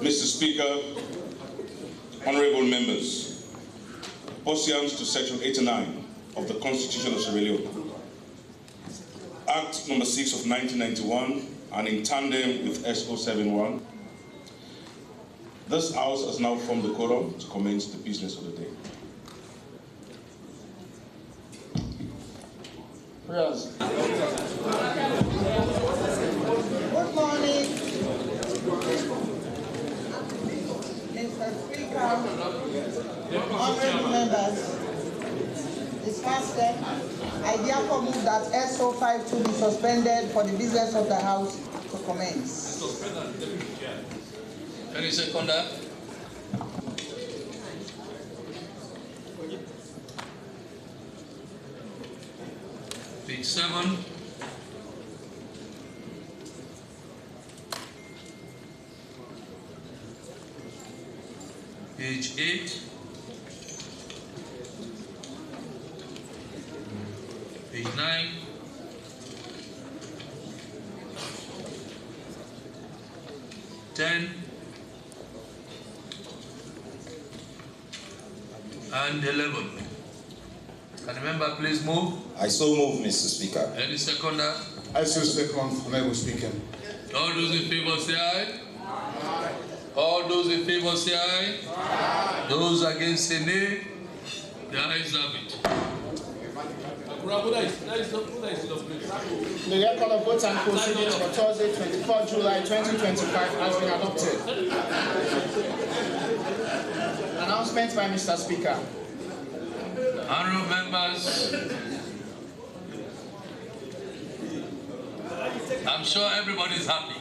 Mr. Speaker, honorable members, pursuant to Section 89 of the Constitution of Sierra Leone, Act number 6 of 1991, and in tandem with SO 71, this House has now formed the quorum to commence the business of the day. Prayers. Good morning, Mr. Speaker, honorable members. This first step, I therefore move that SO 52 be suspended for the business of the House to commence. Any seconder? Page 7. Page 8. Page 9. And 11. Can the member please move? I so move, Mr. Speaker. Any seconder? I so second, honorable Speaker. All those in favor say aye. Aye. All those in favor say aye. Aye. Those against say nay. The ayes have it. The record of votes and proceedings for Thursday, 24 July 2025 has been adopted. Announcement by Mr. Speaker. Honourable members, I'm sure everybody is happy.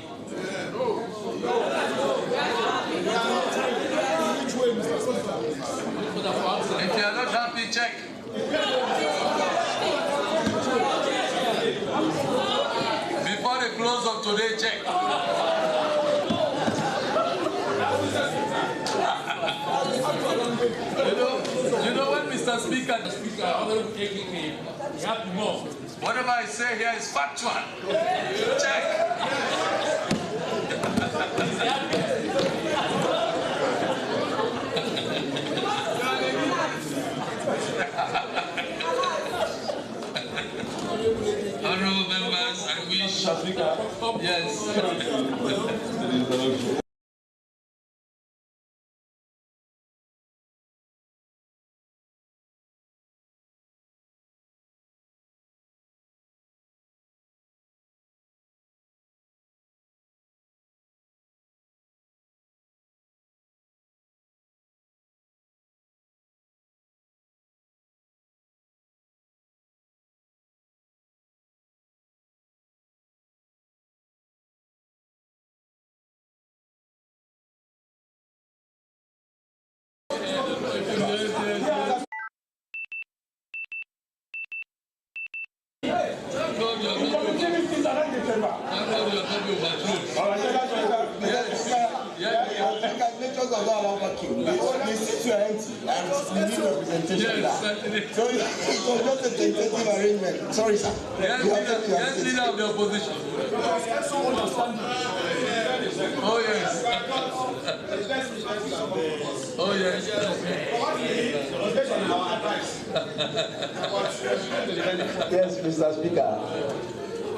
If you are not happy, check. Before the close of today, check. You know when Mr. Speaker, Honorable AKK, you have to move. Whatever I say here is factual. Check. Honorable members, I wish. Yes. you are not overthrown. Signatures are not overkill. The seats were empty and we need representation. Yes, So it was just a tentative arrangement. Sorry, sir. Yes, leader of the opposition. Oh, yes. Oh, yes. Yes, Mr. Speaker.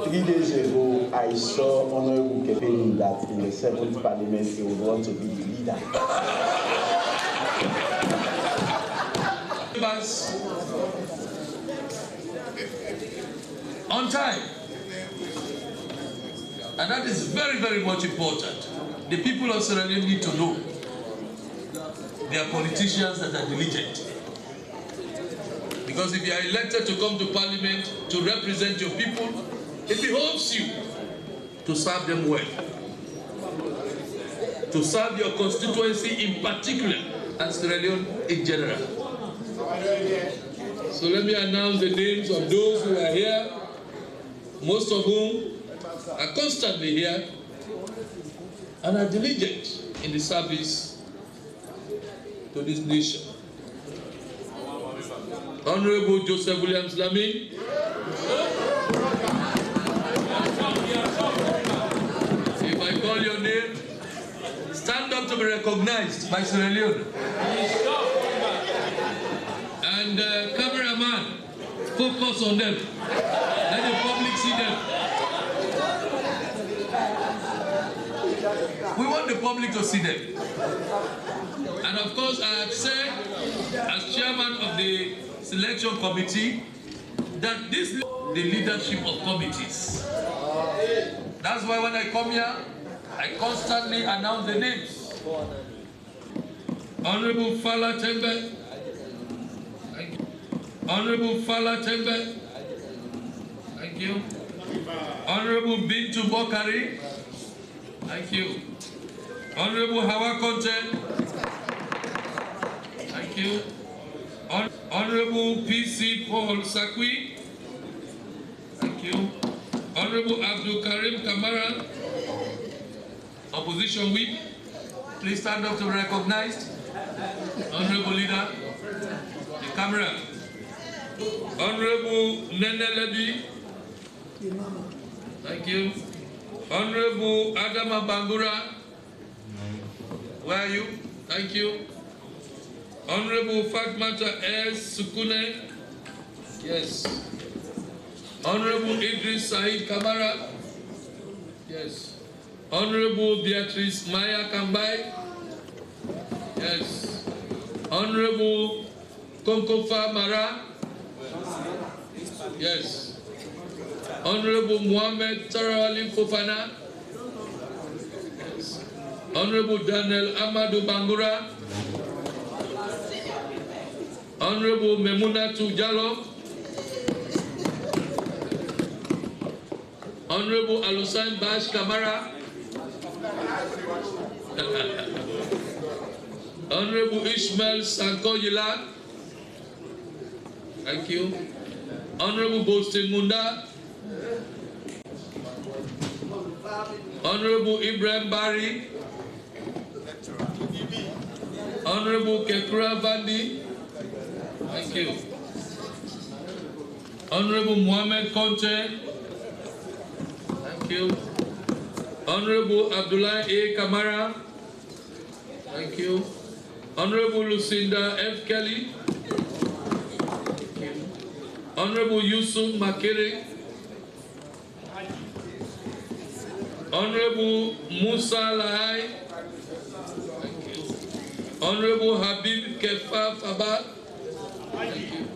3 days ago, I saw Honorable Kepeni that in the 7th Parliament he would want to be the leader. On time. And that is very, very much important. The people of Sierra Leone need to know they are politicians that are diligent. Because if you are elected to come to Parliament to represent your people, it behoves you to serve them well, to serve your constituency in particular, and Sierra Leone in general. So let me announce the names of those who are here, most of whom are constantly here and are diligent in the service to this nation. Honorable Joseph Williams Lamy. If I call your name, stand up to be recognized by Sierra Leone. And cameraman, focus on them. Let the public see them. We want the public to see them. And of course, I have said, as chairman of the selection committee, that this is the leadership of committees. That's why when I come here, I constantly announce the names. Honorable Fala Tembe. Thank you. Honorable Fala Tembe. Thank you. Honorable Bintu Bokari. Thank you. Honorable Hawa Conte. Thank you. Honorable PC Paul Sakwi. Thank you. Honorable Abdul Karim Kamara, Opposition Whip. Please stand up to be recognized. Honorable Leader, the camera. Honorable Nene Ledi. Thank you. Honorable Adama Bangura. Where are you? Thank you. Honorable Fatmata S. Sukune. Yes. Honorable Idris Said Kamara. Yes. Honorable Beatrice Maya Kambai. Yes. Honorable Konkofa Mara. Yes. Honorable Muhammad Tarawali Fofana. Yes. Honorable Daniel Amadou Bangura. Honorable Memuna Tujalo. Honorable Alusan Bash Kamara. Honorable Ishmael Sankoyila. Thank you. Honorable Boston Munda. Honorable Ibrahim Bari. Honorable Kekura Bandi. Thank you. Honorable Mohammed Conte. Thank you. Honorable Abdullah A. Kamara. Thank you. Honorable Lucinda F. Kelly. Thank you. Honorable Yusuf Makere. Honorable Musa Lahai. Thank you. Honorable Habib Kefa Fabad. Thank you.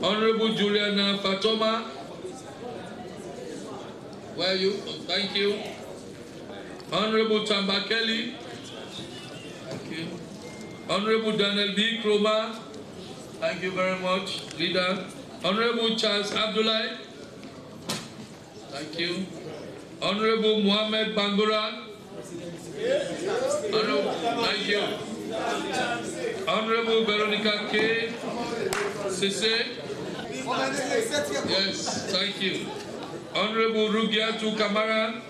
Honorable Juliana Fatoma. Where are you? Oh, thank you. Honorable Tamba Kelly. Thank you. Honorable Daniel B. Kroma. Thank you very much, Leader. Honorable Charles Abdullah. Thank you. Honorable Mohammed Bangura. Thank you. Honorable Veronica K. Sise. Yes, thank you. Honorable Rugiatu Kamara.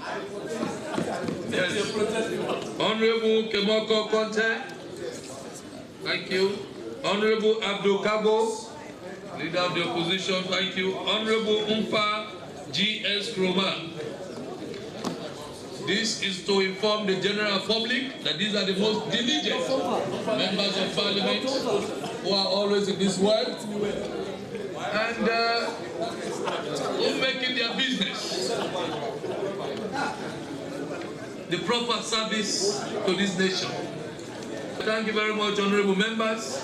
Yes. Honorable Kemoko Conte. Thank you. Honorable Abdul Kabo, leader of the opposition. Thank you. Honorable Umpa G.S. Kroma. This is to inform the general public that these are the most diligent members of parliament who are always in this world and who make it their business the proper service to this nation. Thank you very much, honorable members.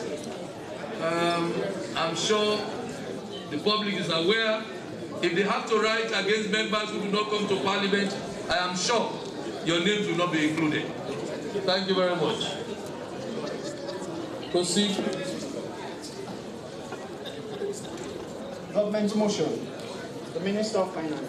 I'm sure the public is aware. If they have to write against members who do not come to parliament, I am sure your names will not be included. Thank you very much. Proceed. Government motion. The Minister of Finance.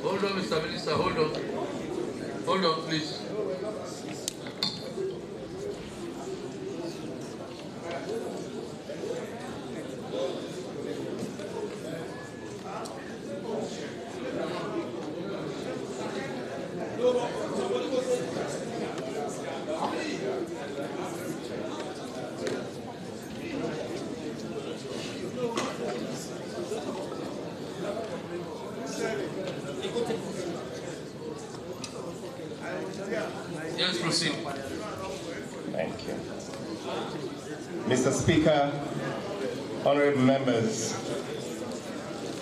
Hold on, Mr. Minister, hold on. Hold on, please. Yes, proceed. Thank you. Mr. Speaker, honorable members,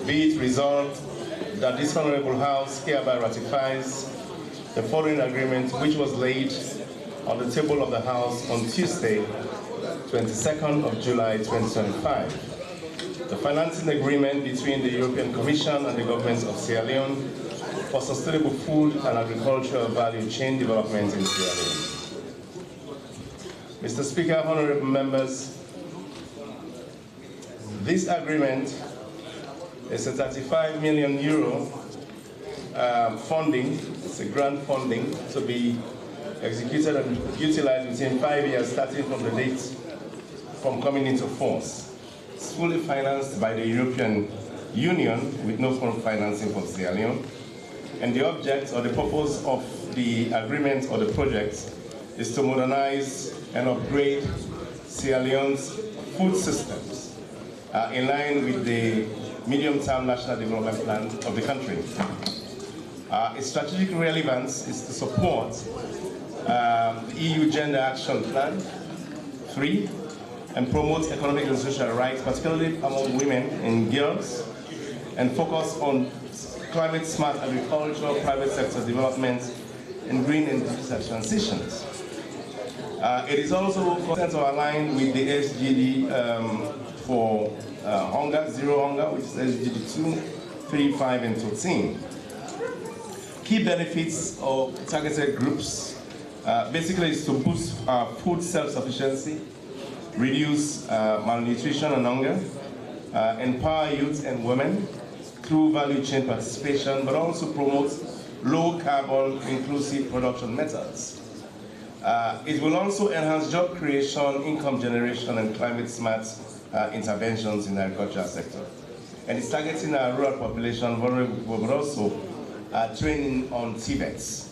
be it resolved that this honorable House hereby ratifies the following agreement which was laid on the table of the House on Tuesday, 22nd of July 2025. The financing agreement between the European Commission and the government of Sierra Leone for sustainable food and agricultural value chain development in Sierra Leone. Mr. Speaker, honorable members, this agreement is a 35 million euro funding. It's a grant funding to be executed and utilized within 5 years, starting from the date from coming into force. It's fully financed by the European Union with no foreign financing from Sierra Leone. And the object or the purpose of the agreement or the project is to modernize and upgrade Sierra Leone's food systems in line with the medium-term national development plan of the country. Its strategic relevance is to support the EU Gender Action Plan 3 and promote economic and social rights, particularly among women and girls, and focus on climate-smart agriculture, private sector development, and green and digital transitions. It is also content to align with the SDG for hunger, zero hunger, which is SDG 2, 3, 5, and 13. Key benefits of targeted groups basically is to boost food self-sufficiency, reduce malnutrition and hunger, empower youth and women through value chain participation, but also promote low carbon inclusive production methods. It will also enhance job creation, income generation, and climate smart interventions in the agricultural sector. And it's targeting a rural population vulnerable, but also training on TVETs.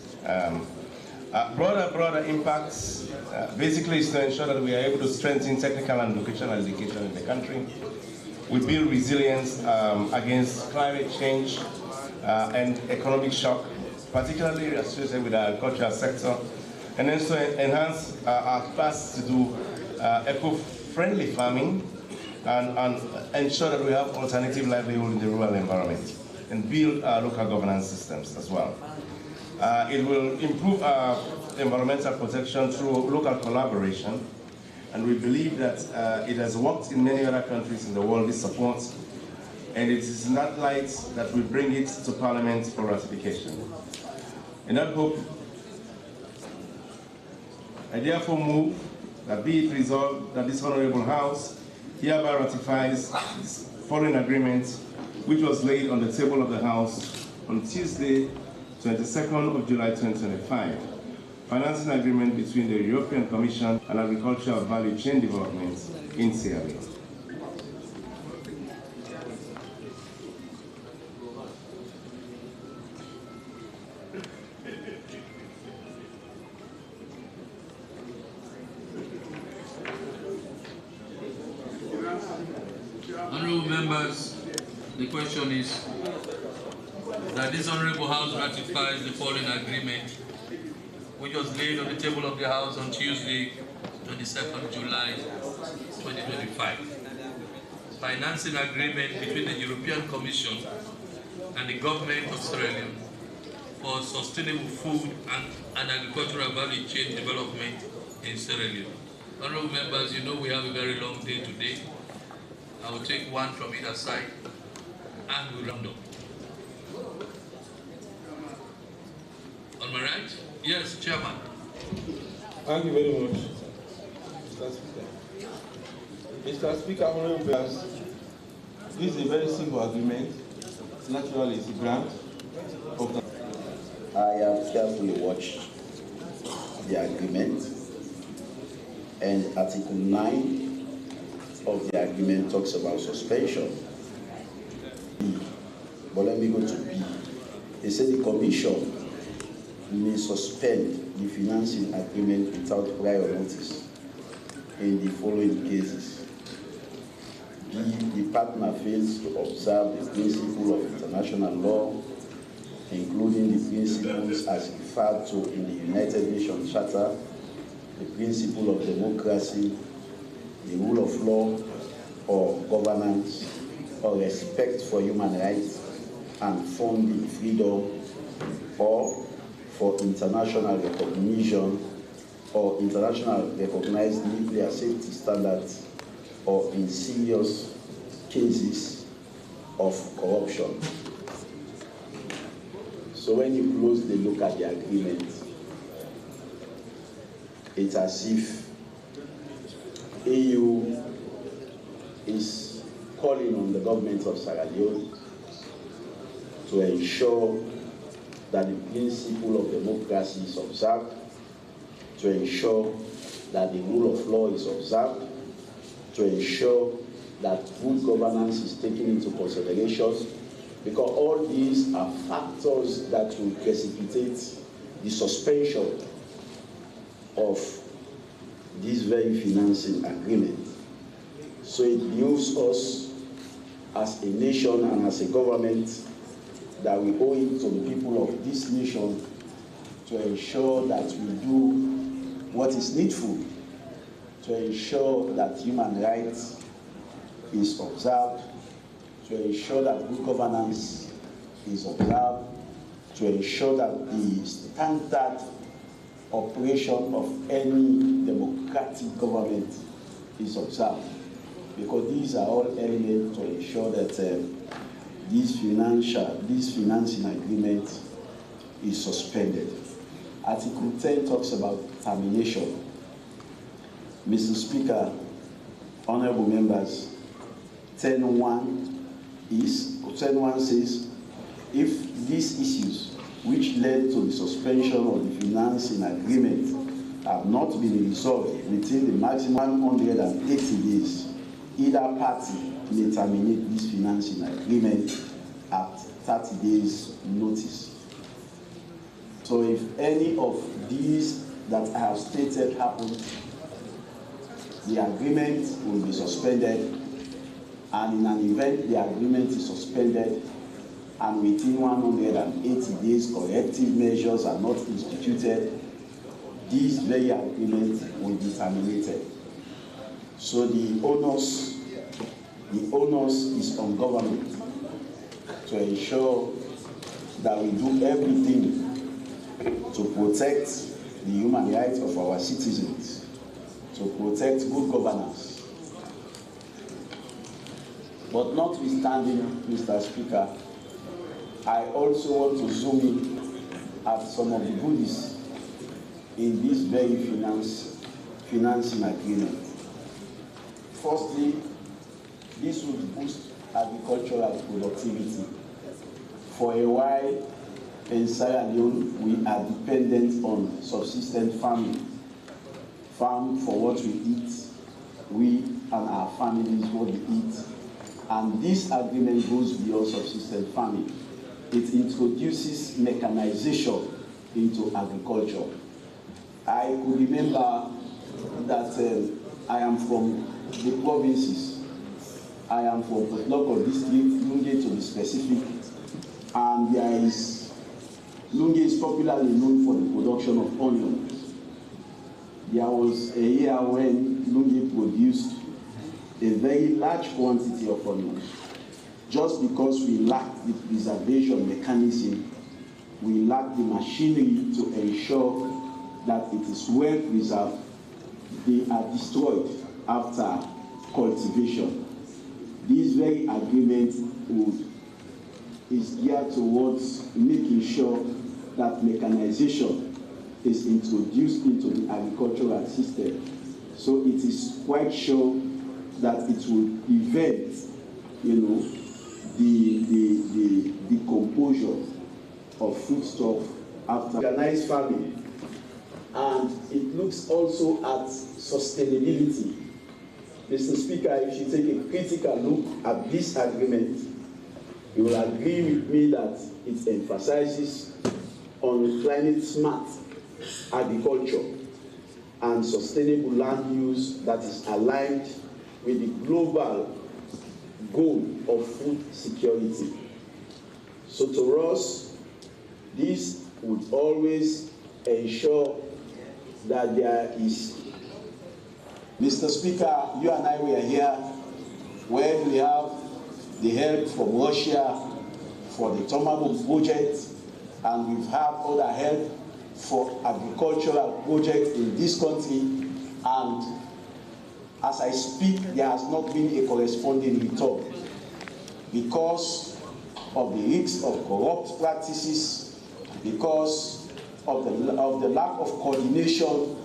Broader impacts basically is to ensure that we are able to strengthen technical and vocational education in the country. We build resilience against climate change and economic shock, particularly associated with the agricultural sector, and also enhance our capacity to do eco-friendly farming and ensure that we have alternative livelihood in the rural environment and build local governance systems as well. It will improve our environmental protection through local collaboration, and we believe that it has worked in many other countries in the world, this support, and it is in that light that we bring it to Parliament for ratification. In that hope, I therefore move that be it resolved that this Honorable House hereby ratifies this following agreement, which was laid on the table of the House on Tuesday, 22nd of July 2025, financing agreement between the European Commission and Agricultural Value Chain Development in Sierra Leone. Honorable members, the question is that this Honorable House ratifies the following agreement, which was laid on the table of the House on Tuesday, 22nd July 2025. Financing agreement between the European Commission and the government of Sierra Leone for sustainable food and agricultural value chain development in Sierra Leone. Honorable members, you know we have a very long day today. I will take one from either side and we'll round up. On my right? Yes, Chairman. Thank you very much, Mr. Speaker. Mr. Speaker, honorable members, this is a very simple agreement. Naturally, it's a grant of the... I have carefully watched the agreement, and Article 9 of the agreement talks about suspension. But let me go to B. They say the Commission may suspend the financing agreement without prior notice in the following cases. B. The partner fails to observe the principle of international law, including the principles as referred to in the United Nations Charter, the principle of democracy, the rule of law or governance, or respect for human rights and funding freedom, or for international recognition or international recognized nuclear safety standards, or in serious cases of corruption. So when you closely look at the agreement, it's as if EU is calling on the government of Sierra Leone to ensure that the principle of democracy is observed, to ensure that the rule of law is observed, to ensure that good governance is taken into consideration, because all these are factors that will precipitate the suspension of this very financing agreement. So it behooves us as a nation and as a government that we owe it to the people of this nation to ensure that we do what is needful to ensure that human rights is observed, to ensure that good governance is observed, to ensure that the standard operation of any democratic government is observed. Because these are all elements to ensure that this financing agreement is suspended. Article 10 talks about termination. Mr. Speaker, honorable members, 10.1 says, if these issues which led to the suspension of the financing agreement have not been resolved within the maximum 180 days, either party may terminate this financing agreement at 30 days notice. So if any of these that I have stated happen, the agreement will be suspended, and in an event the agreement is suspended and within 180 days corrective measures are not instituted, this very agreement will be terminated. So the onus is on government to ensure that we do everything to protect the human rights of our citizens, to protect good governance. But notwithstanding, Mr. Speaker, I also want to zoom in at some of the goodies in this very financing agreement. Firstly, this would boost agricultural productivity. For a while in Sierra Leone, we are dependent on subsistence farming. Farm for what we eat, we and our families what we eat. And this agreement goes beyond subsistence farming. It introduces mechanization into agriculture. I could remember that I am from the provinces. I am from local district, Lunge to be specific, and Lunge is popularly known for the production of onions. There was a year when Lunge produced a very large quantity of onions. Just because we lack the preservation mechanism, we lack the machinery to ensure that it is well preserved, they are destroyed after cultivation. This very agreement is geared towards making sure that mechanization is introduced into the agricultural system. So it is quite sure that it will prevent, the decomposition of foodstuff after organized farming. And it looks also at sustainability. Mr. Speaker, if you take a critical look at this agreement, you will agree with me that it emphasizes on climate-smart agriculture and sustainable land use that is aligned with the global goal of food security. So to us, this would always ensure that there is. Mr. Speaker, you and I were here when we have the help from Russia for the Tomahawk project, and we've had other help for agricultural projects in this country, and as I speak, there has not been a corresponding return because of the risks of corrupt practices, because of the lack of coordination.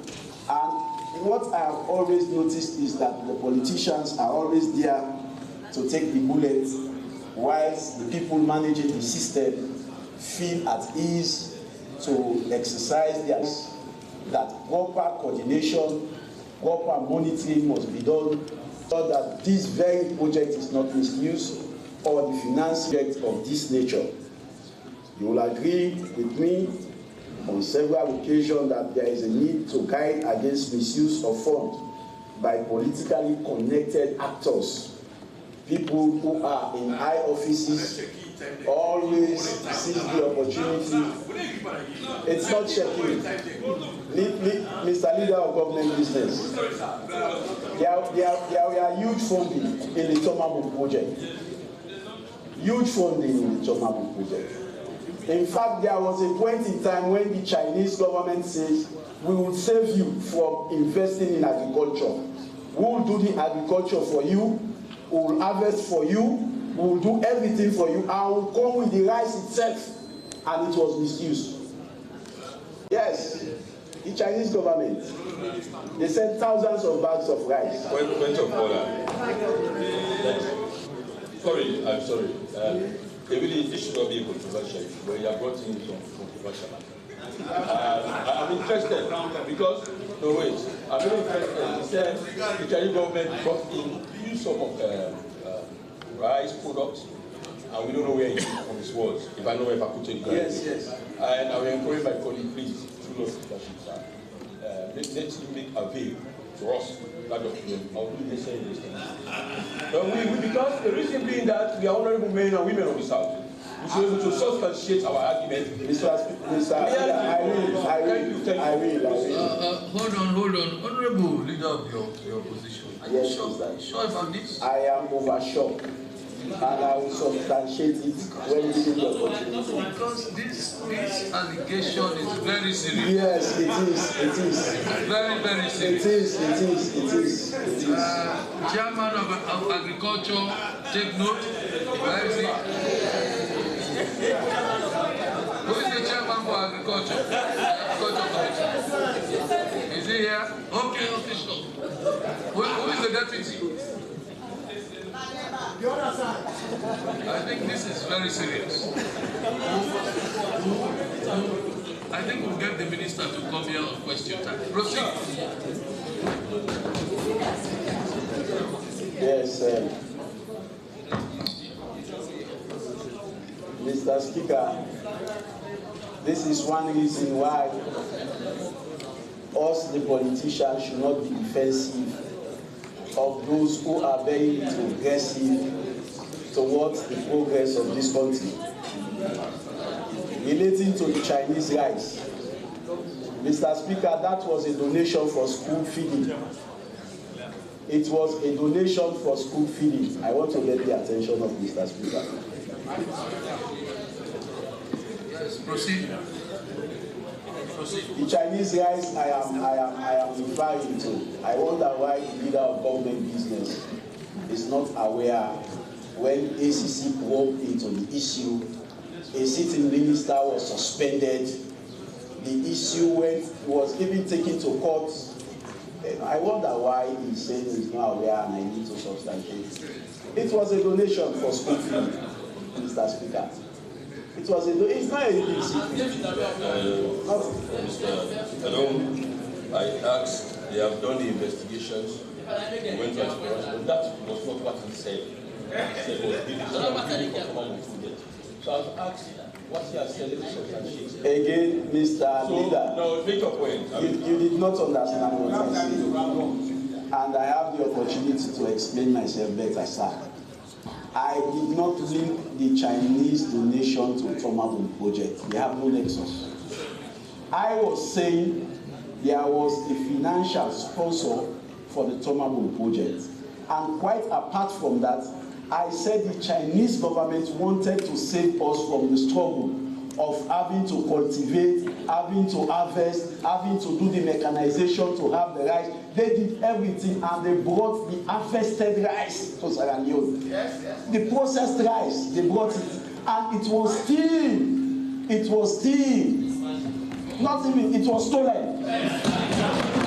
And what I have always noticed is that the politicians are always there to take the bullet, whilst the people managing the system feel at ease to exercise their, that proper coordination, proper monitoring must be done so that this very project is not misused or the finance project of this nature. You will agree with me on several occasions that there is a need to guide against misuse of funds by politically connected actors. People who are in high offices always seize the opportunity. It's not checking. Mr. Leader of Government Business, there are huge funding in the Tomahawk project. Huge funding in the Tomahawk project. In fact, there was a point in time when the Chinese government says, we will save you from investing in agriculture. We will do the agriculture for you, we will harvest for you, we will do everything for you, and we will come with the rice itself. And it was misused. Yes, the Chinese government, they sent thousands of bags of rice. Point of order. Sorry, I'm sorry. This should not be controversial, but you are brought in some controversial. I'm interested because, no wait, I'm very interested. He said the Chinese government brought in huge sum of rice products, and we don't know where it is from his words. If I know if I could take it. Yes. And I will encourage my colleague, please, through those discussions, let's make avail to us that document. I'll do this and this. But because the reason being that we are honorable men and women of the South, we should be able to substantiate our argument. I will. Hold on. Honorable leader of your opposition. Are you sure about this? I am oversure. And I will substantiate it when we see the opportunity. Because this allegation is very serious. Yes, it is. Very, very serious. It is. Chairman of Agriculture, take note. Where is he? Who is the chairman for Agriculture? Agriculture Commission. Is he here? Okay. Deputy. The other side. I think this is very serious. I think we'll get the minister to come here on question time. Proceed. Yes, Mr. Speaker, this is one reason why us, the politicians, should not be defensive of those who are very progressive towards the progress of this country. Relating to the Chinese rice, Mr. Speaker, that was a donation for school feeding. It was a donation for school feeding. I want to get the attention of Mr. Speaker. Yes, proceed. The Chinese rice I am referring to, I wonder why the leader of government business is not aware when ACC walked into the issue. A sitting minister was suspended. The issue was even taken to court. And I wonder why he's saying he's not aware and I need to substantiate. It was a donation for school feeding, Mr. Speaker. It was it's not a big secret. I asked, they have done the investigations, we went to exploration, but that was not what he said. He said it was so I was asked what he has said is substantiated. Again, Mr. Leader, no, make your point. You did not understand what I said. And I have the opportunity to explain myself better, sir. I did not link the Chinese donation to Tomabun project. They have no nexus. I was saying there was a financial sponsor for the Tomabun project. And quite apart from that, I said the Chinese government wanted to save us from the struggle of having to cultivate, having to harvest, having to do the mechanization to have the rice. They did everything and they brought the harvested rice to Sierra Leone. Yes, yes. The processed rice, they brought it. And it was still, not even, it was stolen. It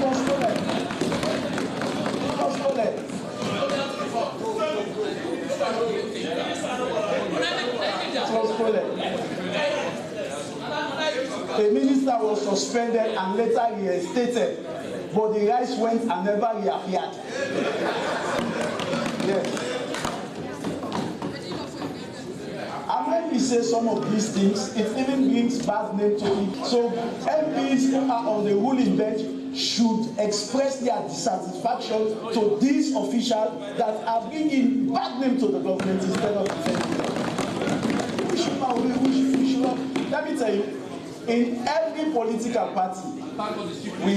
was stolen. It was stolen. It was stolen. The minister was suspended and later reinstated, but the rice went and never reappeared. Yes. And when we say some of these things, it even brings bad name to it. So MPs who are on the ruling bench should express their dissatisfaction to these officials that are bringing bad name to the government instead of defending them. We should not. Let me tell you, in every political party, we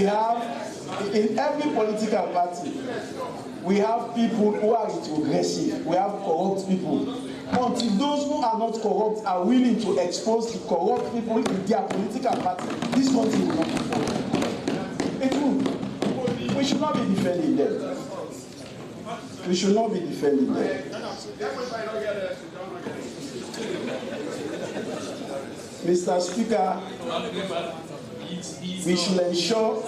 have people who are retrogressive. We have corrupt people. Until those who are not corrupt are willing to expose the corrupt people in their political party, this country will not move forward. It will. We should not be defending them. We should not be defending them. Mr. Speaker, we should ensure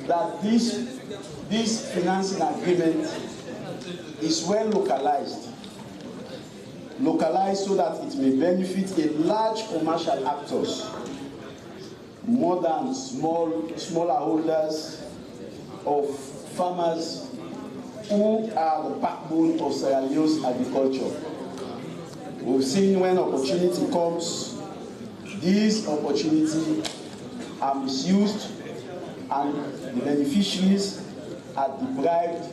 that this financing agreement is well localized so that it may benefit a large commercial actors more than smaller holders of farmers who are the backbone of Sierra Leone's agriculture. We've seen when opportunity comes, these opportunities are misused and the beneficiaries are deprived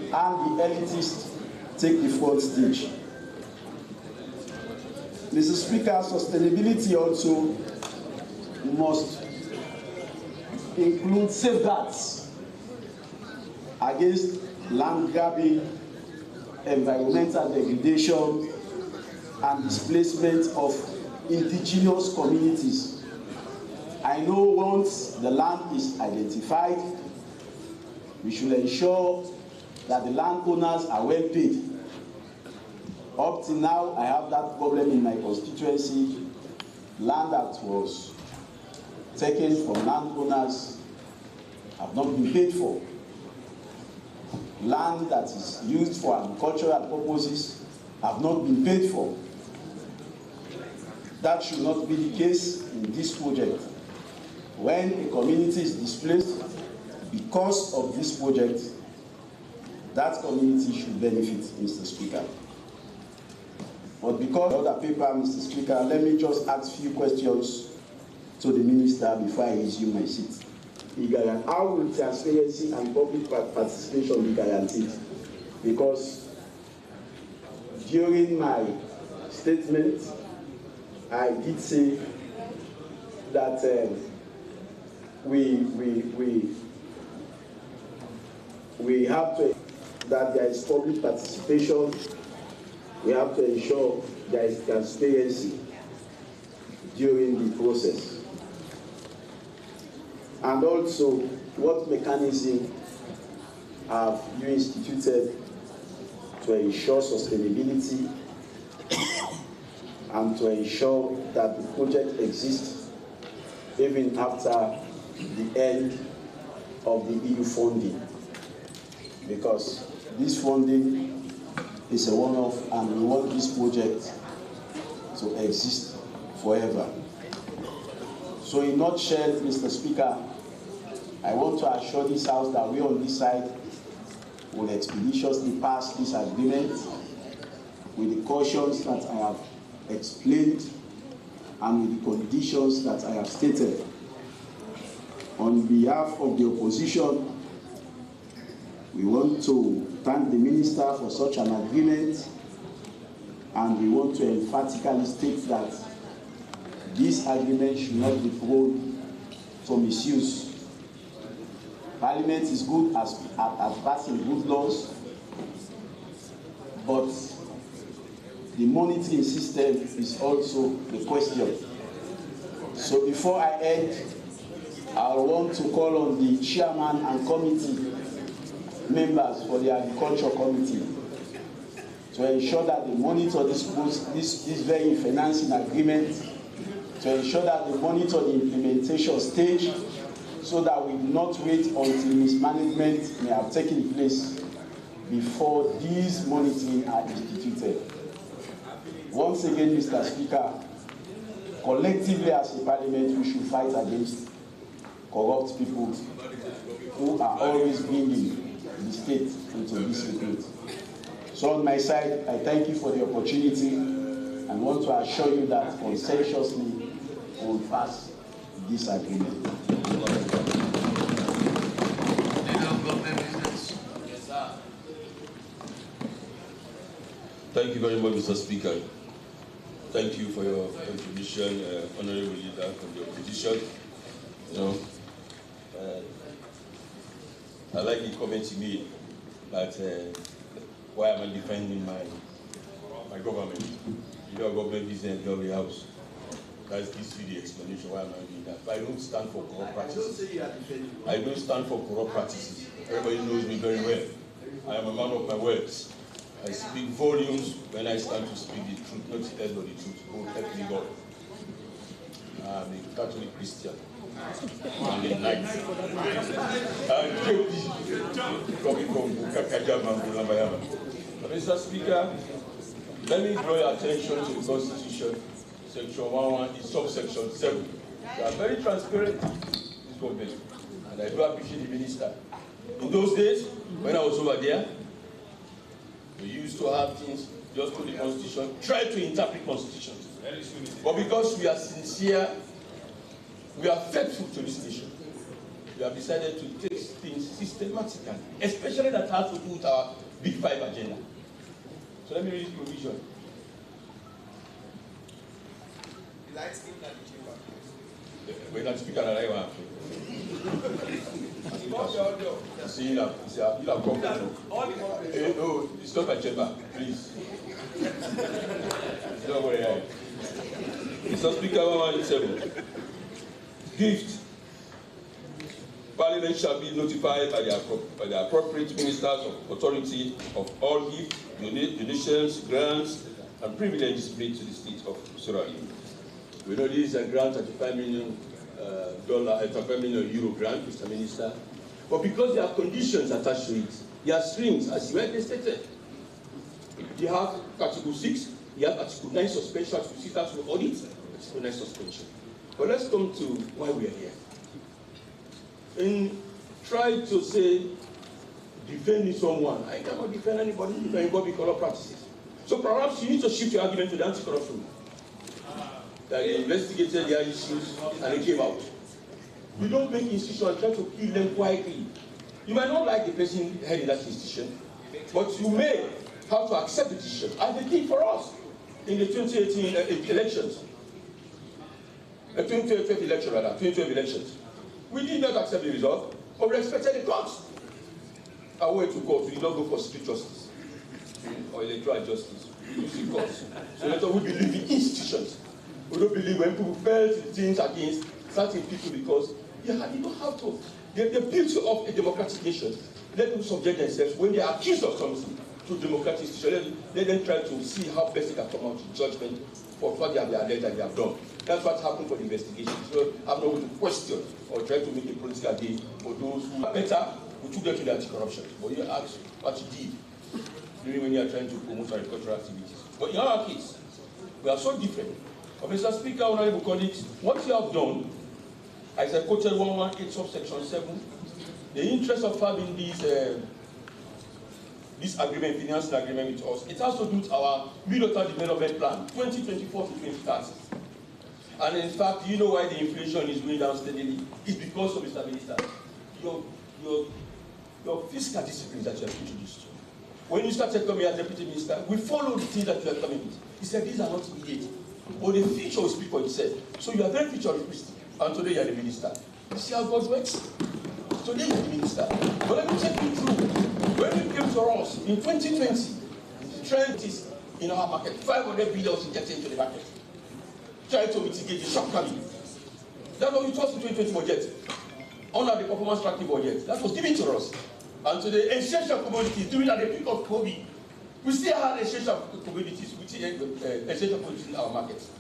and the elitists take the front stage. Mr. Speaker, sustainability also must include safeguards against land grabbing, environmental degradation, and displacement of indigenous communities. I know once the land is identified, we should ensure that the landowners are well paid. Up till now, I have that problem in my constituency. Land that was taken from landowners have not been paid for. land that is used for agricultural purposes have not been paid for. That should not be the case in this project. When a community is displaced because of this project, that community should benefit, Mr. Speaker. But because of the other paper, Mr. Speaker, let me just ask a few questions to the Minister before I resume my seat. How will transparency and public participation be guaranteed? Because during my statement, I did say that we have to, that there is public participation, we have to ensure there is transparency during the process. And also, what mechanism have you instituted to ensure sustainability and to ensure that the project exists even after the end of the EU funding? Because this funding is a one-off and we want this project to exist forever. So in a nutshell, Mr. Speaker, I want to assure this House that we on this side will expeditiously pass this agreement with the cautions that I have explained and with the conditions that I have stated. On behalf of the opposition, we want to thank the Minister for such an agreement, and we want to emphatically state that this agreement should not be prone to misuse. Parliament is good at passing good laws, but the monitoring system is also the question. So before I end, I want to call on the chairman and committee members for the Agriculture Committee to ensure that they monitor this very financing agreement, to ensure that they monitor the implementation stage, so that we do not wait until mismanagement may have taken place before these monitoring are instituted. Once again, Mr. Speaker, collectively as a parliament, we should fight against corrupt people who are always bringing the state into disrepute. So on my side, I thank you for the opportunity and want to assure you that consensuously we will pass this agreement. Thank you very much, Mr. Speaker. Thank you for your contribution, Honorable Leader from the opposition. You know, I like the comment you made that why am I defending my government? You know, government business, government house. That's the explanation why am I doing that. But I don't stand for corrupt practices. I don't stand for corrupt practices. Everybody knows me very well. I am a man of my words. I speak volumes when I stand to speak the truth, not to tell the truth. Oh, help me God. I'm a Catholic Christian. I'm a knight. I'm guilty. Coming from Kakajama and Bulamayama. Mr. Speaker, let me draw your attention to the Constitution, Section 111, subsection 7. They are very transparent, this government, and I do appreciate the Minister. In those days, when I was over there, we used to have things just put the Constitution, try to interpret Constitution. But because we are sincere, we are faithful to this nation, we have decided to take things systematically, especially that has to do with our Big Five agenda. So let me read the provision. We're not speaking at the see, you have come. No, it's not my chamber, please. Don't worry. Mr. Speaker, 117. Gift. Parliament shall be notified by the appropriate ministers of authority of all gifts, donations, grants, and privileges made to the state of Sierra Leone. We know this is a grant, $35 million €35 million grant, Mr. Minister. But because there are conditions attached to it, There are streams, as you already stated. You have Article 6, you have Article 9 suspension, Article 6 Article audit, Article 9 suspension. But let's come to why we are here. In trying to say, defending someone, I cannot defend anybody if I involve in corrupt practices. So perhaps you need to shift your argument to the anti-corruption. That they investigated their issues and they came out. You don't make institutions and try to kill them quietly. You might not like the person heading that institution, but you may have to accept the decision, as they did for us in the 2018 elections. 2012 election, rather, 2012 elections. We did not accept the result, but we respected the courts. I went to court, we did not go for street justice or electoral justice. We use the courts. So that's why we believe in institutions. We don't believe when people felt things against certain people because you don't have to. The beauty of a democratic nation, let them subject themselves when they are accused of something to democratic institutions. Let them try to see how best they can come out to judgment for what they have alleged that they have done. That's what happened for the investigation. So I'm not going to question or try to make a political game for those who are better. We took them to the anti-corruption. But you ask what you did during when you are trying to promote agricultural activities. But in our case, we are so different. But Mr. Speaker, honorable colleagues, what you have done, as I quoted 118 subsection 7, the interest of having this agreement, financing agreement with us, it has to do with our middle-term development plan, 2024 to 2030. And in fact, you know why the inflation is going down steadily? It's because of, Mr. Minister, your fiscal discipline that you have introduced. When you started coming as Deputy Minister, we followed the things that you are coming with. He said, these are not immediate. But the future will speak for itself. So you are very futuristic. And today you are the Minister. You see how God works? Today you are the Minister. But let me take you through. When you came to us in 2020, the trend is in our market, 500 billion injected into the market. Trying to mitigate the shock coming. That's what we told in 2020 budget. Under the performance tracking budget. That was given to us. And today, essential commodities, during the peak of COVID, we still had essential commodities, essential commodities in our markets.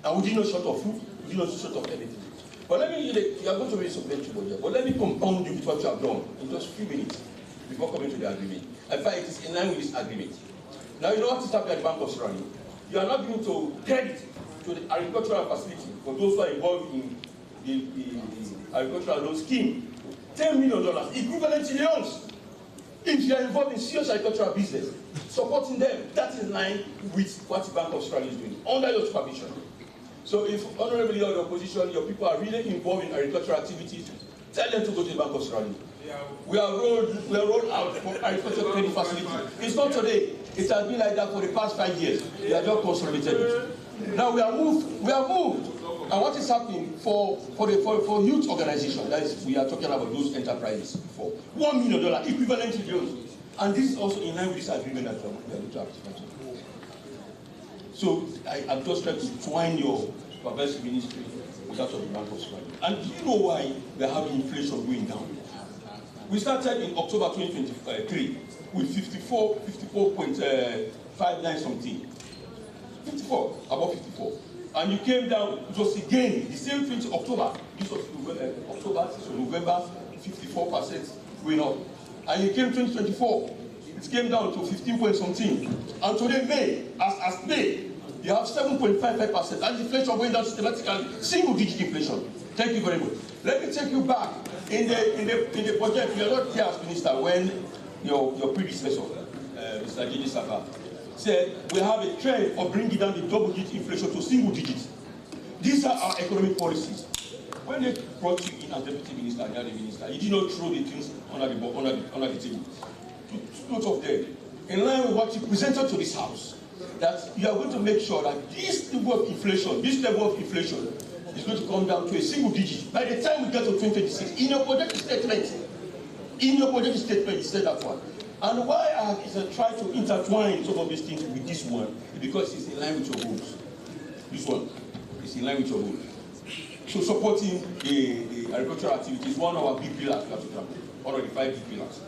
And we did not short of food, we did not short of anything. But let me, you are going to raise some plenty budget, but let me compound you with what you have done in just a few minutes before coming to the agreement. In fact, it is in line with this agreement. Now, you know what is happening at the Bank of Sierra Leone? You are not going to credit to the agricultural facility for those who are involved in the agricultural loan scheme. $10 million, equivalent to loans. If you are involved in serious agricultural business, supporting them, that is in line with what the Bank of Sierra Leone is doing, under your supervision. So if honorably on the opposition, your people are really involved in agricultural activities, tell them to go to the Bank of Sierra Leone. We are rolled out for agricultural credit facility. It's not today. It has been like that for the past 5 years. We have just consolidated it. Now we are moved. And what is happening for youth organization, that is, we are talking about those enterprises for $1 million equivalent to loans. And this is also in line with this agreement that we are going to have. So I'm just trying to twine your supervisory ministry with that of the Bank of Sierra Leone. And do you know why we are having inflation going down? We started in October 2023 with 54.59 something. 54, about 54. And you came down, it was again the same thing to October. This was October, so November, 54% going up. And you came 2024, it came down to 15 point something. And today, May, as May, you have 7.55%. And inflation going down systematically, single-digit inflation. Thank you very much. Let me take you back. In the budget, you are not here as minister when your predecessor, Mr. J.D. Saka, said we have a trend of bringing down the double-digit inflation to single digits. These are our economic policies. When they brought you in as deputy minister and the minister, you did not throw the things under the table. Note of them, in line with what you presented to this house, that you are going to make sure that this level of inflation is going to come down to a single digit. By the time we get to 2026, in your budget statement, you said that one. And why I have tried to intertwine some of these things with this one, because it's in line with your goals. This one is in line with your goals. So supporting the agricultural activity is one of our big pillars, one of the 5 big pillars.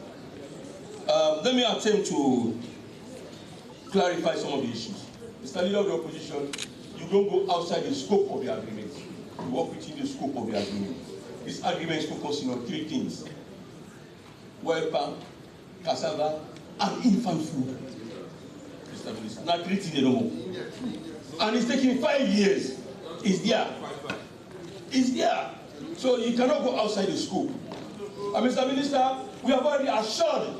Let me attempt to clarify some of the issues. Mr. Leader of the Opposition, you don't go outside the scope of the agreement. You work within the scope of the agreement. This agreement is focusing on 3 things: welfare, cassava, and infant food. Mr. Minister, not creating no more. And it's taking 5 years. It's there. It's there. So you cannot go outside the scope. And Mr. Minister, we have already assured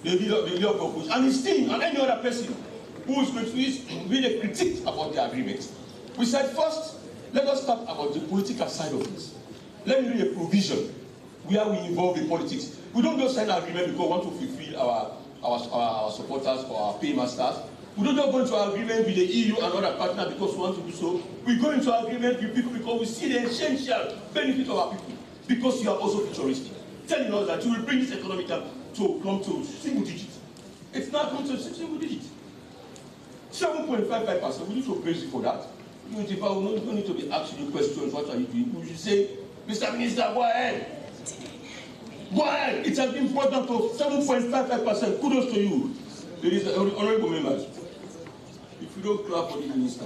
the leader of the opposition and his team and any other person who is going to be a critique about the agreement. We said first, let us talk about the political side of it. Let me read a provision where we involve in politics. We don't just sign an agreement because we want to fulfill our supporters or our paymasters. We don't just go into agreement with the EU and other partners because we want to do so. We go into agreement with people because we see the essential benefit of our people. Because you are also futuristic, telling us that you will bring this economic to come to single digits. It's not come to single digits. 7.55%. We need to praise you for that. You don't need to be asking you questions. What are you doing? We should say, Mr. Minister, go ahead. Go ahead. It has been brought down to 7.55%. Kudos to you. Ladies and honorable members. If you don't clap for the minister,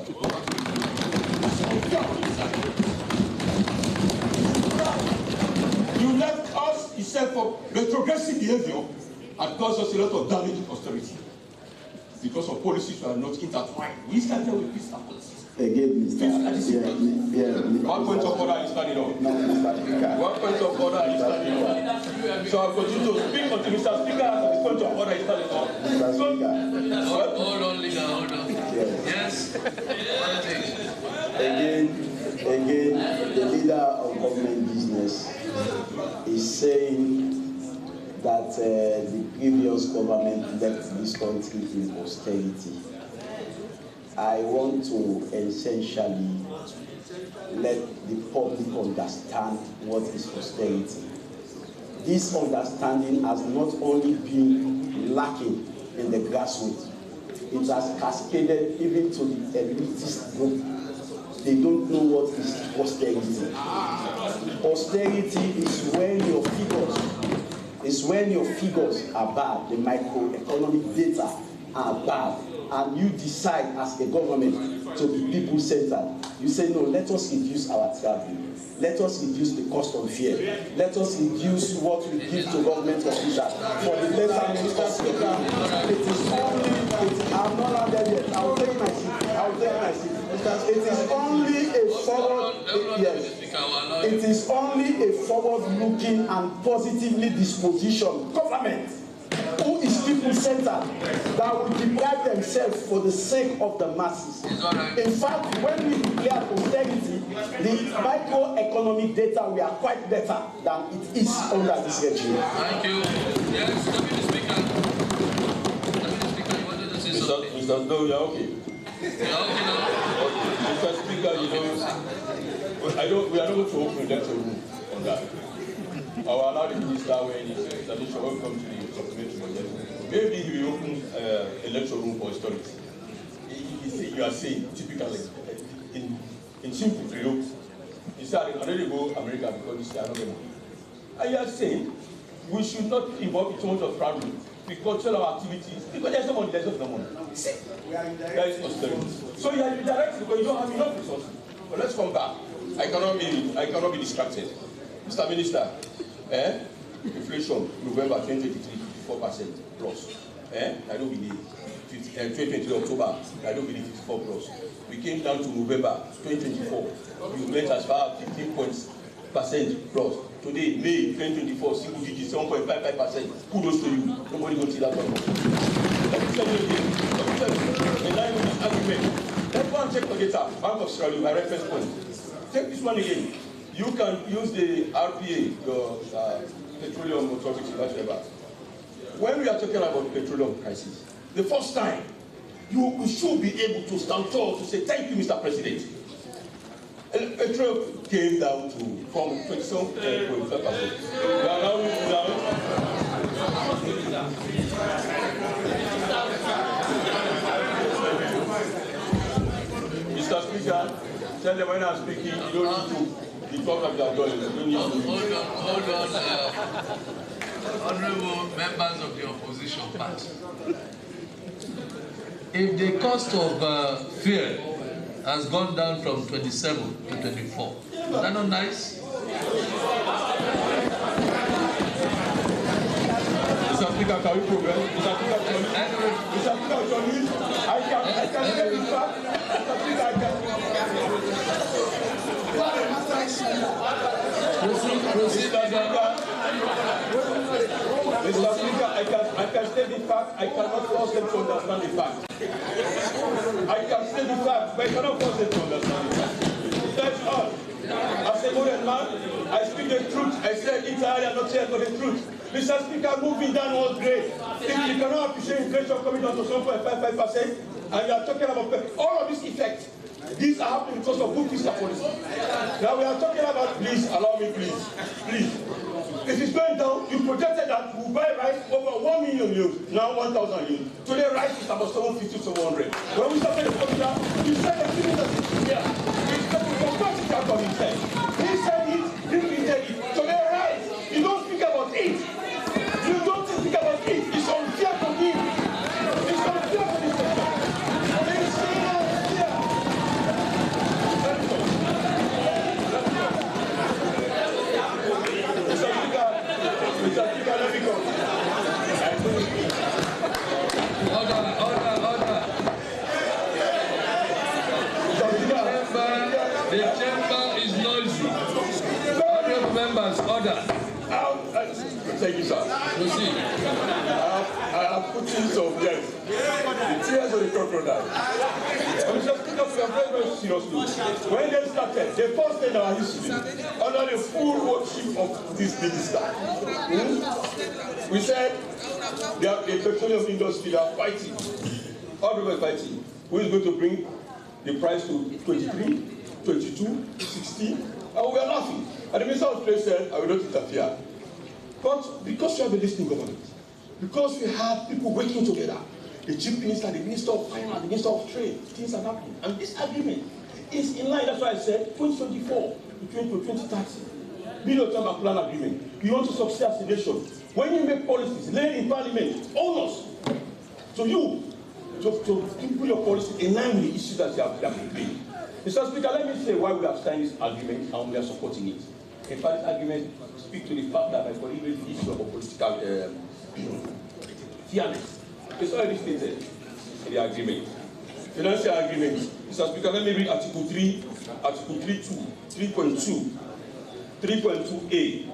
you left us, he said, for retrogressive behavior and caused us a lot of damage in austerity. Because of policies that are not intertwined. We started with fiscal policies. Again, Mr. 1 point of order is standing on. No, Mr. Speaker. 1 point of order is standing on. So I'll continue to speak until Mr. Speaker has the point of order is standing on. Mr. Speaker. Hold on, leader, hold on. Yes. Again, the leader of government business is saying that the previous government left this country in austerity. I want to essentially let the public understand what is austerity. This understanding has not only been lacking in the grassroots, it has cascaded even to the elitist group. They don't know what is austerity. Austerity is when your figures are bad, the microeconomic data are bad, and you decide as a government to be people-centered. You say, no, let us reduce our travel. Let us reduce the cost of fare. Let us reduce what we give to government officials for the lesser means of speaker. It is only, I'm not landed yet. I'll take my seat. It is only a forward, it is only a forward-looking and positively dispositioned government who is people-centered that will deprive themselves for the sake of the masses. In fact, when we declare austerity, the microeconomic data were quite better than it is under this regime. Thank you. Yes, Deputy Speaker. Deputy Speaker, you wanted to say something? Mr. No, you're okay. You're okay now? Mr. Speaker, you know, we are not going to open the lecture room on that. I will allow the minister when he shall welcome to the supplementary budget. Maybe he will open a lecture room for historians. You are saying, typically, in simple Creole, you say, I already go to America because this is another money. And you are saying, we should not involve in too much of problem because all our activities, because there's no money, there's no money. See, there is austerity. So you are redirected because you don't have enough resources. But let's come back. I cannot be distracted. Mr. Minister, inflation, November 2023, 54% plus. I don't believe 2023 October, I don't believe 54 plus. We came down to November 2024. We went as far as 15% plus. Today, May 2024, single digits, 7.55%. Kudos to you. Nobody will see that one. Let me tell you again. In line with this argument, let's go and check the data. Bank of Sierra Leone, my reference point. Take this one again. You can use the RPA, your petroleum authority, whatever. When we are talking about petroleum crisis, the first time you should be able to stand tall to say, thank you, Mr. President. Petrol came down to from 27.5%. We are now down. Mr. Speaker, tell them when I'm speaking, you don't need to. Hold on, honorable members of the opposition party. If the cost of fuel has gone down from 27 to 24, is that not nice? Mr. Speaker, Speaker, can we progress? Mr. Speaker, I can say in fact, Mr. Speaker, I can. Mr. Speaker, I can state the fact. I cannot force them to understand the fact. I can state the fact, but I cannot force them to understand the fact. That's all. As a modern man, I speak the truth. I said entirely I'm not here for the truth. Mr. Speaker, moving down was great. If you cannot appreciate inflation coming down to 7.55%, and you are talking about all of these effects, these are happening because of good fiscal policy. Now we are talking about, please, allow me, please. If it's going down, you projected that we will buy rice over 1 million euros, now 1,000 euros. Today, rice is about 750 to 700. When we started the formula, you said that this is here. It's from himself. He said it, he repeated it. Today, rice, you don't speak about it. You don't speak about it. It's unfair for him. It's unfair for this person. It's unfair. Mr. Speaker, let me go. Order. The chamber is noisy. Honorable members, order. Thank you, sir. Proceed. I have put in some yes. The tears of the crocodile. Mr. Speaker, we are very, very seriously. When they started, the first thing in our history, under the full worship of this minister, we said the petroleum industry are fighting. All the way fighting. Who is going to bring the price to 23, 22, 16? And we are laughing. And the Minister of Trade said, I will not interfere. But because we have a listening government, because we have people working together, the Chief Minister, the Minister of Finance, the Minister of Trade, things are happening. And this agreement is in line, that's why I said 2024 to 2030. Million-term plan agreement. You want to succeed as a nation. When you make policies, lay in Parliament, owners, to you, to put your policy in line with the issues that you have been playing. Mr. Speaker, let me say why we have signed this agreement and we are supporting it. In fact, this agreement speaks to the fact that I believe the issue of political fairness. It's already stated in the agreement. Financial agreement. Mr. Speaker, let me read Article 3, Article 3.2, 3.2a.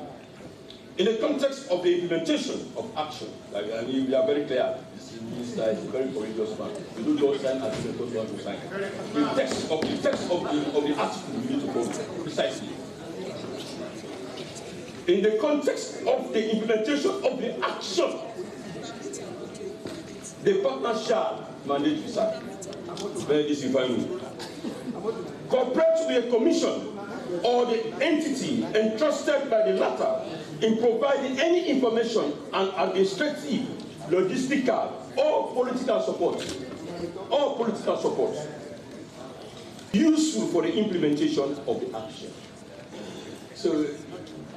In the context of the implementation of action, I mean, we are very clear. This minister is a very courageous man. We do not sign agreement because we want to sign. The text of the article we need to go precisely. In the context of the implementation of the action, the partner shall mandate research. Bear this in mind. Cooperate with a commission or the entity entrusted by the latter in providing any information and administrative, logistical, or political support useful for the implementation of the action. So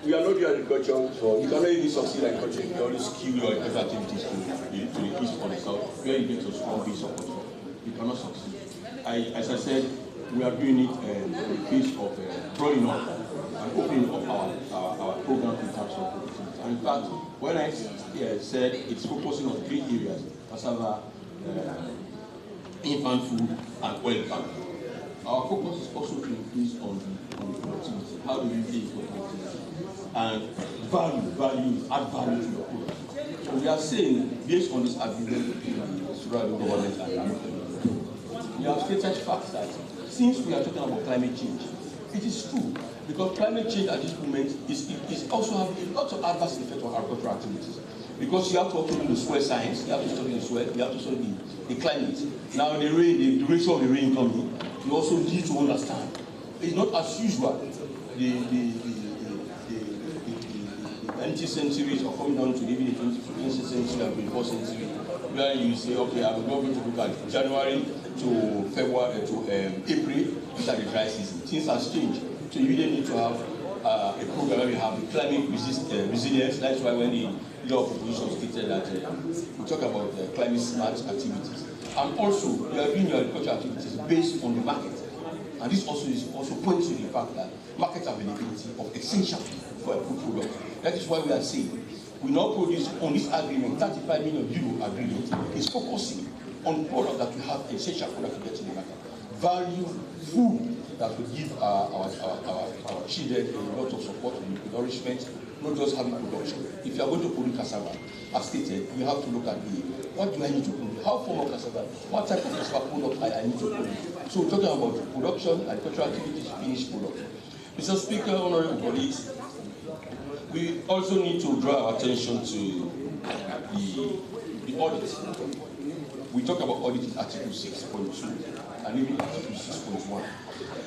we are not doing agriculture, so you cannot even succeed in agriculture. You can only skill your agricultural activities to the east or the south, where you get a strong base support. You cannot succeed. As I said, we are doing it in the case of drawing up and opening up our program in terms of productivity. And in fact, when I said it's focusing on 3 areas: cassava, infant food, and oil palm. Our focus is also to increase on the productivity. How do we increase productivity? And value, add value to your product. So we are saying, based on this agreement between the federal government and the government, we have stated facts that since we are talking about climate change, it is true, because climate change at this moment is also having a lot of adverse effect on agricultural activities. Because you have to study the soil science, you have to study the soil, you have to study the climate. Now the rain, the duration of the rain coming, you also need to understand. It's not as usual. The 19th centuries are coming down to even the 20th century and 21st century, where you say, okay, I'm going to look at January to February to April, these are the dry season. Things have changed. So you really need to have a program where we have the climate resilience. That's why when the law of proposition stated that we talk about climate smart activities. And also, you are doing your agricultural activities based on the market. And this also points to the fact that market availability of essential for a food product. That is why we are saying We now produce on this agreement, 35 million euro agreement is focusing on product that we have, essential product to get in the market. Value food that will give our children a lot of support and nourishment, not just having production. If you are going to produce cassava, as stated, you have to look at what do I need to produce? How form of cassava? What type of cassava product I need to produce? So we're talking about production, agricultural activities, finished product. Mr. Speaker, honorable colleagues, we also need to draw our attention to the audit. We talk about audit in Article 6.2 and even Article 6.1.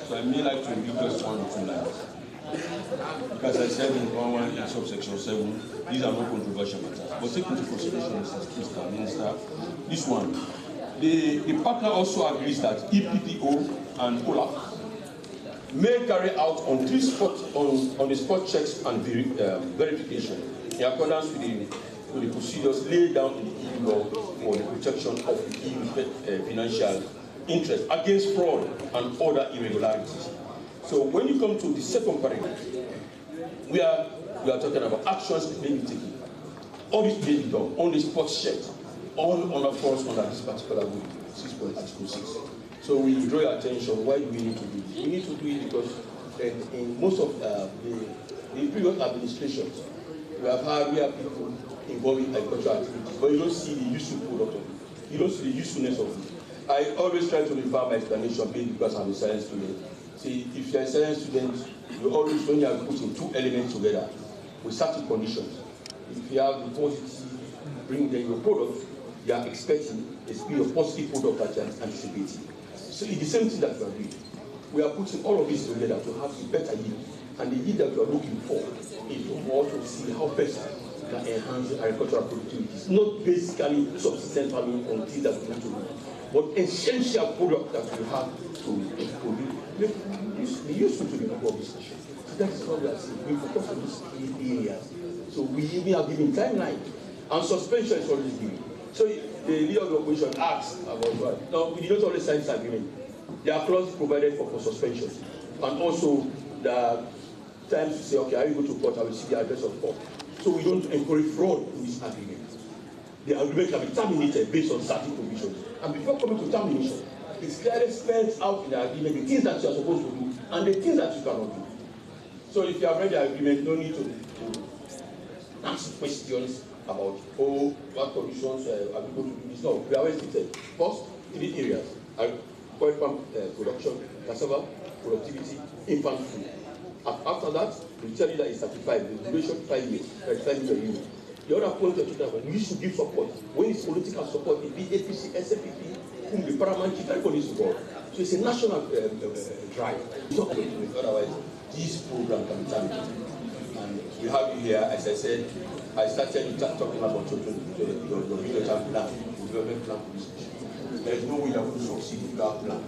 So I may like to read just 1 or 2 lines. Because I said in subsection 7, these are not controversial matters. But take into consideration, Mr. Minister, this one. The partner also agrees that EPPO and OLAF may carry out on the spot checks and verification in accordance with the procedures laid down in the EU law for the protection of the EU financial interest against fraud and other irregularities. So when you come to the second paragraph, we are talking about actions may be taken. Audit may be done on the spot checks, all under force under this particular rule, Article 6. So we draw your attention, why do we need to do this? We need to do it because in most of the previous administrations, we have people involved in agricultural activities, but you don't see the useful product of it. You don't see the usefulness of it. I always try to refer my explanation because I'm a science student. See, if you're a science student, you always, when you are putting 2 elements together with certain conditions, if you have the positive, bring then your product, you are expecting a speed of positive product that you are anticipating. So it's the same thing that we are doing. We are putting all of this together to have a better yield. And the yield that we are looking for is to also see how best we can enhance agricultural productivity. It's not basically subsistence farming on things that we want to do, but essential product that we have to produce, be useful to the people of this nation. So that is what we are saying. We focus on these key areas. So we even have given timeline, and suspension is always given. So the leader of the opposition asks about what? No, we did not always sign this agreement. There are clauses provided for suspension. And also the times to say, okay, I will go to court, I will see the address of court. So we don't encourage fraud in this agreement. The agreement can be terminated based on certain provisions. And before coming to termination, it clearly spells out in the agreement the things that you are supposed to do and the things that you cannot do. So if you have read the agreement, no need to ask questions about, what conditions are we going to do this? No, we always said, first, 3 areas. Oil palm production, cassava, productivity, infant food. After that, we tell you that it's 35, the duration 5 years, 35 million euros. The other point you're talking about, we should give support. When it's political support, it be APC, SFPP, whom the paramount chief, everybody is involved. So it's a national drive. Otherwise, this program can be terminated. And we have you here, as I said, I started talking about your military plan, development plan for this nation. There is no way that we will succeed if we have a plan.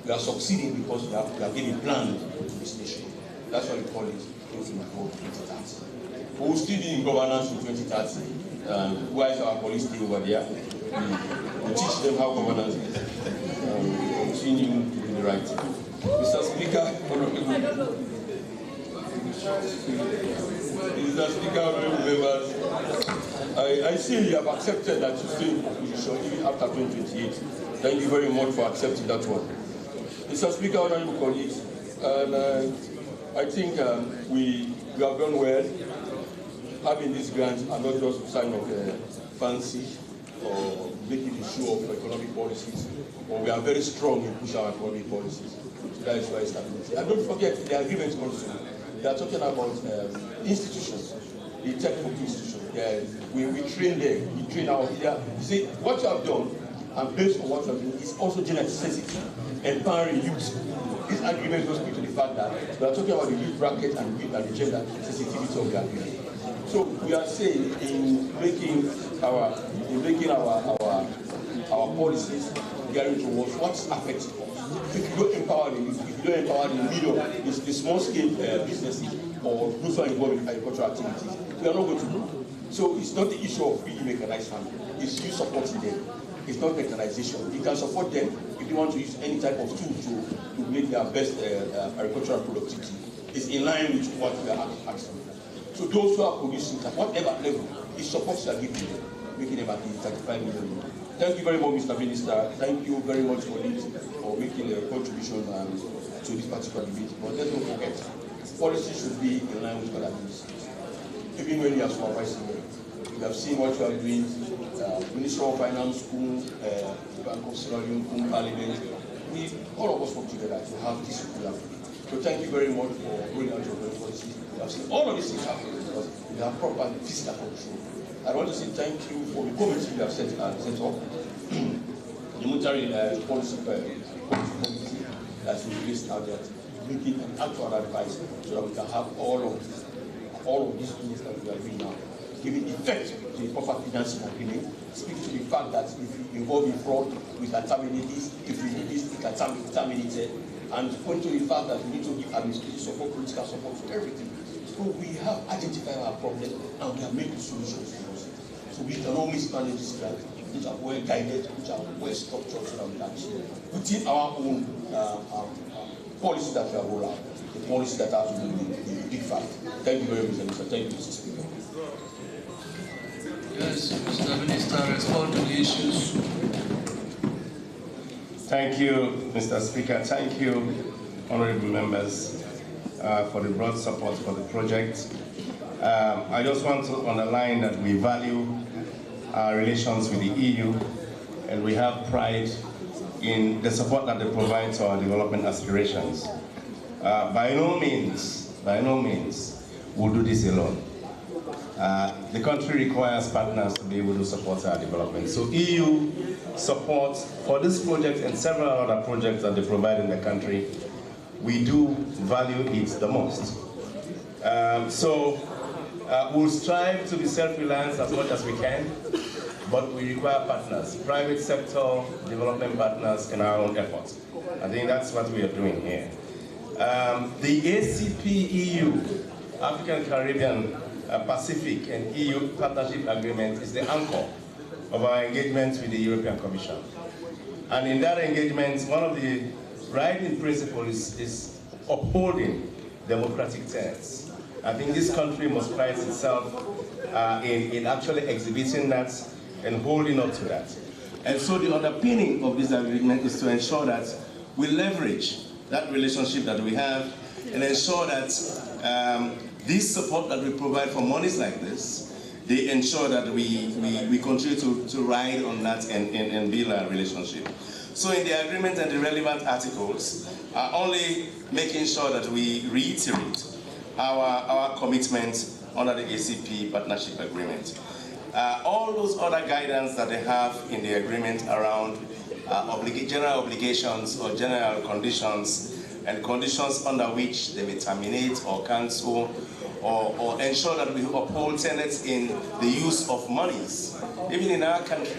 We are succeeding because we are giving a plan to this nation. That's why we call it 2030. We will still be in governance in 2030. Why is our police still over there? We teach them how governance is. We continue to do the right thing. Mr. Speaker, Mr. Speaker, honorable members, I see you have accepted that you stay in opposition even after 2028. Thank you very much for accepting that one. Mr. Speaker, honorable colleagues, I think we have done well. Having these grants are not just a sign of fancy or making a show of economic policies, but we are very strong in pushing our economic policies. So that is why it's happening. And don't forget the agreement also. They are talking about institutions, the technical institutions. We train them, we train our leaders. You see, what you have done, and based on what you have done, is also gender sensitive, empowering youth. This agreement goes to the fact that we are talking about the youth bracket and the gender sensitivity of the agreement. So we are saying in making our policies gearing towards what's affecting us. If you don't empower the youth, if you don't empower the medium, the small scale businesses or those who are involved in agricultural activities, we are not going to do. So it's not the issue of really mechanized farming, it's you supporting them. It's not mechanization. You can support them if you want to use any type of tool to make their best agricultural productivity. It's in line with what we are asking. So those who are producing at whatever level, it's supposed to give them, making them at least 35 million. Thank you very much, Mr. Minister. Thank you very much for making a contribution to this particular debate. But let's not forget, policy should be in line with other ministries. Even when you are supervising, you have seen what you are doing. Minister of Finance, Bank of Sierra Leone, Parliament. All of us work together to have this plan. So thank you very much for going out your policy. We have seen all of these things happening because we have proper fiscal control. I want to say thank you for the committee you have set up, the monetary policy committee that's in place now, that making an actual advice so that we can have all of these things that we are doing now, giving effect to the proper financing agreement, speak to the fact that if you involve in fraud, we can terminate this, if we need this, we can terminate it, and point to the fact that we need to give administrative support, political support for everything. So we have identified our problem and we have made the solutions to us. So we can all mismanage this grant, which are well guided, which are well structured, so that we can achieve within our own policy that we have rolled out, the policy that has to do with the big fact. Thank you very much, Mr. Thank you, Mr. Speaker. Yes, Mr. Minister, respond to the issues. Thank you, Mr. Speaker. Thank you, honorable members, for the broad support for the project. I just want to underline that we value our relations with the EU, and we have pride in the support that they provide to our development aspirations. By no means, we'll do this alone. The country requires partners to be able to support our development. So EU support for this project and several other projects that they provide in the country, we do value it the most. We'll strive to be self-reliant as much as we can, but we require partners, private sector development partners in our own efforts. I think that's what we are doing here. The ACP-EU, African Caribbean Pacific and EU Partnership Agreement is the anchor of our engagement with the European Commission. And in that engagement, one of the guiding principles is upholding democratic tenets. I think this country must prize itself in actually exhibiting that and holding up to that. And so the underpinning of this agreement is to ensure that we leverage that relationship that we have and ensure that this support that we provide for monies like this, they ensure that we continue to ride on that and build our relationship. So in the agreement and the relevant articles are only making sure that we reiterate our commitment under the ACP Partnership Agreement. All those other guidance that they have in the agreement around general obligations or general conditions and conditions under which they may terminate or cancel or ensure that we uphold tenets in the use of monies, even in our country,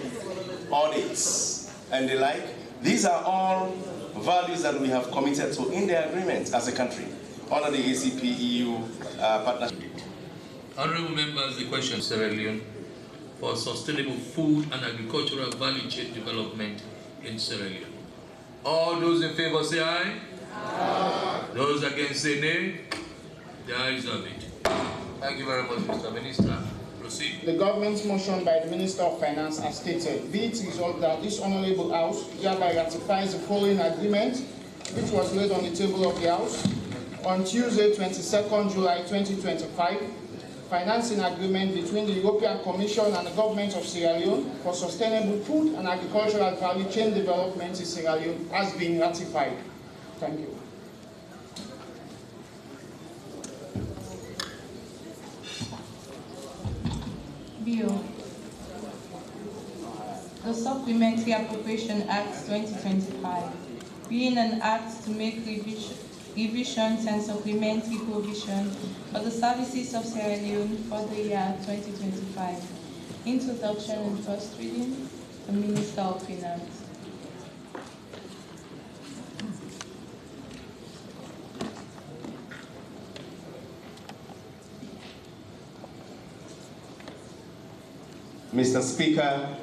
audits and the like. These are all values that we have committed to in the agreement as a country under the ACP-EU partnership. Honorable members, the question Sierra Leone for sustainable food and agricultural value chain development in Sierra Leone. All those in favor say aye. Aye. Those against say nay. The ayes have it. Thank you very much, Mr. Minister. Proceed. The government's motion by the Minister of Finance has stated, be it resolved that this Honorable House hereby ratifies the following agreement, which was laid on the table of the House on Tuesday, 22nd July 2025, financing agreement between the European Commission and the government of Sierra Leone for sustainable food and agricultural value chain development in Sierra Leone has been ratified. Thank you. Bill. The Supplementary Appropriation Act 2025, being an act to make revisions and supplementary provision for the services of Sierra Leone for the year 2025. Introduction and first reading, the Minister of Finance. Mr. Speaker,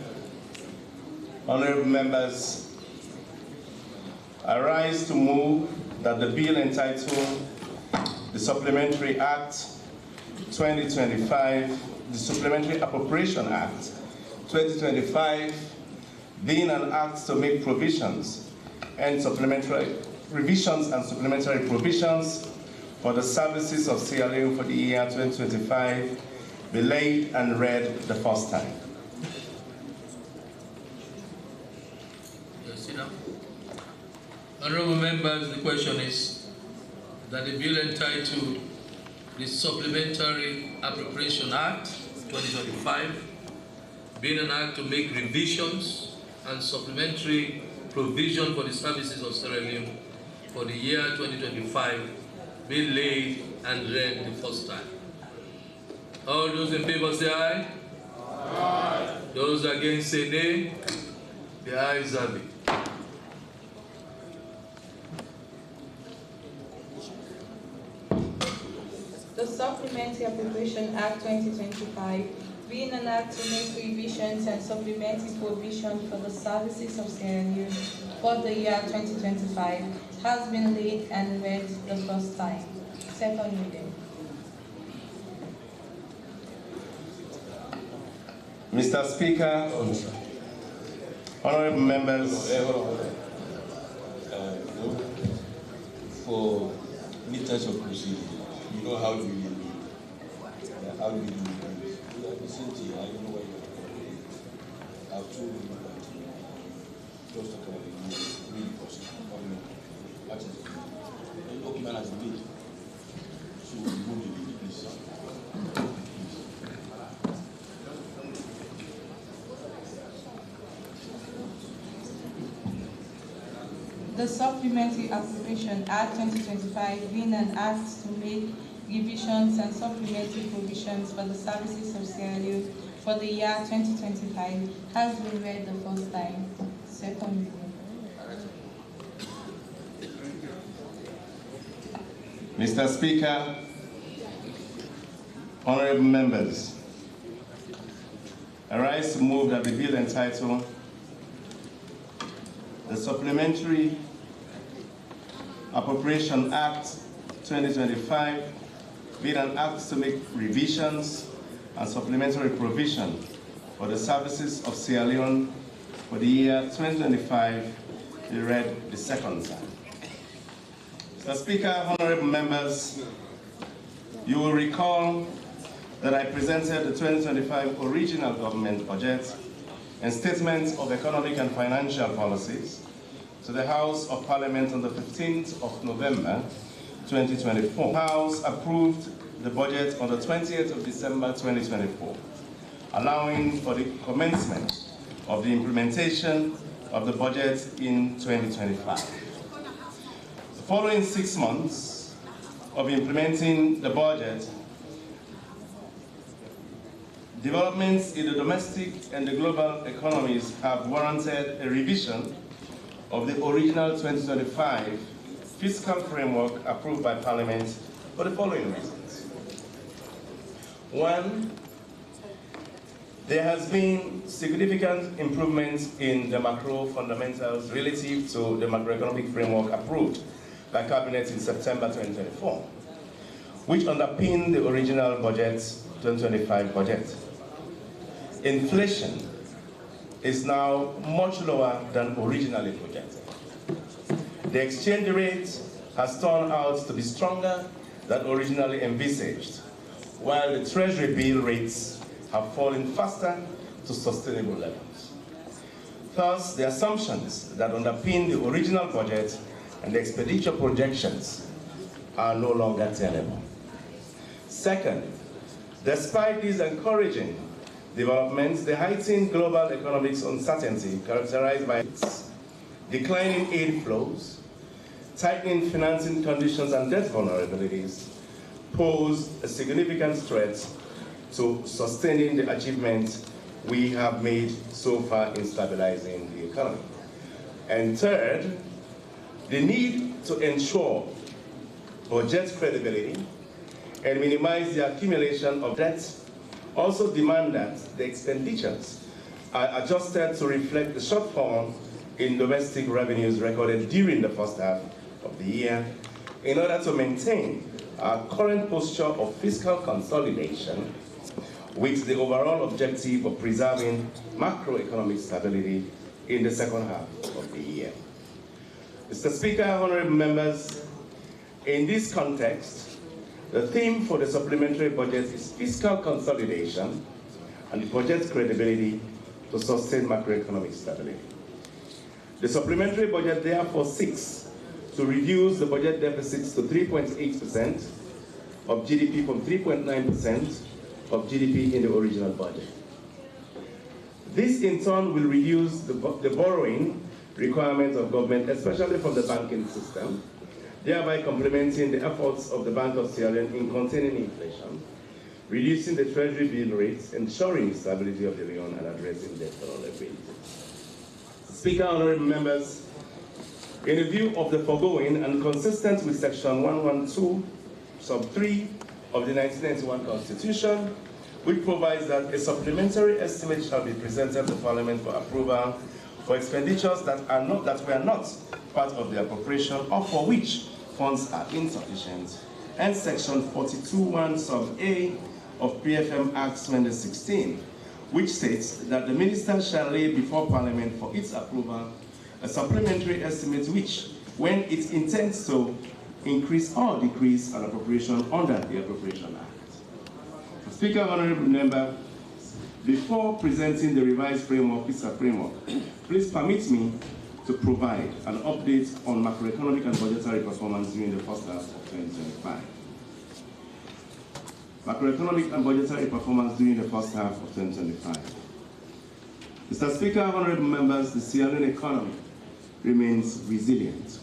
honorable members, I rise to move that the bill entitled the Supplementary Act 2025, the Supplementary Appropriation Act 2025, being an act to make provisions and supplementary revisions and supplementary provisions for the services of Sierra Leone for the year 2025, be laid and read the first time. Yes, sit down. Honorable members, the question is that the bill entitled the Supplementary Appropriation Act 2025, being an act to make revisions and supplementary provision for the services of Sierra Leone for the year 2025, be laid and read the first time. All those in favor say aye. Aye. Those against say nay. The ayes have it. The Supplementary Appropriation Act 2025, being an act to make revisions and supplementary provision for the services of Sierra Leone for the year 2025, has been laid and read the first time. Second reading. Mr. Speaker, honorable members, for methods of proceeding, you know how do we do it? How do we do it? You are listening, I don't know why you are. I've told you that just talk about the real person. What is it? The document has been made. So we move the bill, please. The Supplementary Appropriation Act 2025, being an act to make revisions and supplementary provisions for the services of Sierra Leone for the year 2025, has been read the first time. Second reading. Mr. Speaker, honorable members, I rise to move that the bill entitled the Supplementary Appropriation Act 2025, being an act to make revisions and supplementary provision for the services of Sierra Leone for the year 2025, be read the second time. Mr. Speaker, honorable members, you will recall that I presented the 2025 original government budget and statement of economic and financial policies to the House of Parliament on the 15th of November 2024. The House approved the budget on the 20th of December 2024, allowing for the commencement of the implementation of the budget in 2025. The following 6 months of implementing the budget, developments in the domestic and the global economies have warranted a revision of the original 2025 fiscal framework approved by Parliament for the following reasons. One, there has been significant improvements in the macro fundamentals relative to the macroeconomic framework approved by Cabinet in September 2024, which underpinned the original budget, 2025 budget. Inflation is now much lower than originally projected. The exchange rate has turned out to be stronger than originally envisaged, while the Treasury bill rates have fallen faster to sustainable levels. Thus, the assumptions that underpin the original budget and the expenditure projections are no longer tenable. Second, despite these encouraging developments, the heightened global economic uncertainty characterized by declining aid flows, tightening financing conditions, and debt vulnerabilities pose a significant threat to sustaining the achievements we have made so far in stabilizing the economy. And third, the need to ensure budget credibility and minimize the accumulation of debt also demand that the expenditures are adjusted to reflect the shortfall in domestic revenues recorded during the first half of the year in order to maintain our current posture of fiscal consolidation with the overall objective of preserving macroeconomic stability in the second half of the year. Mr. Speaker, honorable members, in this context, the theme for the supplementary budget is fiscal consolidation and the budget's credibility to sustain macroeconomic stability. The supplementary budget therefore seeks to reduce the budget deficits to 3.8% of GDP from 3.9% of GDP in the original budget. This in turn will reduce the borrowing requirements of government, especially from the banking system, thereby complementing the efforts of the Bank of Sierra Leone in containing inflation, reducing the treasury bill rates, ensuring the stability of the Leone, and addressing debt vulnerability. Speaker, honorable members, in view of the foregoing and consistent with Section 112, sub 3 of the 1991 Constitution, which provides that a supplementary estimate shall be presented to Parliament for approval for expenditures that were not part of the appropriation or for which funds are insufficient, and Section 42(1) sub A of PFM Act 2016, which states that the minister shall lay before Parliament for its approval a supplementary estimate which, when it intends to increase or decrease an appropriation under the Appropriation Act. Speaker, honorable member, before presenting the revised framework, fiscal framework, please permit me to provide an update on macroeconomic and budgetary performance during the first half of 2025. Macroeconomic and budgetary performance during the first half of 2025. Mr. Speaker, honorable members, the Sierra Leone economy remains resilient.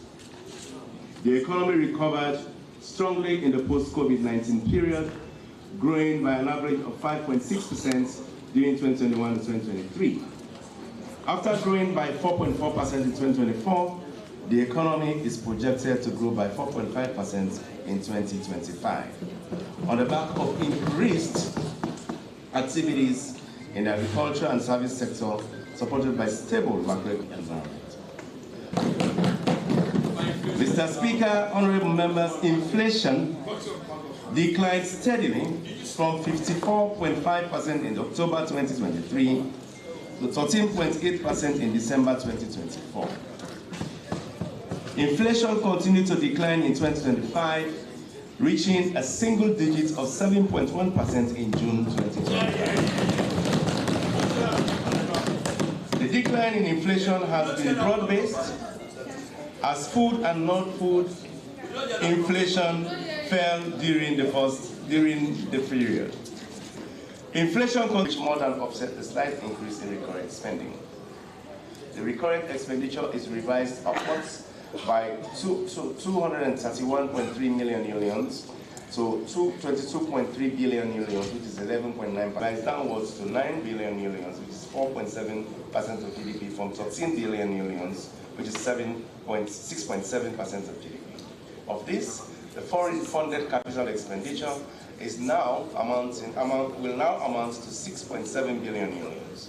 The economy recovered strongly in the post-COVID-19 period, growing by an average of 5.6% during 2021 and 2023. After growing by 4.4% in 2024, the economy is projected to grow by 4.5% in 2025, on the back of increased activities in the agriculture and service sector, supported by stable macroeconomic environment. Mr. Speaker, honorable members, inflation declined steadily from 54.5% in October 2023 to 13.8% in December 2024. Inflation continued to decline in 2025, reaching a single digit of 7.1% in June 2025. The decline in inflation has been broad-based, as food and non-food inflation fell during the period. Inflation continues more than offset the slight increase in recurrent spending. The recurrent expenditure is revised upwards by 231.3 million unions to 22.3 billion unions, which is 11.9%, downwards to 9 billion unions, which is 4.7% of GDP, from 13 billion unions, which is 6.7% of GDP. Of this, the foreign funded capital expenditure will now amount to 6.7 billion unions.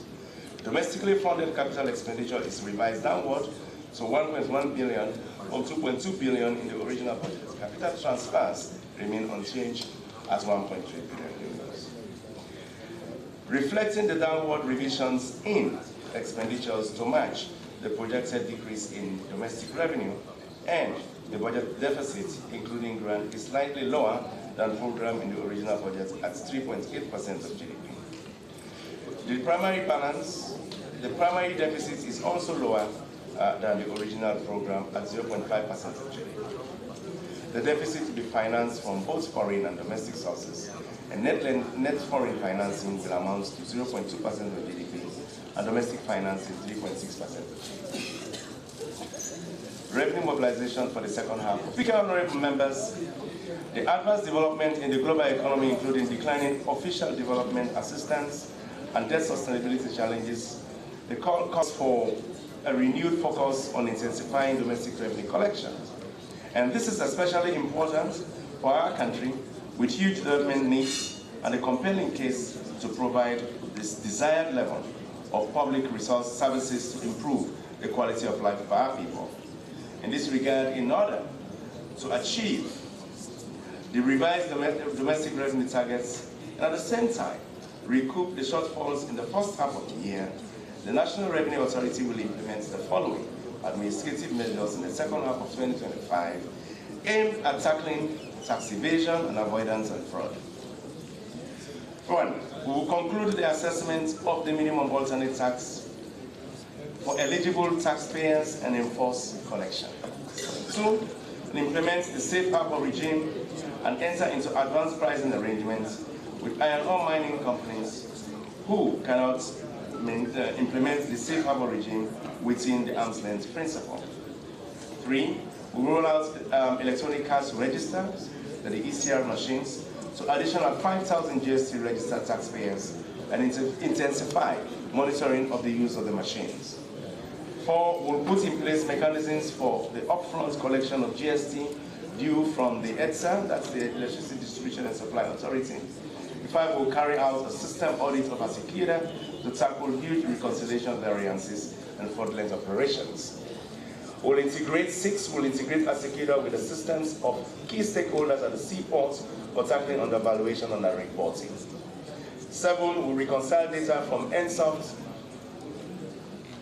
Domestically funded capital expenditure is revised downward to 1.1 billion from 2.2 billion in the original budget. Capital transfers remain unchanged at 1.3 billion euros. Reflecting the downward revisions in expenditures to match the projected decrease in domestic revenue, and the budget deficit, including grant, is slightly lower than program in the original budget at 3.8% of GDP. The primary deficit is also lower than the original program at 0.5% of GDP. The deficit will be financed from both foreign and domestic sources, and net foreign financing will amount to 0.2% of GDP, and domestic financing 3.6% of GDP. Revenue mobilization for the second half. Speaker, honorable members, the adverse development in the global economy, including declining official development assistance and debt sustainability challenges, the call calls for a renewed focus on intensifying domestic revenue collections. And this is especially important for our country with huge development needs and a compelling case to provide this desired level of public resource services to improve the quality of life of our people. In this regard, in order to achieve the revised domestic revenue targets, and at the same time, recoup the shortfalls in the first half of the year, the National Revenue Authority will implement the following administrative measures in the second half of 2025 aimed at tackling tax evasion and avoidance and fraud. One, we will conclude the assessment of the minimum alternate tax for eligible taxpayers and enforce collection. Two, implement the safe harbor regime and enter into advanced pricing arrangements with iron ore mining companies who cannot implement the safe harbor regime within the arm's length principle. Three, we roll out electronic cash registers, the ECR machines, to additional 5,000 GST registered taxpayers and intensify monitoring of the use of the machines. Four, we'll put in place mechanisms for the upfront collection of GST due from the EDSA, that's the Electricity Distribution and Supply Authority. Five, we'll carry out a system audit of Asekida to tackle huge reconciliation variances and fraudulent operations. We'll integrate Asekida with the systems of key stakeholders at the seaports for tackling undervaluation and reporting. Seven, we'll reconcile data from NSOFT,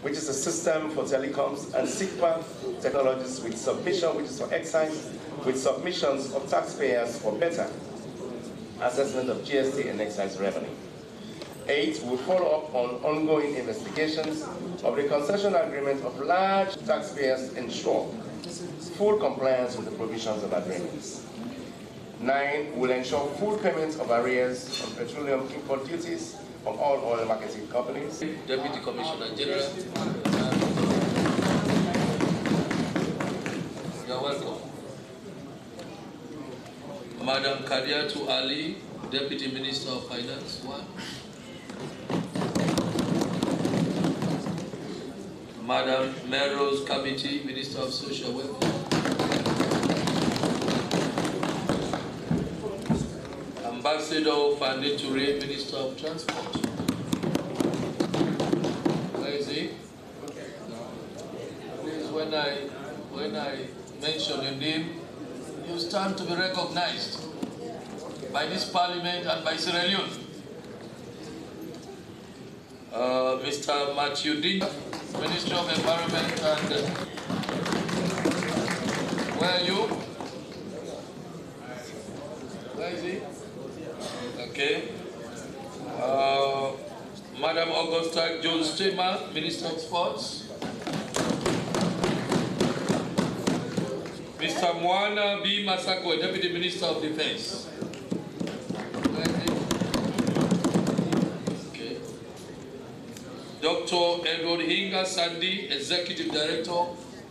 which is a system for telecoms, and SIGPA technologies with submission, which is for excise, with submissions of taxpayers for better assessment of GST and excise revenue. Eight, we'll follow up on ongoing investigations of the concession agreement of large taxpayers ensure full compliance with the provisions of agreements. Nine, we'll ensure full payment of arrears on petroleum import duties from all oil marketing companies. Deputy Commissioner General, you're welcome. Madam Kadiatu Ali, Deputy Minister of Finance, one. Madam Melrose Committee, Minister of Social Welfare. Ambassador Fande Toure, Minister of Transport. Where is he? Please, when I mention your name, you stand to be recognized by this Parliament and by Sierra Leone. Mr. Matthew Dean, Minister of Environment and where are you? Where is he? Okay. Madam Augusta Jones-Tema, Minister of Sports. Mr. Mwana B. Masako, Deputy Minister of Defense. Where is he? Okay. Dr. Edward Hinga Sandi, Executive Director,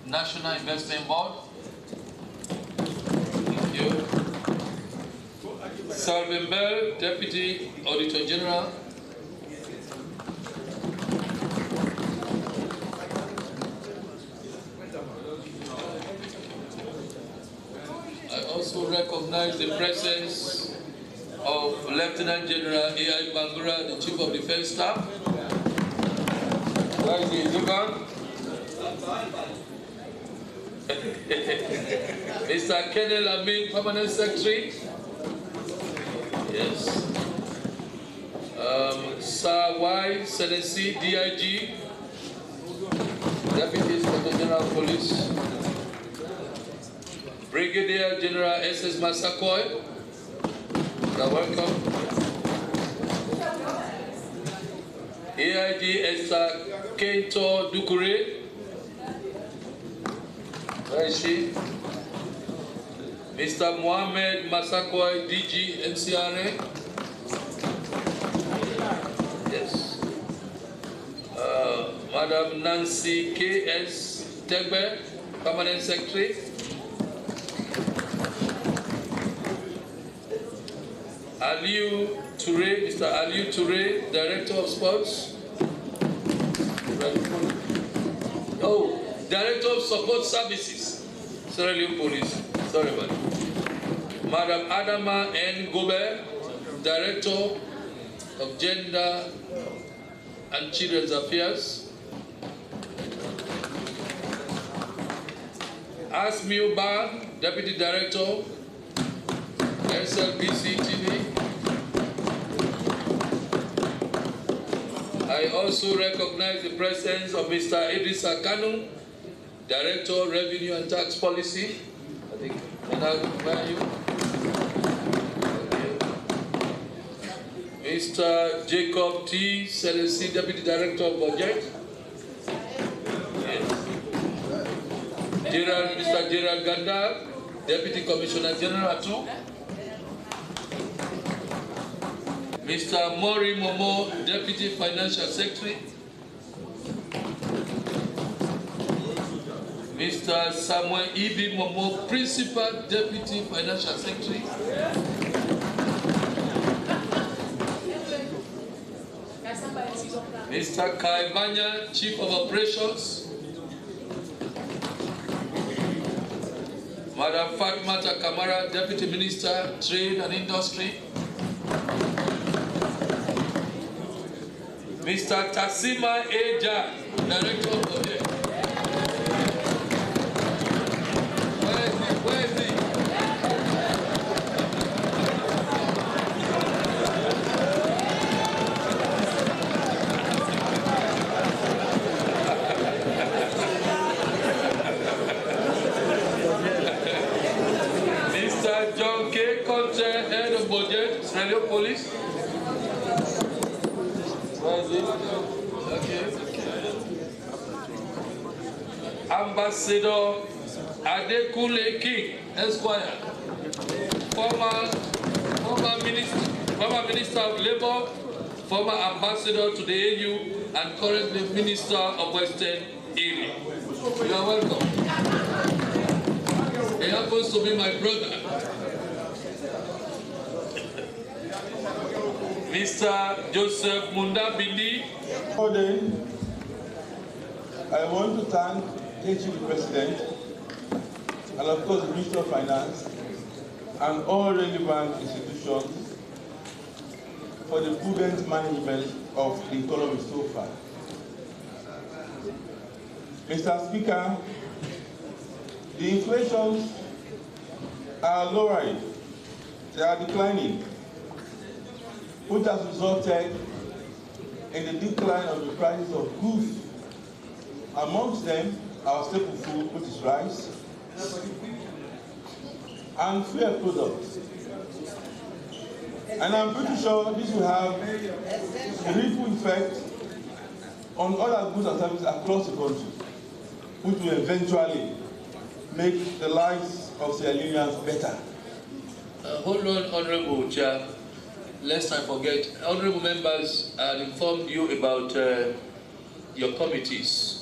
National Investment Board. Thank you. Salvin Bell, Deputy Auditor General. I also recognize the presence of Lieutenant General A.I. Bangura, the Chief of Defense Staff. Where is he? Is he gone? Mr. Kenel Amin, Permanent Secretary. Yes. Sir Y. Senesi, DIG, Deputy Inspector General of Police. Brigadier General S.S. Massaquoi, you're welcome. AIG Esther Kento Dukure, where is she? Mr. Mohamed Massaquoi, DG NCRA. Yes. Madam Nancy K.S. Tegbe, Permanent Secretary. Aliu Toure, Mr. Aliu Toure, Director of Sports. Oh, Director of Support Services, Sierra Leone Police. Sorry about it. Madam Adama N. Gobert, Director of Gender and Children's Affairs. Asmiu Ba, Deputy Director, SLBC TV. I also recognize the presence of Mr. Idrissa Kanu, Director, Revenue and Tax Policy. I think, and I'll invite you. Mr. Jacob T. Selesi, Deputy Director of Budget. Yes. Mr. Gerald Ganda, Deputy Commissioner General too. Mr. Mori Momo, Deputy Financial Secretary. Mr. Samuel Ibi Momo, Principal Deputy Financial Secretary. Mr. Kai Banya, Chief of Operations. Madam Fatmata Kamara, Deputy Minister, Trade and Industry. Mr. Tassima Eja, Director of Budget. Where is he? Mr. John K. Conte, Head of Budget, Sierra Police. Where is it? Okay. Ambassador Adekunle King, Esquire, former Minister of Labour, former Ambassador to the AU, and currently Minister of Western Area. You are welcome. He happens to be my brother. Mr. Joseph Mundabili. I want to thank the President and of course the Minister of Finance and all relevant institutions for the prudent management of the economy so far. Mr. Speaker, the inflations are lowering, they are declining, which has resulted in the decline of the prices of goods. Amongst them, our staple food, which is rice, and fuel products. And I'm pretty sure this will have a ripple effect on other goods and services across the country, which will eventually make the lives of Sierra Leoneans better. Hold on, Honorable Chair. Lest I forget, Honorable members, I informed you about your committees.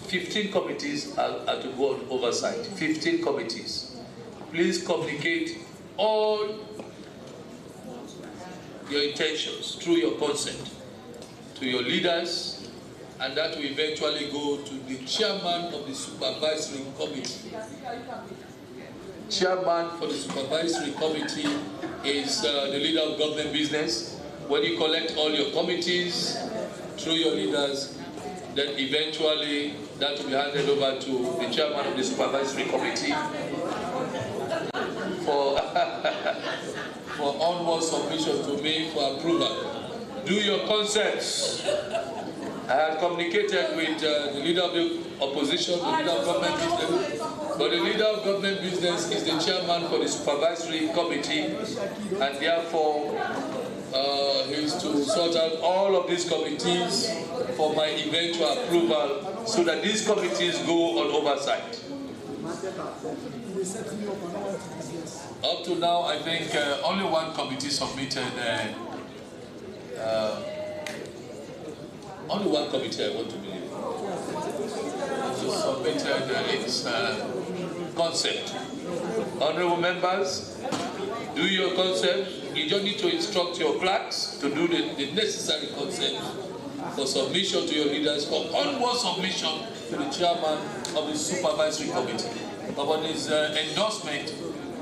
15 committees are to go on oversight. 15 committees. Please communicate all your intentions through your consent to your leaders, and that will eventually go to the chairman of the supervisory committee. Chairman for the supervisory committee is the leader of government business. When you collect all your committees through your leaders, then eventually that will be handed over to the chairman of the supervisory committee for onward submission to me for approval. Do your consents. I had communicated with the leader of the opposition, the leader of government business, but the leader of government business is the chairman for the supervisory committee, and therefore he is to sort out all of these committees for my eventual approval, so that these committees go on oversight. Up to now, I think only one committee submitted. Only one committee, I want to believe, submitted its concept. Honorable members, do your concept. You don't need to instruct your clerks to do the necessary concept for submission to your leaders, for onward submission to the chairman of the supervisory committee. Upon his endorsement,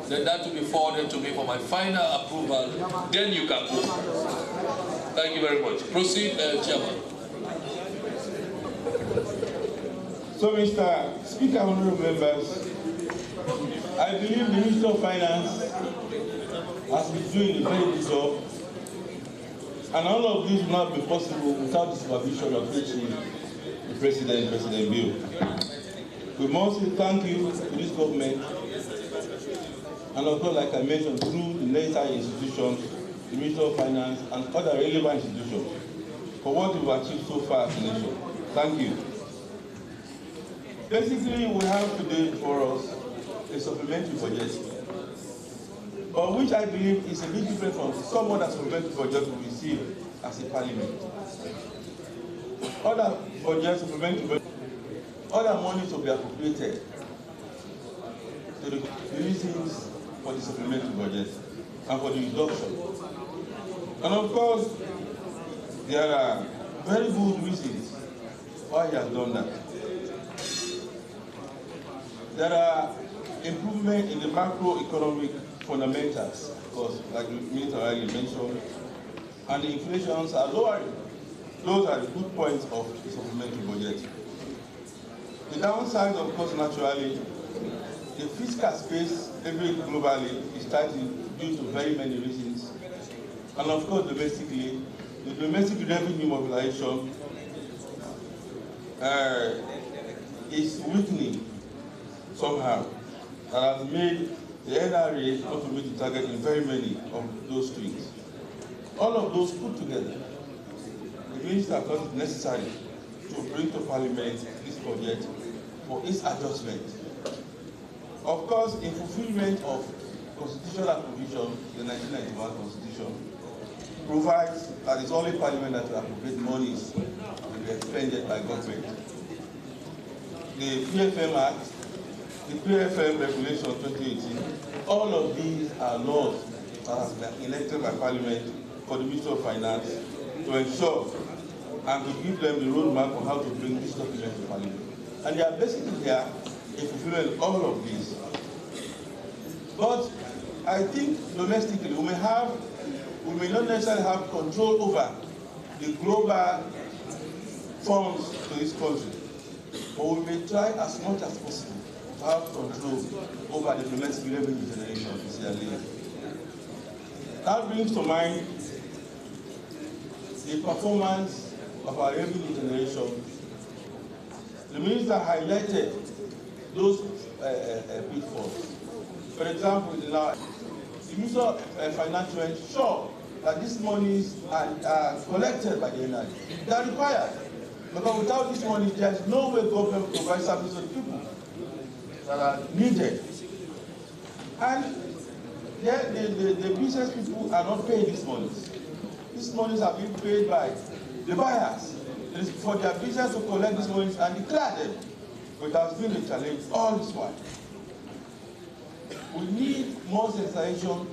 then that will be forwarded to me for my final approval. Then you can go. Thank you very much. Proceed, Chairman. So, Mr. Speaker, honorable members, I believe the Minister of Finance has been doing a very good job, and all of this would not be possible without the supervision of the President, President Bill. We must say thank you to this government, and of course, like I mentioned, through the necessary institutions, the Minister of Finance, and other relevant institutions, for what we've achieved so far as a nation. Thank you. Basically, we have today before us a supplementary budget, but which I believe is a bit different from some other supplementary budgets we receive as a parliament. Other budgets, supplementary budgets, other monies will be appropriated to the reasons for the supplementary budget and for the reduction. And of course, there are very good reasons why he has done that. There are improvements in the macroeconomic fundamentals, of course, like the Minister already mentioned, and the inflations are lowering. Those are the good points of the supplementary budget. The downside, of course, naturally, the fiscal space, even globally, is tightened due to very many reasons. And of course, domestically, the domestic revenue mobilization is weakening somehow. That has made the NRA not to meet the target in very many of those streams. All of those put together, the minister thought it necessary to bring to Parliament this budget for its adjustment. Of course, in fulfillment of constitutional provision, the 1991 Constitution provides that it's only Parliament that will appropriate monies to be expended by government. The PFM Act, the PFM Regulation 2018, all of these are laws that have been enacted by Parliament for the Ministry of Finance to ensure and to give them the roadmap on how to bring this document to Parliament. And they are basically here in fulfillment of all of these. But I think domestically we may not necessarily have control over the global funds to this country, but we may try as much as possible to have control over the domestic revenue generation of the Sierra Leone. That brings to mind the performance of our revenue generation. The minister highlighted those pitfalls. For example, the Minister of Finance to ensure that these monies are collected by the NRA. They are required, because without this money, there is no way government will provide services to the people that are needed. And the business people are not paying these monies. These monies are being paid by the buyers. It is for their business to collect these monies and declare them. But it has been a challenge all this while. We need more sensitization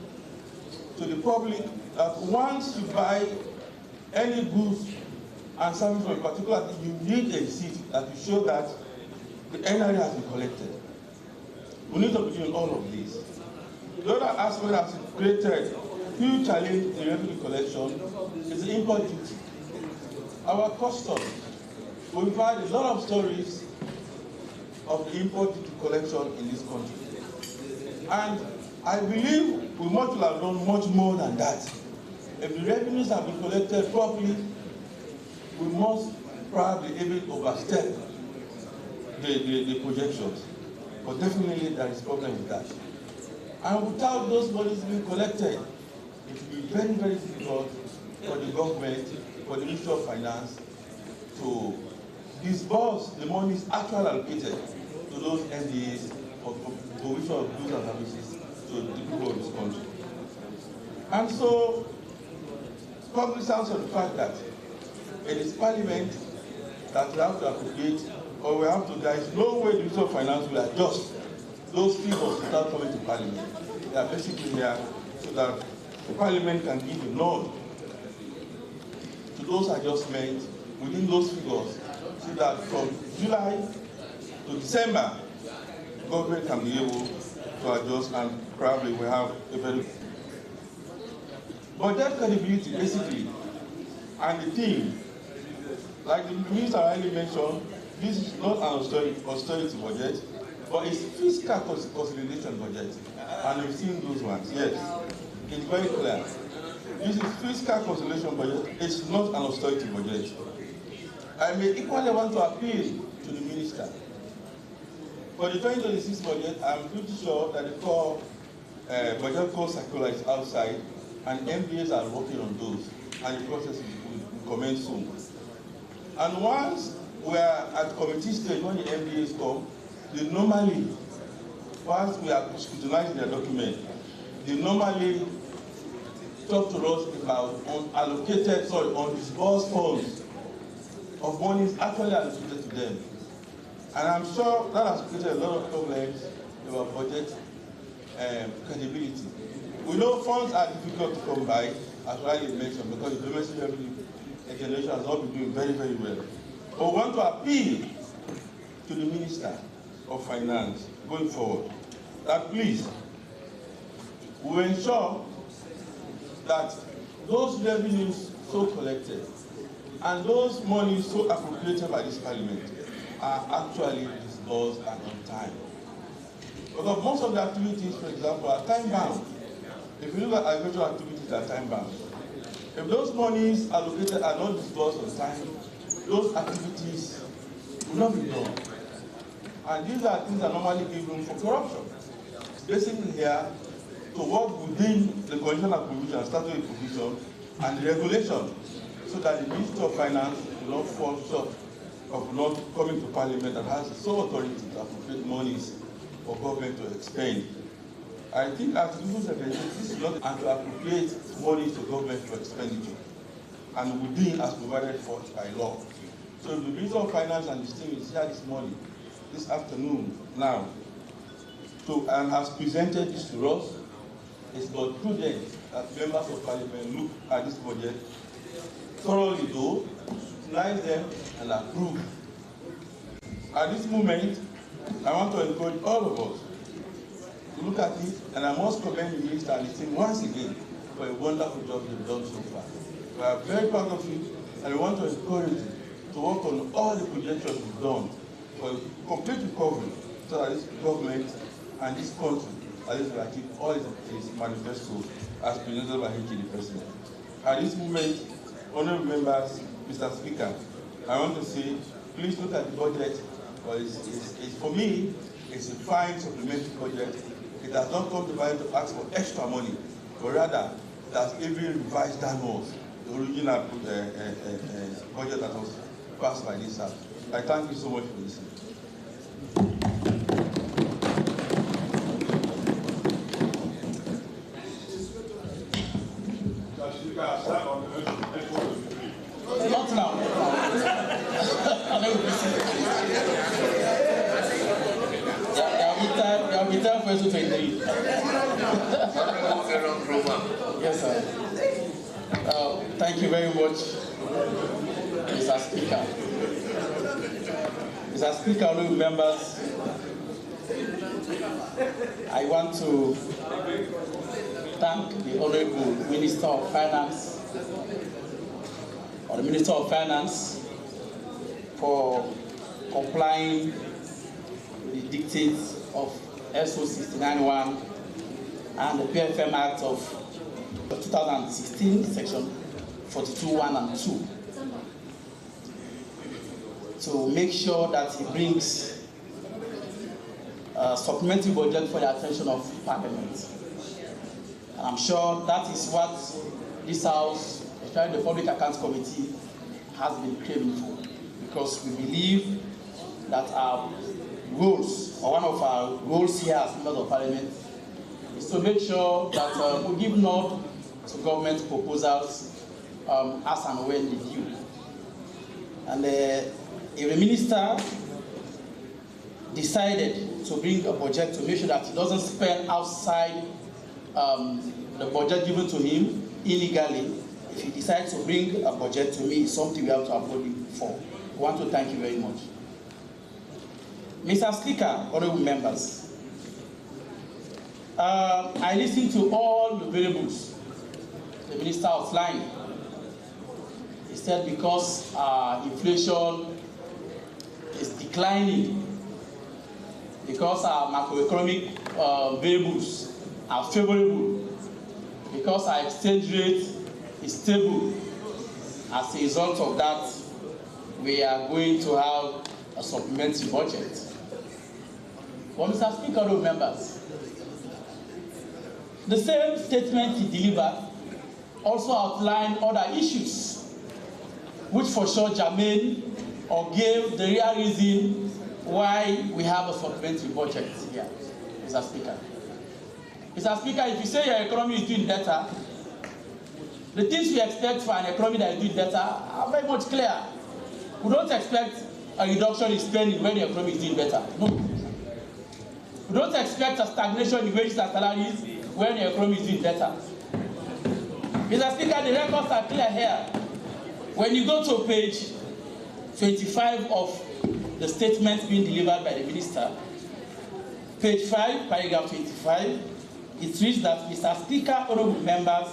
to the public that once you buy any goods and service from a particular thing, you need a receipt that will show that the NRA has been collected. We need to be doing all of this. The other aspect that created huge challenge in revenue collection is the import duty. Our customs, we've had a lot of stories of the import duty collection in this country. And I believe we must have done much more than that. If the revenues have been collected properly, we must probably even overstep the projections. But definitely there is a problem with that. And without those monies being collected, it will be very, very difficult for the government, for the Ministry of Finance, to disburse the monies actually allocated to those NDAs for provision of goods and services to the people of this country. And so, cognizance of the fact that it is Parliament that we have to appropriate, or we have to, there is no way the Ministry of Finance will adjust those figures without coming to Parliament. They are basically here so that the Parliament can give a nod to those adjustments within those figures, so that from July to December, government can be able to adjust, and probably we have a very... But that credibility, basically, and the theme, like the Minister already mentioned, this is not an austerity budget. but it's fiscal consolidation budget. And we've seen those ones, yes. It's very clear. This is fiscal consolidation budget. It's not an austerity budget. I may equally want to appeal to the minister. For the 2026 budget, I'm pretty sure that the core budget core circular is outside, and MBAs are working on those, and the process will commence soon. And once we are at committee stage, when the MBAs come, they normally, once we are scrutinizing their document, they normally talk to us about undisbursed funds of monies actually allocated to them. And I'm sure that has created a lot of problems about budget credibility. We know funds are difficult to come by, as Riley mentioned, because the domestic revenue generation has not been doing very, very well. But we want to appeal to the Minister of Finance going forward that please, we ensure that those revenues so collected and those monies so appropriated by this Parliament are actually disbursed and on time. Because most of the activities, for example, are time-bound. If you look at agricultural activities, are time-bound. If those monies allocated are not disbursed on time, those activities will not be done. And these are things that normally give room for corruption. Basically here, to work within the conditional provision, statutory provision, and the regulation, so that the Minister of Finance will not fall short of not coming to Parliament and has the sole authority to appropriate monies for government to expend. I think as people's representatives, this is not and to appropriate monies to government for expenditure, and within as provided for by law. So if the Minister of Finance and the team is here this morning, this afternoon, now, and has presented this to us, it's but prudent that members of Parliament look at this budget thoroughly, though, scrutinize them and approve. At this moment, I want to encourage all of us to look at it, and I must commend the Minister and the team once again for a wonderful job they've done so far. We are very proud of you, and we want to encourage you to work on all the projections we've done for complete recovery, so that this government and this country at least will achieve all its manifesto as presented by the President. At this moment, honourable members, Mr. Speaker, I want to say, please look at the budget. Well, for me, it's a fine supplementary budget. It has not come to Parliament to ask for extra money, but rather it has even revised downwards the original budget that was passed by this House. I thank you so much for listening. Not now. There will be time for us to 23. Yes, sir. Thank you very much, Mr. Speaker. Mr. Speaker, honourable members, I want to thank the Honourable Minister of Finance, or the Minister of Finance, for complying with the dictates of SO 691 and the PFM Act of 2016, Section 42(1) and 2, to make sure that he brings a supplementary budget for the attention of Parliament. And I'm sure that is what this House, especially the Public Accounts Committee, has been craving for, because we believe that our goals, or one of our goals here as members of Parliament, is to make sure that we give nod to government proposals as and when they due. And if the minister decided to bring a budget to make sure that he doesn't spend outside the budget given to him illegally, if he decides to bring a budget to me, it's something we have to applaud him for. I want to thank you very much. Mr. Speaker, honourable members, I listened to all the variables the minister outlined. He said because inflation is declining, because our macroeconomic variables are favorable, because our exchange rate is stable. As a result of that, we are going to have a supplementary budget. But Mr. Speaker, honourable members, the same statement he delivered also outlined other issues, which for sure germane or gave the real reason why we have a supplementary budget here, Mr. Speaker. Mr. Speaker, if you say your economy is doing better, the things we expect for an economy that is doing better are very much clear. We don't expect a reduction in spending when the economy is doing better. No. We don't expect a stagnation in wages and salaries when the economy is doing better. Mr. Speaker, the records are clear here. When you go to page 25 of the statement being delivered by the minister, page 5, paragraph 25, it reads that, Mr. Speaker, honourable members,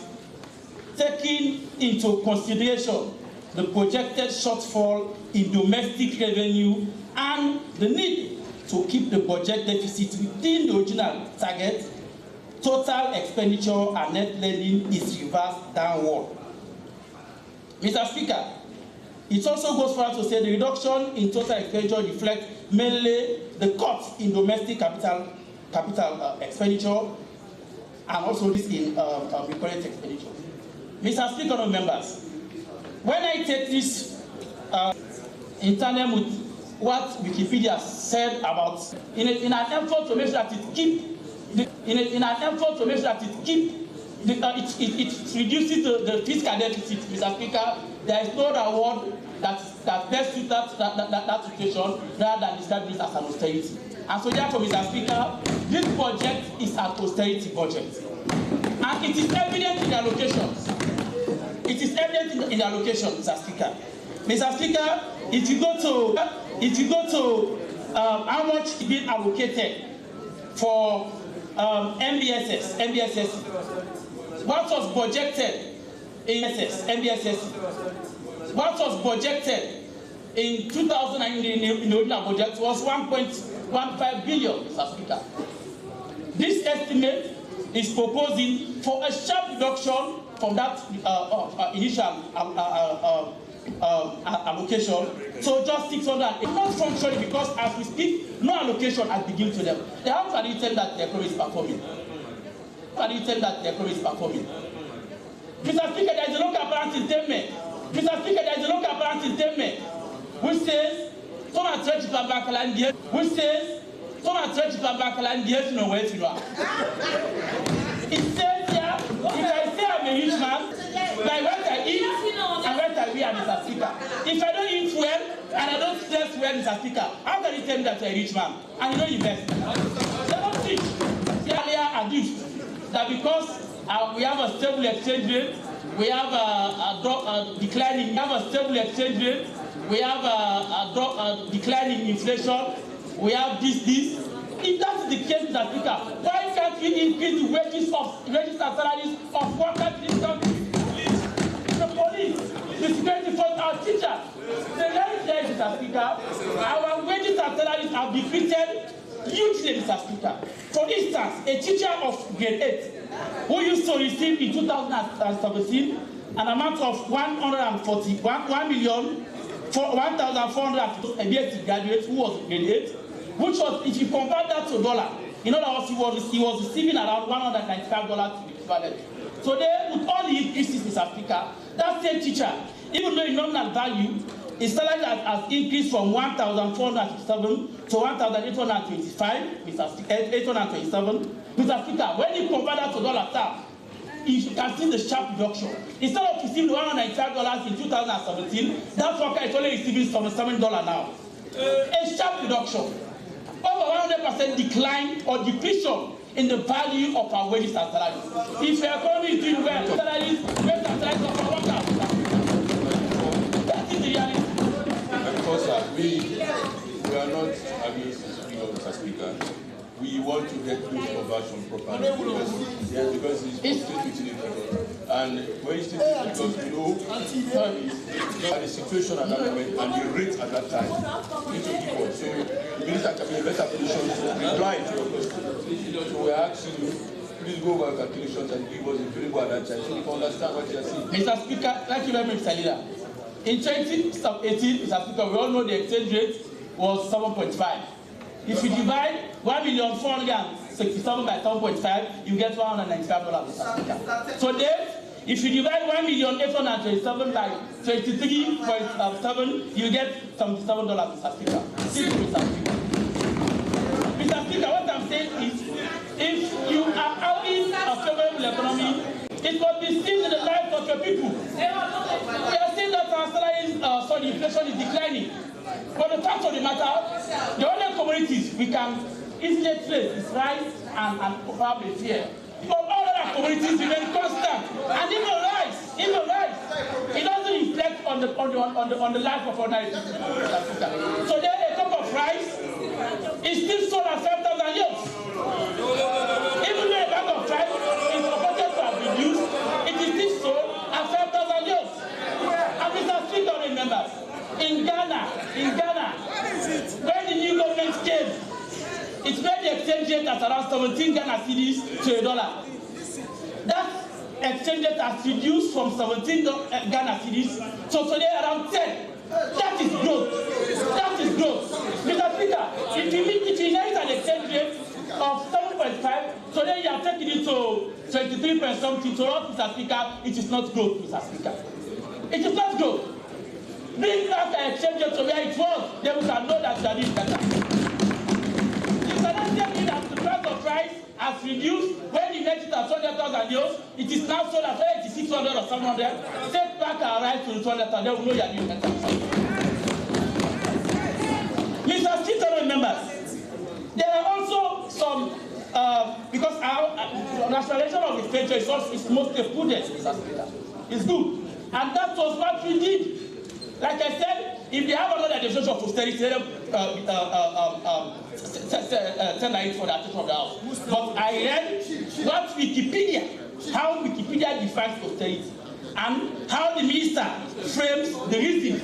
taking into consideration the projected shortfall in domestic revenue and the need to keep the budget deficit within the original target, total expenditure and net lending is reversed downward. Mr. Speaker, it also goes further to say the reduction in total expenditure reflects mainly the cuts in domestic capital expenditure and also this in recurrent expenditure. Mr. Speaker, honourable members, when I take this in tandem with what Wikipedia said about, in an effort to make sure that it reduces the fiscal deficit, Mr. Speaker, there is no other word that best suits that situation rather than describing it as an austerity. And so therefore, Mr. Speaker, this budget is an austerity budget. And it is evident in the allocations. It is evident in the allocation, Mr. Speaker. Mr. Speaker, if you go to how much is being allocated for MBSS, what was projected in MBSS, what was projected in 2009 in the original budget was 1.15 billion, Mr. Speaker. This estimate is proposing for a sharp reduction from that initial allocation, so just 600. It's not functioning because as we speak, no allocation has been given to them. How can you tell that the economy is performing? How can you tell that the economy is performing? Mr. Speaker, there is a local balance statement. Mr. Speaker, there is a local balance statement which says, it says here, if I say I'm a rich man, by what I eat and what I wear, Mr. Speaker. If I don't eat well and I don't dress well, Mr. Speaker, how can you tell me that you're a rich man and you don't invest? They don't teach. They earlier adduced that because we have a stable exchange rate, we have a declining, we have a stable exchange rate, we have a declining inflation, we have this. If that's the case, Mr. Speaker, why can't we increase the wages and salaries of workers in this country? The police, the security force, our teachers. The reality is, Mr. Speaker, our wages and salaries have decreased hugely, Mr. Speaker. For instance, a teacher of grade 8 who used to receive in 2017 an amount of 1,400,000 a BSc graduate who was grade 8, which was, if you convert that to dollar, in other words, he was receiving around $195 to be equivalent. Today, with all the increases, Mr. Speaker, that same teacher, even though in nominal value, his salary has increased from 1,457 to 1,825, Mr. Speaker, 827. Mr. Speaker, when you convert that to dollar term, you can see the sharp reduction. Instead of receiving $195 in 2017, that worker is only receiving $7 now. A sharp reduction. Over 100% decline or depletion in the value of our wages and salaries. If your economy is doing well, salaries, wages and salaries of our workers. That is the reality. Of course, we are not having this figure, Mr. Speaker. we want to get those conversion properly. Because it's within it. And when it's because we know the situation at that moment and the rate at that time need to give us. So the minister can be in a better position to reply to your question. So we're asking you, please go over calculations and give us a very good at that time so we can understand what you're saying. Mr. Speaker, thank you very much, Mr. Leader. In 2018, Mr. Speaker, we all know the exchange rate was 7.5. If you divide 1,467,000 by 7.5, you get $195, Mr. Speaker. So then, if you divide 1,827,000 by 23.7, you get $77, Mr. Speaker. Mr. Speaker, what I'm saying is, if you are having a favorable economy, it must be seen in the life of your people. We are seeing that our salary, inflation is declining. But the fact of the matter, the only commodities we can easily trace is rice and probably fear. But all other commodities remain constant. And even rice, it doesn't reflect on the life of ordinary people. So then a cup of rice is still sold at 5,000 euros. Even though a bag of rice is supposed to have reduced, it is still sold at 5,000 euros. And Mr. Speaker, remember, in Ghana, when the new government came, it made the exchange rate at around 17 Ghana cedis to $1. That exchange rate has reduced from 17 Ghana cedis to today around 10. That is growth. That is growth. Mr. Speaker, if you inherit an exchange rate of 7.5, today you are taking it to 23 something. To us, Mr. Speaker, it is not growth, Mr. Speaker. It is not growth. Bring back the exchange rate to where it was, then we can know that you are doing better. You cannot tell me that the price of rice has reduced when you make it at 200,000 euros, it is now sold at 600 or 700. Take back our rice to the 200,000, then we know you are doing better. Mr. Speaker, members, there are also some, because our nationalization of the state is mostly prudent, Mr. Speaker. It's good. And that was what we did. Like I said, if they have another decision of austerity, let them send it for the attention of the House. But I read what how Wikipedia defines austerity, and how the minister frames the reason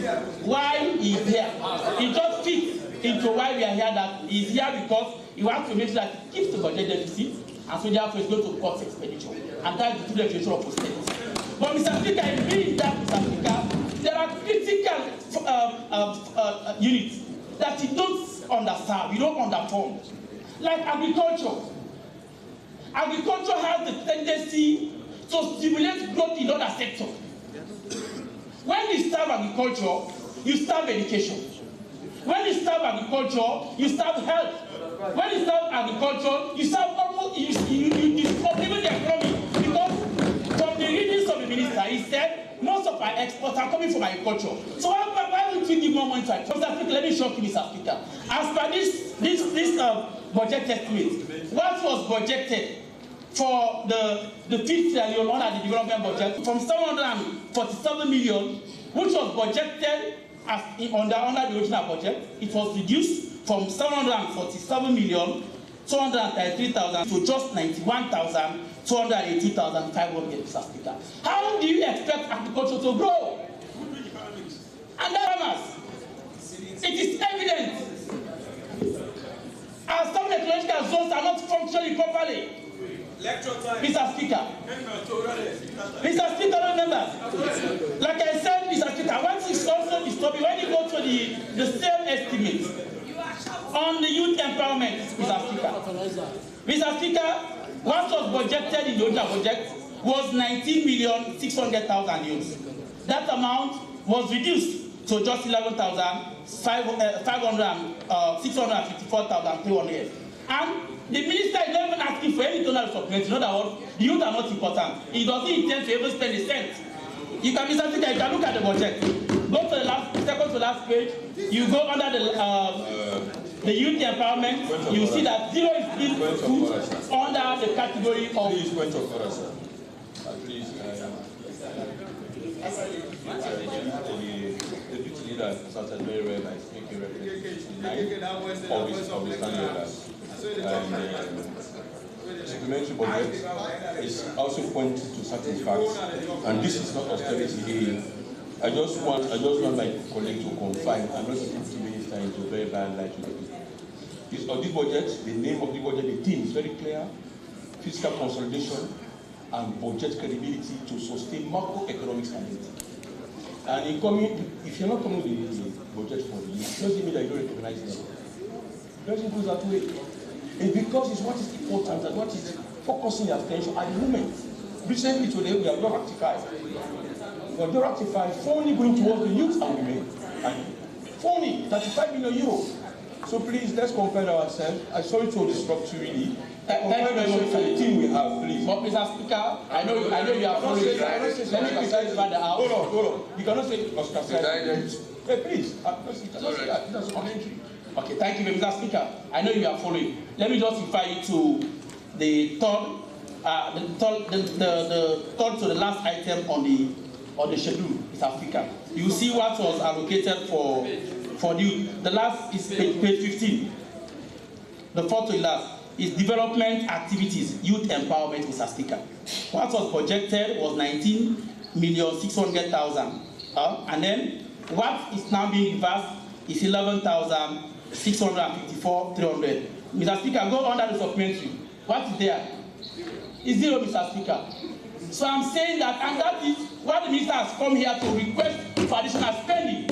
why he is here. It just fits into why we are here, that he is here because he wants to make sure that he keeps the budget deficit, and so therefore he's going to cut expenditure. And that is the definition of austerity. But Mr. Speaker, in doing that, Mr. Speaker, there are critical units that you don't understand, you don't underfund. Like agriculture. Agriculture has the tendency to stimulate growth in other sectors. When you starve agriculture, you starve education. When you starve agriculture, you starve health. When you starve agriculture, you starve almost, you disrupt even the economy. Because from the readings of the minister, he said, most of our exports are coming from agriculture. So why would we give more money to agriculture? Mr. Speaker, let me shock you, Mr. Speaker. As per this budget estimate, what was budgeted for the 5th trillion under the development budget from 747 million, which was budgeted as under the original budget, it was reduced from 747 million 233,000 to just 91,282,500, Mr. Speaker. How do you expect agriculture to grow? And farmers, it is evident our some ecological zones are not functioning properly. Mr. Speaker, members, like I said, Mr. Speaker, what is also disturbing when you go to the same estimate on the youth empowerment, Mr. Speaker. Mr. Speaker, what was budgeted in the original budget was 19,600,000 euros. That amount was reduced to just 654,300. And the minister is not even asking for any donor supplement. In other words, the youth are not important. He doesn't intend to even spend a cent. You can, Mr. Speaker, you can look at the budget. Go to the second to last page. You go under the youth empowerment. You see that zero is being put under the category of. Please, point of order, sir. Please, the deputy leader started very well by making reference to the standing orders. and supplementary budget is also pointing to certain facts, and this is not austerity. I just want my colleague to confirm and not to put the minister into very bad light with it. This budget, the name of the budget, the theme is very clear: fiscal consolidation and budget credibility to sustain macroeconomic stability. And if you're not coming with the budget for the year, it doesn't mean that you don't recognize them. It doesn't go that way. It's because it's what is important and what is focusing your attention at the moment. Recently today, we have not ratified. We have not ratified only going towards the youth and women. And only 35 million euros. So please, let's compare ourselves. I'm sorry to disrupt you really. Thank you very much for the team we have, please. But Mr. Speaker, I know you are following. Let me criticize about the House. Hold on. You cannot say ostracized. Hey, please. That's commentary. Okay, thank you, Mr. Speaker. I know you are following. Let me just refer you to the third to the last item on the schedule, Mr. Speaker. You see what was allocated for the last is page 15. The fourth to the last is development activities, youth empowerment, Mr. Speaker. What was projected was 19,600,000, and then what is now being reversed is 11,654,300. Mr. Speaker, go under the supplementary. What is there? It's zero, Mr. Speaker. So I'm saying that, and that is what the minister has come here to request for additional spending.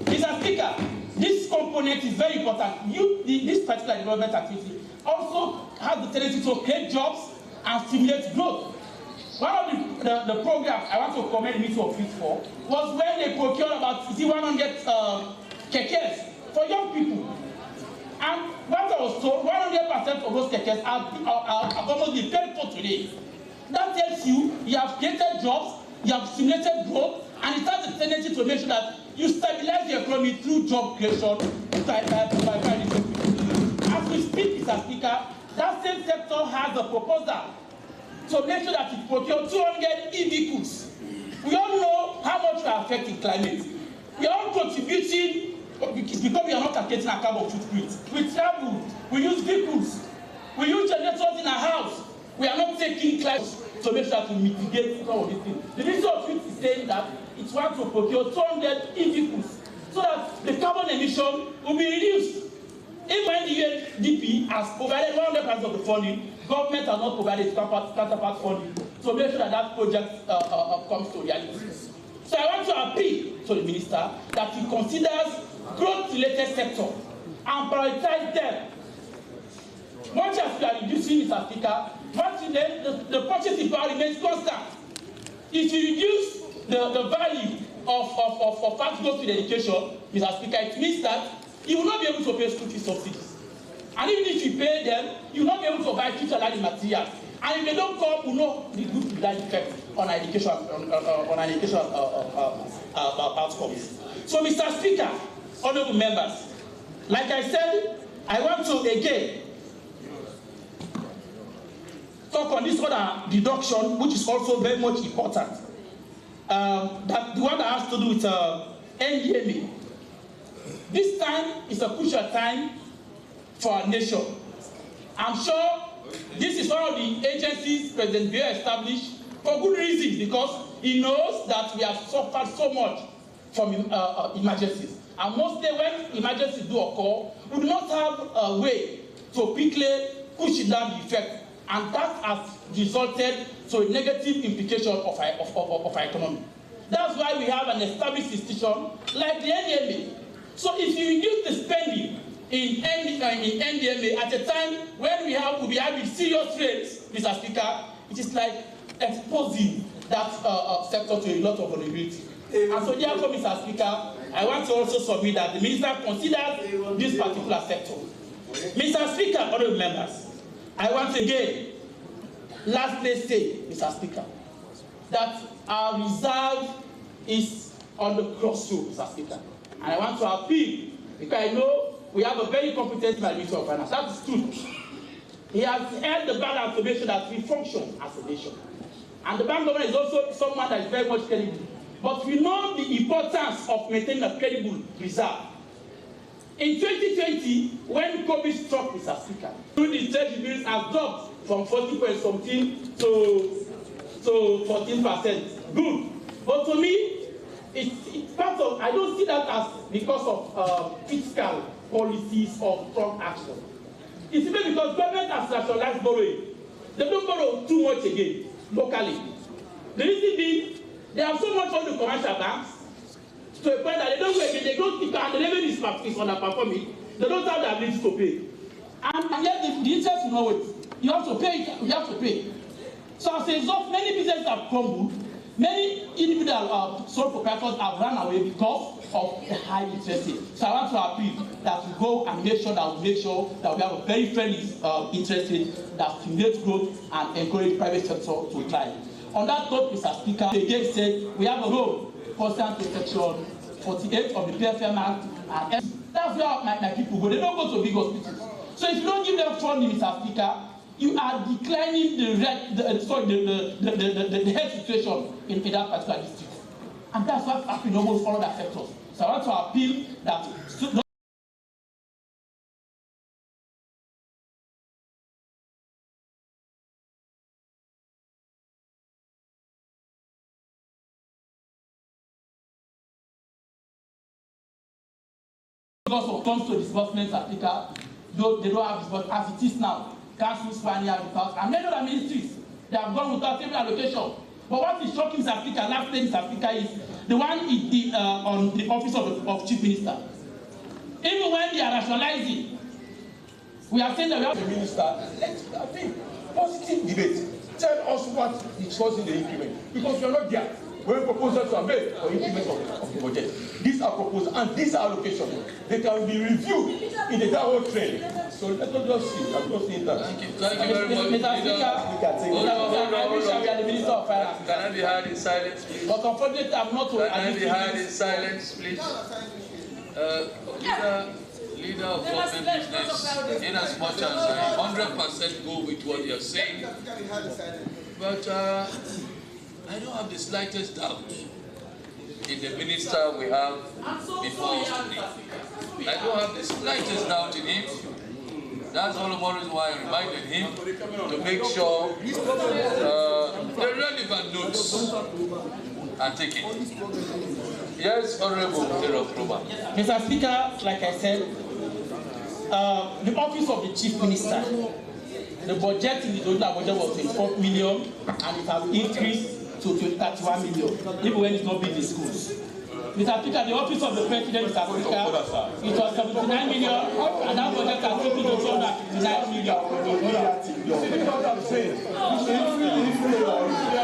Mr. Speaker, this component is very important. This particular development activity also has the tendency to create jobs and stimulate growth. One of the programs I want to commend the Ministry of Youth for was when they procured about 100 kekes for young people. And what I was told, 100% of those kekes are almost been paid for today. That tells you have created jobs, you have stimulated growth, and it has a tendency to make sure that you stabilize the economy through job creation. As we speak, Mr. Speaker, that same sector has a proposal to make sure that it procures 200 e-vehicles. We all know how much we are affecting climate. We are all contributing because we are not calculating our carbon footprint. We travel, we use vehicles, we use generators in our house. We are not taking climate to make sure that we mitigate some of these things. The Ministry of Youth is saying that it wants to procure 200 e-vehicles so that the carbon emission will be reduced. Even when the UNDP has provided 100% of the funding, government has not provided counterpart funding to make sure that that project comes to reality. So I want to appeal to the minister that he considers growth-related sector and prioritize them. Much as we are reducing, Mr. Speaker, but the purchasing power remains constant. If you reduce the value of fast growth in education, Mr. Speaker, it means that you will not be able to pay school fees subsidies. And even if you pay them, you will not be able to buy future learning materials. And if they don't come, you know the good that effect on our education outcomes. So, Mr. Speaker, honourable members, like I said, I want to again talk on this other deduction, which is also very much important. That the one that has to do with NDMA. This time is a crucial time for our nation. I'm sure this is one of the agencies President Biya established for good reasons, because he knows that we have suffered so much from emergencies. And mostly when emergencies do occur, we do not have a way to quickly push down the effect. And that has resulted to a negative implication of our economy. That's why we have an established institution like the NDMA. So if you reduce the spending in NDMA at a time when we'll be having serious rates, Mr. Speaker, it is like exposing that sector to a lot of vulnerability. And so therefore, Mr. Speaker, I want to also submit that the minister considers this particular sector. Mr. Speaker, honourable members, I want to again, lastly say, Mr. Speaker, that our reserve is on the crossroads, Mr. Speaker. And I want to appeal, because I know we have a very competent Minister of Finance. That is true. He has held the bank to make sure that we function as a nation. And the bank government is also someone that is very much credible. But we know the importance of maintaining a credible reserve. In 2020, when COVID struck, Mr. Speaker, the trade bills has dropped from 40% something to 14%. Good. But to me, it's part of, I don't see that as because of fiscal policies or strong action. It's even because government has rationalized borrowing. They don't borrow too much again, locally. The reason being, they have so much on the commercial banks to a point that they don't and the level is underperforming. They don't have the ability to pay. And yet the interest will not wait. You have to pay, you have to pay. So as a result, many businesses have crumbled. Many individual sole proprietors have run away because of the high interest rate. So I want to appeal that we go and make sure that we have a very friendly interest rate that stimulates growth and encourage private sector to thrive. On that note, Mr. Speaker, again said we have a role pursuant to section 48 of the PFM Act, and that's where my people go. They don't go to big hospitals. So if you don't give them funding, Mr. Speaker, you are declining the health situation in that particular district. And that's what's happening in almost all other sectors. So I want to appeal that also comes to disbursements, Africa, though they don't have disbursement as it is now. Councils, without, and many other ministries, they have gone without every allocation. But what is shocking South Africa, last thing South Africa is the one on the office of Chief Minister. Even when they are rationalizing, we are saying that we have the minister, let's have a positive debate. Tell us what is causing the increment, because we are not there. When proposals are made for increment of the budget, these are proposals and these are allocations. They can be reviewed in the downward trend. So let us just see. I'm just saying that. Thank you very much. Mr. Speaker, I wish I were the Minister of Finance. Can I be heard in silence, please? But unfortunately, I'm not. Can I be heard in silence, please? Leader of government business, in as much as I 100% go with what you're saying, but I don't have the slightest doubt in the minister we have before us today. I don't have the slightest doubt in him. That's all the more reason why I reminded him to make sure the relevant notes are taken. Yes, Honorable Kroma. Mr. Speaker, like I said, the office of the Chief Minister, the budget in the total budget was 24 million and it has increased to 31 million, even when it's not being in schools. Mr. Speaker, the office of the President, Mr. Speaker, it was 79 million and that budget has increased to 259 million.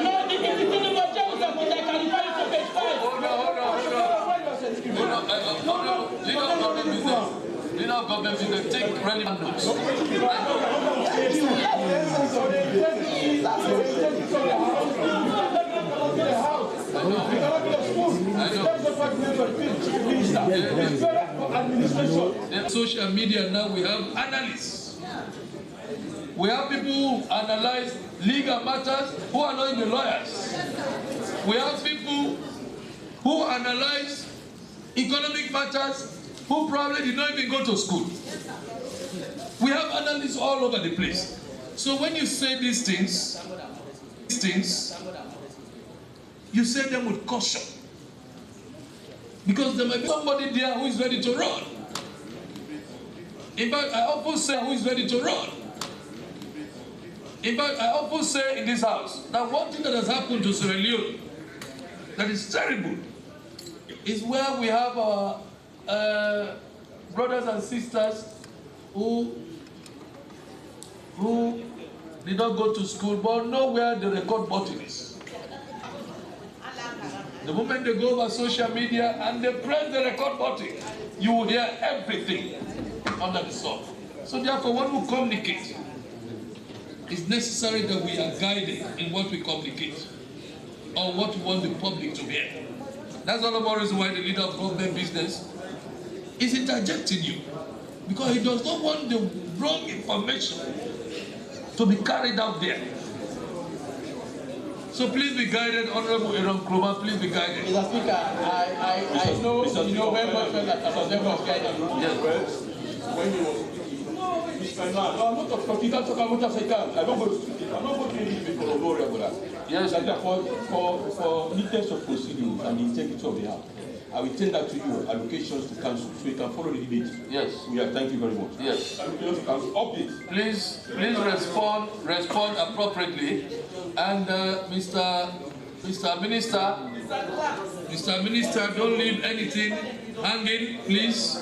No, it is in the budget, Mr. Speaker, I can refer you to page 5. Leader of government business, take relevant notes. Social media now, we have analysts. We have people who analyze legal matters who are not even lawyers. We have people who analyze economic matters who probably did not even go to school. We have analysts all over the place. So when you say these things, you say them with caution. Because there might be somebody there who is ready to run. In fact, I often say who is ready to run. In fact, I often say in this house that one thing that has happened to Sierra Leone that is terrible is where we have our brothers and sisters who did not go to school but know where the record button is. The moment they go over social media and they press the record button, you will hear everything under the sun. So therefore, when we communicate, it's necessary that we are guided in what we communicate or what we want the public to hear. That's all the more reason why the leader of government business is interjecting you, because he does not want the wrong information to be carried out there. So please be guided, Honorable Aaron Kroma, please be guided. Mr. Speaker, I know you know very much well that I was never guided. Yes. When you were I'm not talking about I'm not going to leave it for no regular. Yes. For neatness of proceedings and the integrity of the House, I will send that to you, allocations to council, so you can follow the debate. Yes. Yeah, thank you very much. Yes. Update. Please respond appropriately. And Mr. Minister, don't leave anything hanging, please.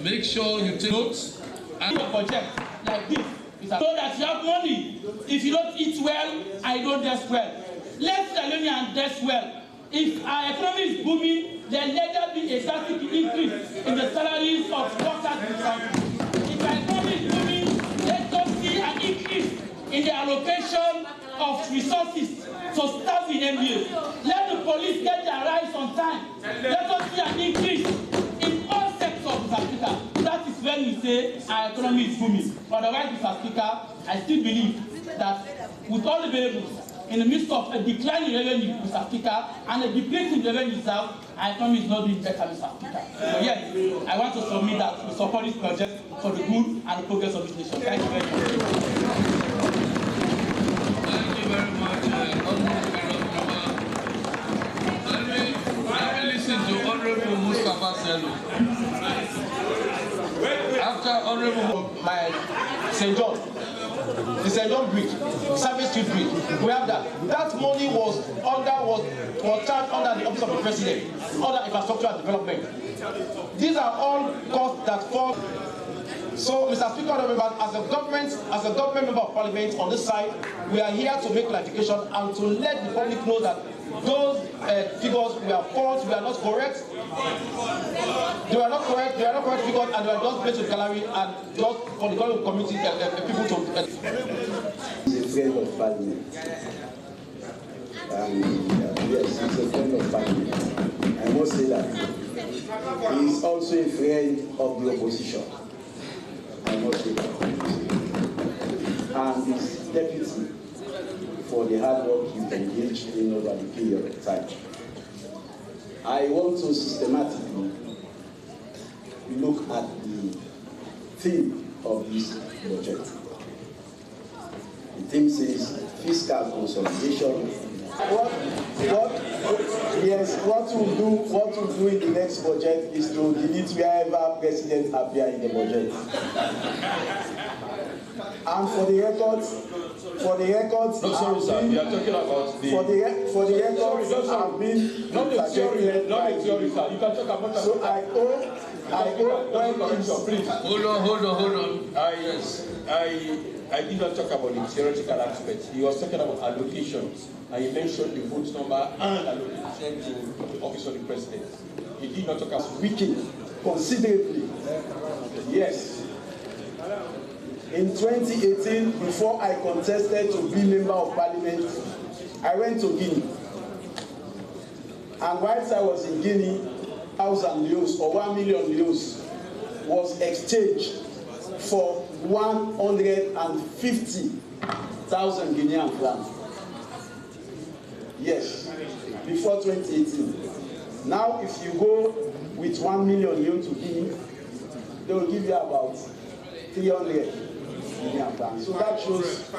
Make sure you take notes. And a project like this, so that you have money. If you don't eat well, I don't dress well. Let Sierra Leoneans dress well. If our economy is booming, then let there be a drastic increase in the salaries of workers in the country. If our economy is booming, let us see an increase in the allocation of resources to staff in MBA. Let the police get their rights on time. Let us see an increase in all sectors of Mr. Speaker. That is when we say our economy is booming. Otherwise, Mr. Speaker, I still believe that with all the variables, in the midst of a decline in revenue, Mr. Speaker, and a depleting revenue reserve, our economy is not doing better, Mr. Speaker. So yes, I want to submit that we support this project for the good and the progress of this nation. Thank you very much. Thank you very much, Honorable Let me listen to Honorable Mustafa Sello. After Honorable my St. John, the St. John Bridge, Service Street Bridge, we have that. That money was charged under the Office of the President, under Infrastructure and Development. These are all costs that fall. So, Mr. Speaker, as a government member of Parliament on this side, we are here to make clarification and to let the public know that those figures were false, we are not correct. They are not correct figures, and they are just based on gallery and just for the community people to. He's a friend of Parliament. And yes, he's a friend of Parliament. I must say that. He is also a friend of the opposition. I must say that. And he's deputy for the hard work you've engaged in over the period of time. I want to systematically look at the theme of this budget. The theme says fiscal consolidation. What we'll do in the next budget is to delete wherever presidents appear in the budget. And for the records, no, sorry, sir. We are talking about the. For the records, I've been not the theory, sir. You can talk about. So I hope when please. Hold on. I did not talk about the theoretical aspect. He was talking about allocation, and he mentioned the vote number and allocation to the office of the president. He did not talk about weakened considerably. Yes. In 2018, before I contested to be member of Parliament, I went to Guinea. And whilst I was in Guinea, 1,000 leos or 1 million leos was exchanged for 150,000 Guinean francs. Yes, before 2018. Now, if you go with 1 million leos to Guinea, they will give you about 300 Guinean francs. So that shows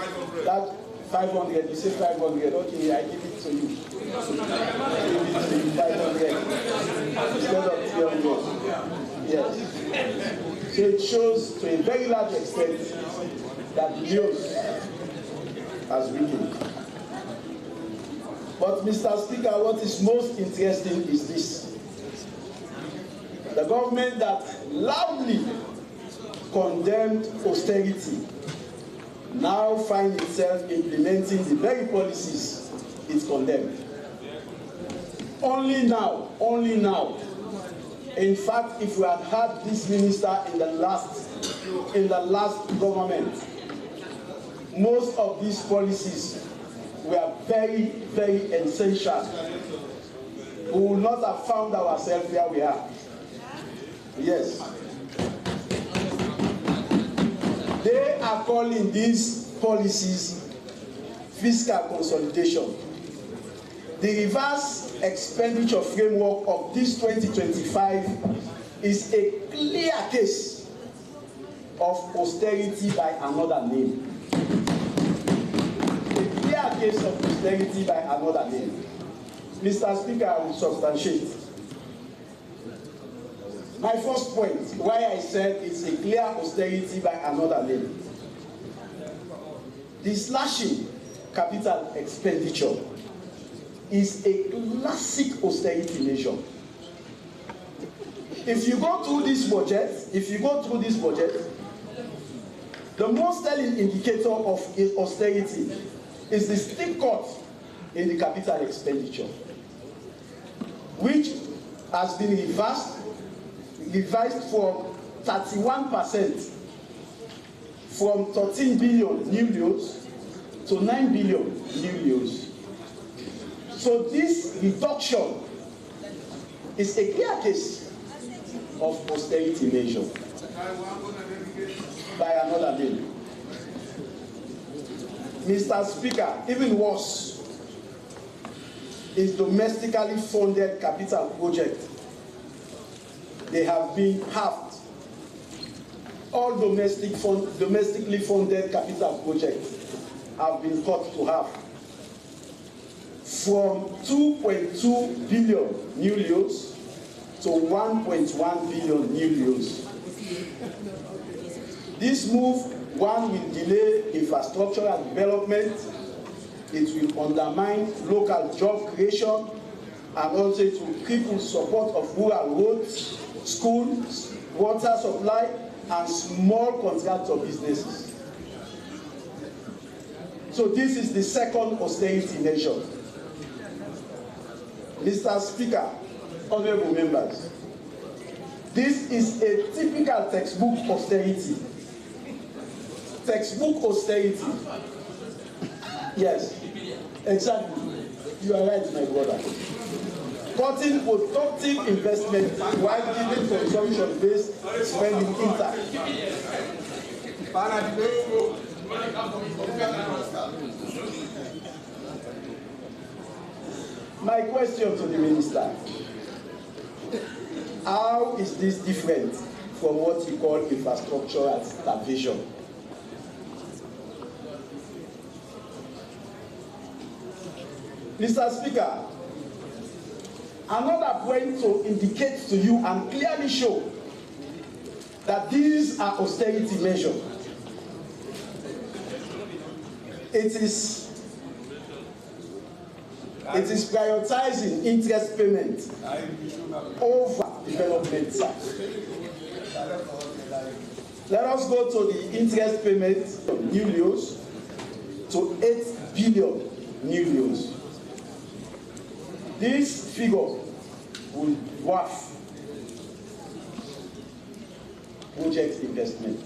that 500, you say 500, okay, I give it to you. I give it to you 500 instead of 300. Yes. So it shows to a very large extent that Leos has weakened. But Mr. Speaker, what is most interesting is this. The government that loudly condemned austerity now finds itself implementing the very policies it condemned. Only now. In fact, if we had had this minister in the last government, most of these policies were very, very essential. We would not have found ourselves where we are. Yes. They are calling these policies fiscal consolidation. The reverse expenditure framework of this 2025 is a clear case of austerity by another name. A clear case of austerity by another name. Mr. Speaker, I will substantiate. My first point, why I said it's a clear austerity by another name. The slashing capital expenditure is a classic austerity measure. If you go through this budget, the most telling indicator of austerity is the steep cut in the capital expenditure, which has been revised from 31% from 13 billion new leos to 9 billion new leos. So this reduction is a clear case of austerity measure by another name. Mr. Speaker, even worse is domestically funded capital projects. They have been halved. All domestically funded capital projects have been cut to half, from 2.2 billion new leos to 1.1 billion new leos. This move, one, will delay infrastructural development, it will undermine local job creation, and also it will cripple support of rural roads, schools, water supply, and small contractor businesses. So this is the second austerity measure. Mr. Speaker, honorable members, this is a typical textbook austerity. Textbook austerity. Yes, exactly. You are right, my brother. Cutting productive investment while keeping consumption-based spending intact. My question to the minister: how is this different from what you call infrastructural starvation? Mr. Speaker, another point to indicate to you and clearly show that these are austerity measures. It is prioritizing interest payment over development. Let us go to the interest payment of new leos to 8 billion new leos. This figure will dwarf project investment.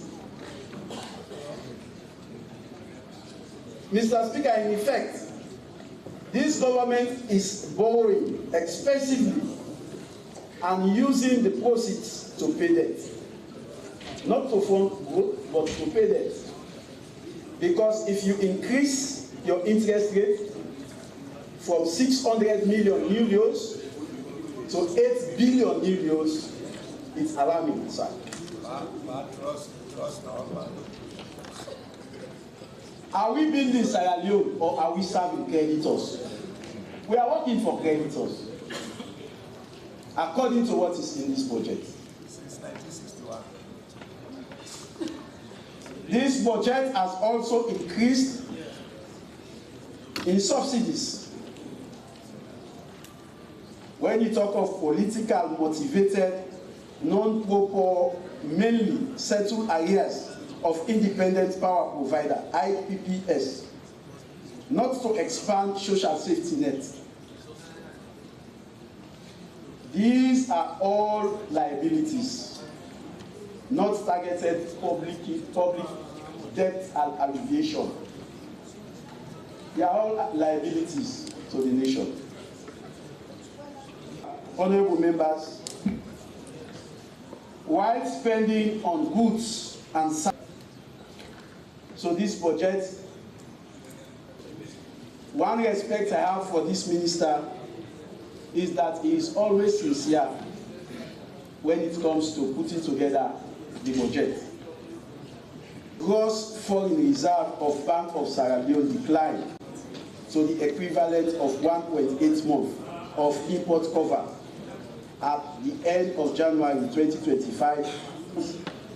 Mr. Speaker, in effect, this government is borrowing expensively and using the proceeds to pay debt. Not to fund growth, but to pay debt. Because if you increase your interest rate from 600 million new leos to 8 billion new leos, it's alarming, sir. Are we building Sierra Leone or are we serving creditors? We are working for creditors, according to what is in this budget. Since 1961. This budget has also increased in subsidies. When you talk of political motivated, non-proper, mainly settled areas of independent power provider, IPPS, not to expand social safety net. These are all liabilities, not targeted public debt and alleviation. They are all liabilities to the nation. Honorable members, while spending on goods and services, so this budget One respect I have for this minister is that he is always sincere when it comes to putting together the budget. Gross foreign reserve of Bank of Sierra Leone declined to the equivalent of 1.8 months of import cover at the end of January 2025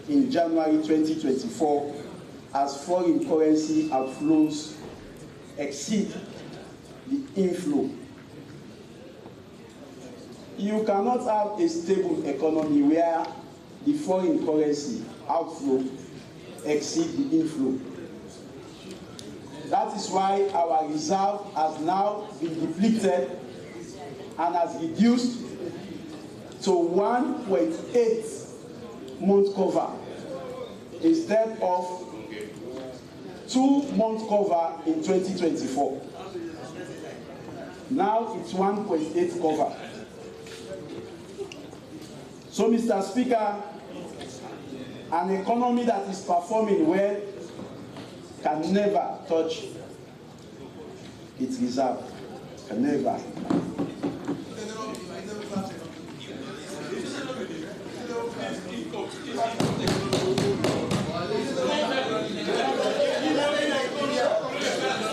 in January 2024 as foreign currency outflows exceed the inflow. You cannot have a stable economy where the foreign currency outflow exceeds the inflow. That is why our reserve has now been depleted and has reduced to 1.8 month cover instead of 2 month cover in 2024. Now it's 1.8 cover. So, Mr. Speaker, an economy that is performing well can never touch its reserve. Can never.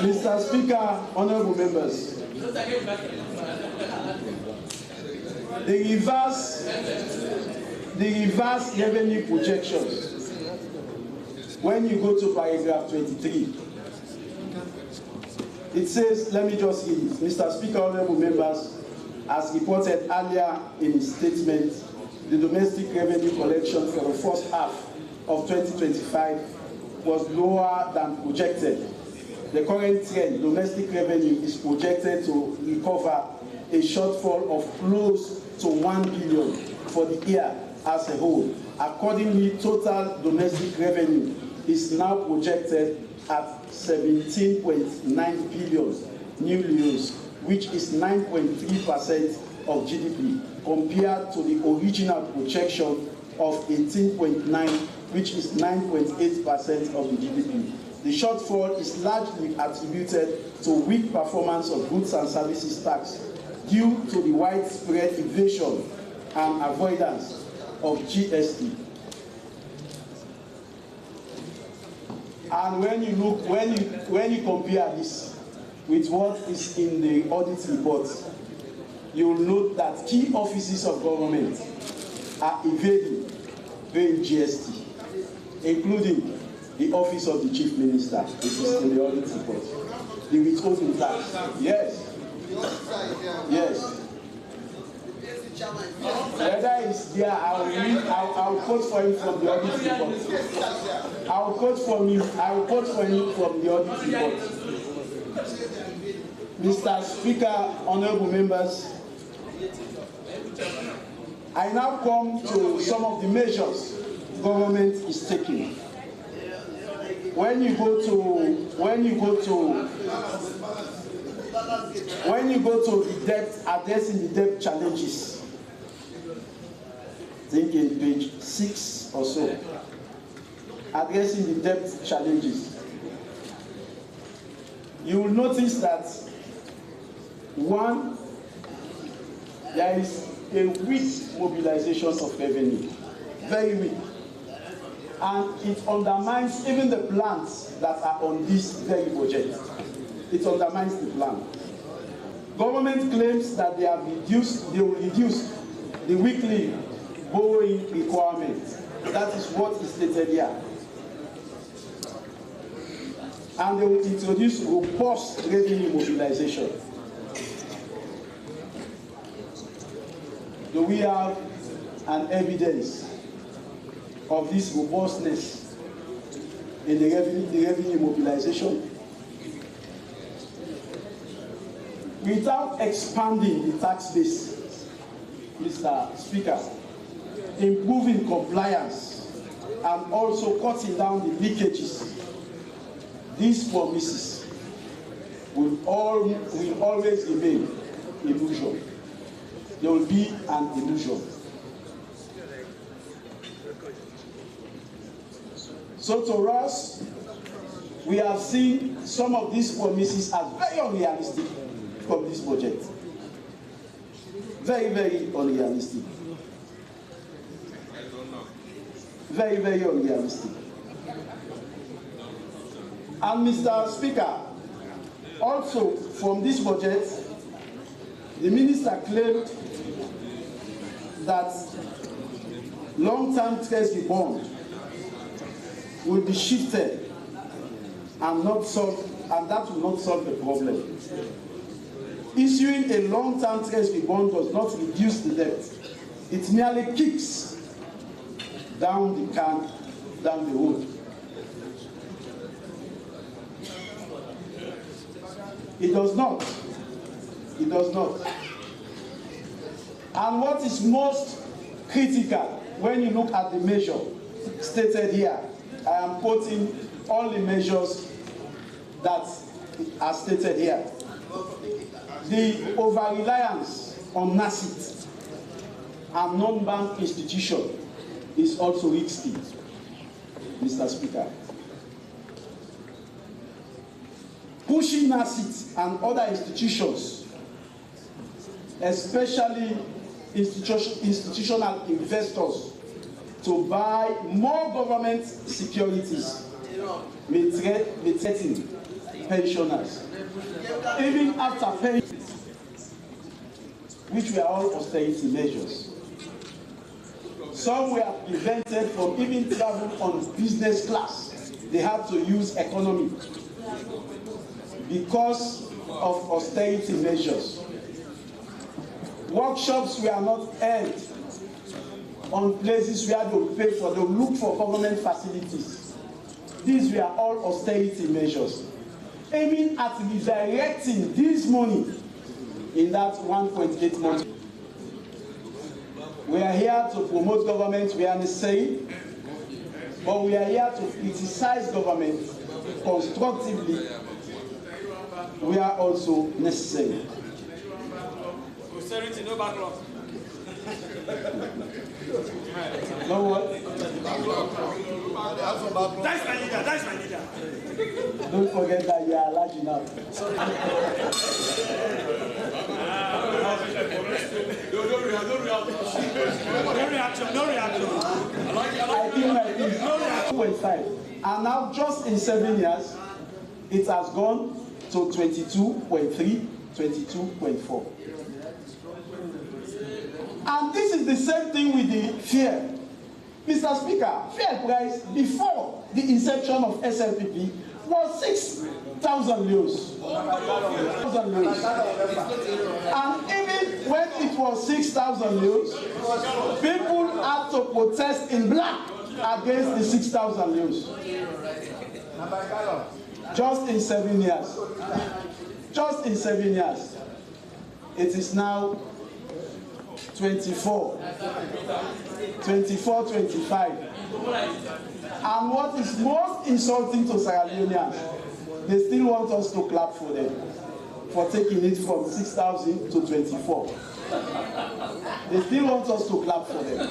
Mr. Speaker, honorable members, the reverse revenue projections, when you go to paragraph 23, it says, let me just read it. Mr. Speaker, honorable members, as reported earlier in his statement, the domestic revenue collection for the first half of 2025 was lower than projected. The current trend, domestic revenue, is projected to recover a shortfall of close to 1 billion for the year as a whole. Accordingly, total domestic revenue is now projected at 17.9 billion new euros, which is 9.3% of GDP, compared to the original projection of 18.9, which is 9.8% of the GDP. The shortfall is largely attributed to weak performance of goods and services tax due to the widespread evasion and avoidance of GST. And when you compare this with what is in the audit report, you will note that key offices of government are evading paying GST, including the office of the chief minister, which is in the audit report. The withholding tax. Yes. Yes. Whether it's there, I'll quote for him from the audit report. I'll quote for him from the audit report. Mr. Speaker, honorable members, I now come to some of the measures government is taking. When you go to the debt, addressing the debt challenges, I think in page 6 or so, addressing the debt challenges, you will notice that one, there is a weak mobilization of revenue, very weak. And it undermines even the plans that are on this very budget. It undermines the plan. Government claims that they will reduce the weekly borrowing requirement. That is what is stated here. And they will introduce robust revenue mobilization. Do we have an evidence of this robustness in the revenue mobilization? Without expanding the tax base, Mr. Speaker, improving compliance and also cutting down the leakages, these promises will always remain illusion. There will be an illusion. So to us, we have seen some of these promises as very unrealistic from this budget. Very, very unrealistic. Very, very unrealistic. And Mr. Speaker, also from this budget, the minister claimed that long-term treasury bond will be shifted and that will not solve the problem. Issuing a long-term treasury bond does not reduce the debt. It merely kicks down the can down the road. It does not. It does not. And what is most critical when you look at the measure stated here, I am quoting all the measures that are stated here. The over-reliance on NACIT and non-bank institutions is also risky, Mr. Speaker. Pushing NACIT and other institutions, especially institutional investors, to buy more government securities may threaten pensioners, even after paying, which were all austerity measures. Some were prevented from even travel on business class. They had to use economy because of austerity measures. Workshops were not held on places where they would pay for, they would look for government facilities. These were all austerity measures, aiming at redirecting this money in that 1.8 months. We are here to promote government where necessary, but we are here to criticize government constructively where also necessary. Austerity, no backlog. No what? That's my leader, that's my leader. Don't forget that you are large enough. No reaction. I think my thing, 2.5. And now just in 7 years, it has gone to 22.3, 22.4. And this is the same thing with the fuel. Mr. Speaker, fuel price before the inception of SLPP was 6,000 euros. And even when it was 6,000 euros, people had to protest in black against the 6,000 euros. Just in 7 years. Just in 7 years. It is now 24, 25. And what is most insulting to Sierra Leoneans, they still want us to clap for them for taking it from 6,000 to 24. They still want us to clap for them.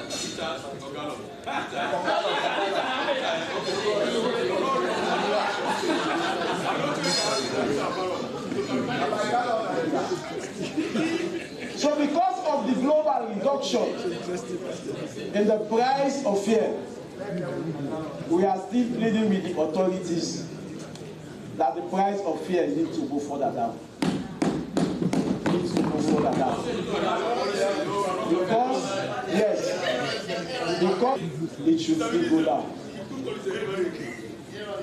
So because of the global reduction in the price of fuel, we are still pleading with the authorities that the price of fuel needs to go further down. Needs to go further down. Because, yes, because it should still go down.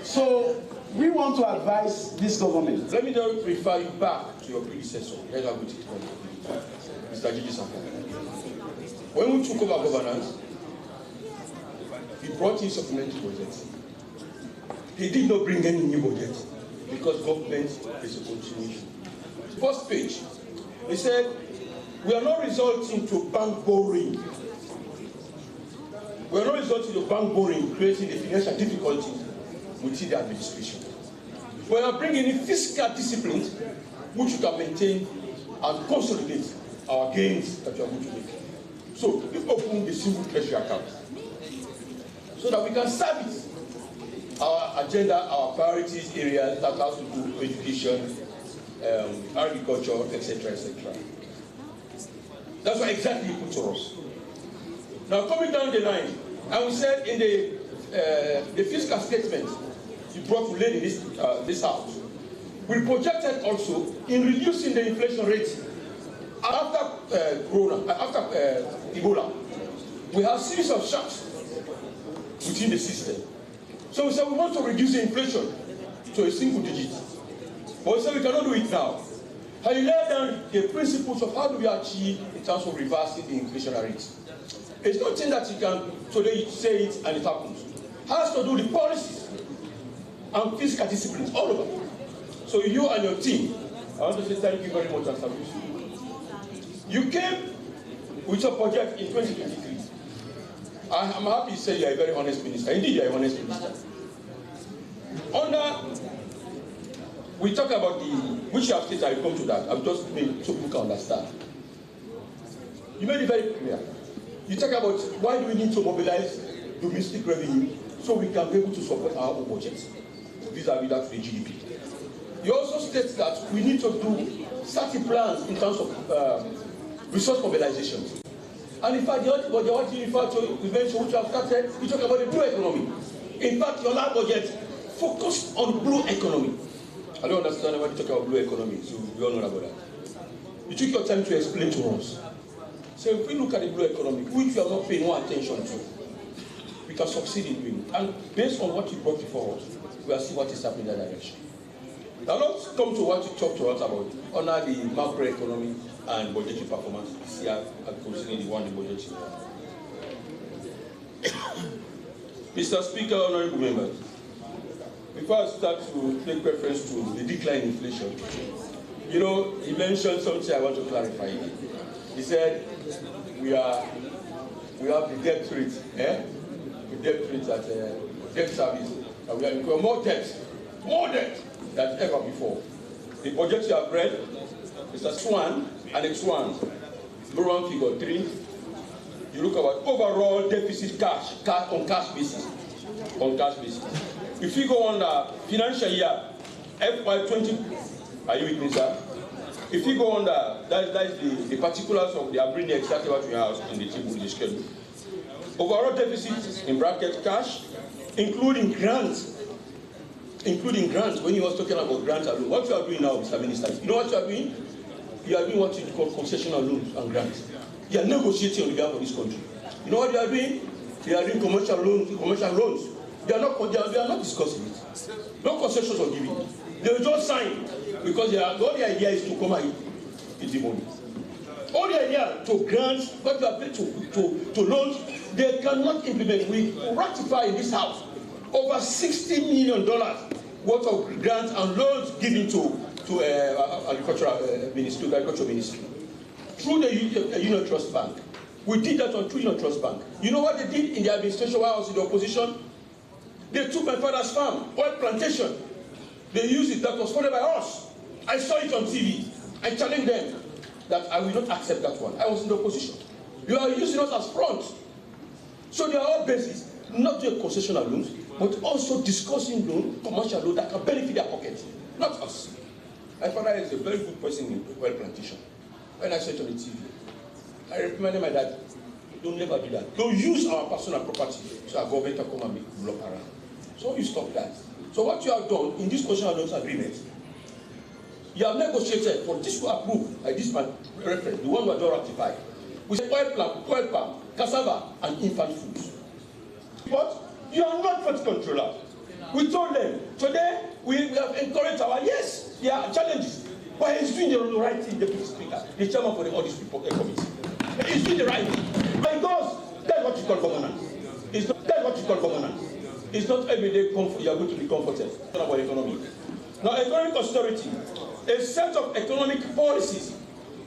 So we want to advise this government. Let me now refer you back to your predecessor, Mr. Gigi Saka. When we took over governance, he brought in supplementary budgets. He did not bring any new budget because government is a continuation. First page, he said, we are not resorting to bank borrowing. We are not resorting to bank borrowing, creating the financial difficulties within the administration. We are bringing in fiscal discipline, which we can maintain and consolidate our gains that we are going to make. So we open the single treasury account so that we can service our agenda, our priorities areas that has to do with education, agriculture, etc., etc. That's what exactly he put to us. Now coming down the line, and we said in the fiscal statement you brought to lay in this house, we projected also in reducing the inflation rate after Corona, after Ebola. We have a series of shocks within the system. So we said we want to reduce the inflation to a single digit. But we said we cannot do it now. And you lay down the principles of how do we achieve in terms of reversing the inflation rate. It's not thing that you can today say it and it happens. It has to do with policies and fiscal disciplines all over. So you and your team, I want to say thank you very much and salute you. You came with your project in 2023. I'm happy to say you are a very honest minister. Indeed, you are a honest minister. We talk about which you have stated, I will come to that. I've just made so people can understand. You made it very clear. You talk about why do we need to mobilize domestic revenue so we can be able to support our own budget vis-a-vis that the GDP. You also state that we need to do certain plans in terms of resource mobilization. And in fact, what you refer to, we mentioned which you have started, you talk about the blue economy. In fact, your last budget focused on blue economy. I don't understand why you talk about blue economy, so we all know about that. You took your time to explain to us. So if we look at the blue economy, which we are not paying more attention to, we can succeed in doing it. And based on what you brought before us, we will see what is happening in that direction. Now let's come to what you talked to us about, under the macroeconomic and budgetary performance this year, and considering the one in budgetary. Mr. Speaker, honorable members, before I start to take reference to the decline in inflation, you know, he mentioned something I want to clarify. He said we have the debt rate, the debt rate at debt service, and we are incurring more debt than ever before. The budget you have read, Mr. Swan and X1, Bureau figure 3. You look about overall deficit on cash basis. If you go on the financial year FY20, are you with me, sir? If you go on that is the particulars of the bringing exactly what we have in the table, the schedule. Overall deficit in bracket cash, including grants. When you was talking about grants alone, what you are doing now, Mr. Minister, you know what you are doing? You are doing what you call concessional loans and grants. You are negotiating on behalf of this country. You know what you are doing? You are doing commercial loans. They are not discussing it. No concessions are given. They will just sign because all the idea is to come and eat the money. All the idea to grants, what you are paid to loans, they cannot implement. We ratify in this house over $60 million worth of grants and loans given to agricultural ministry through the Union Trust Bank. We did that on through Union Trust Bank. You know what they did in the administration while I was in the opposition? They took my father's farm, oil plantation. They used it. That was funded by us. I saw it on TV. I challenged them that I will not accept that one. I was in the opposition. You are using us as front. So they are all basis, not just concessional loans, but also discussing loans, commercial loans that can benefit their pockets, not us. My father is a very good person in oil plantation. When I said on the TV, I recommended my dad, don't never do that. Don't use our personal property so our government can come and make block around. So you stop that. So what you have done in this concessional loans agreement, you have negotiated for this to approve, like this man reference, the one we have not ratified. We said oil palm, cassava, and infant foods. But you are not first controller. We told them, today we have encouraged yes, there are challenges. But he's doing the right thing, the Deputy Speaker, the chairman for the Audit Committee. He's doing the right thing. Because that's what you call governance. That's what you call governance. It's not every day you are going to be comforted. It's not about economy. Now, economic austerity, a set of economic policies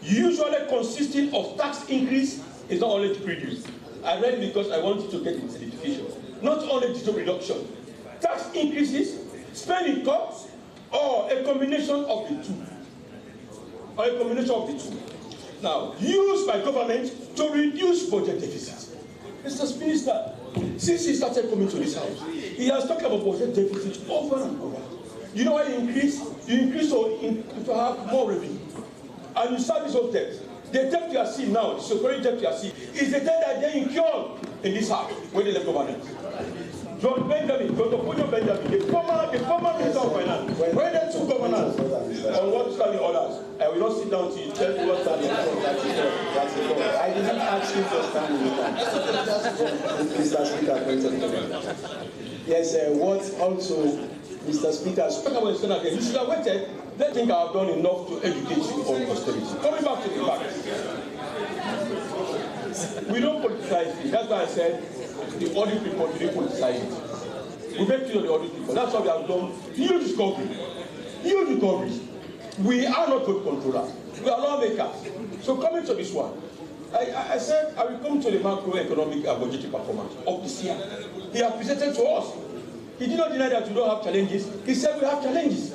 usually consisting of tax increase is not only reduced. I read it because I wanted to get the certification. Not only debt reduction, tax increases, spending cuts, or a combination of the two. Now, used by government to reduce budget deficits. Mr. Minister, Since he started coming to this house, he has talked about budget deficit over and over. You know why you increase to have more revenue. And you service those debts. The debt you are seeing now, the security debt you are seeing, is the debt that they incurred in this house when they left governance. John Benjamin, Dr. Pujo Benjamin, the former Minister of Finance, when they took governance on what standing orders, I will not sit down to tell you what standing orders. I did not ask you for standing orders. Mr. Speaker, yes, what also, Mr. Speaker, you should have waited. They think I have done enough to educate you on austerity. Coming back to the facts, we don't politicize it. That's why I said the audit report, we didn't politicize it. We make clear the audit report. That's why we have done huge discovery. Huge discovery. We are not good controllers. We are lawmakers. So coming to this one, I said I will come to the macroeconomic and budgetary performance of this year. He has presented to us. He did not deny that we don't have challenges. He said we have challenges.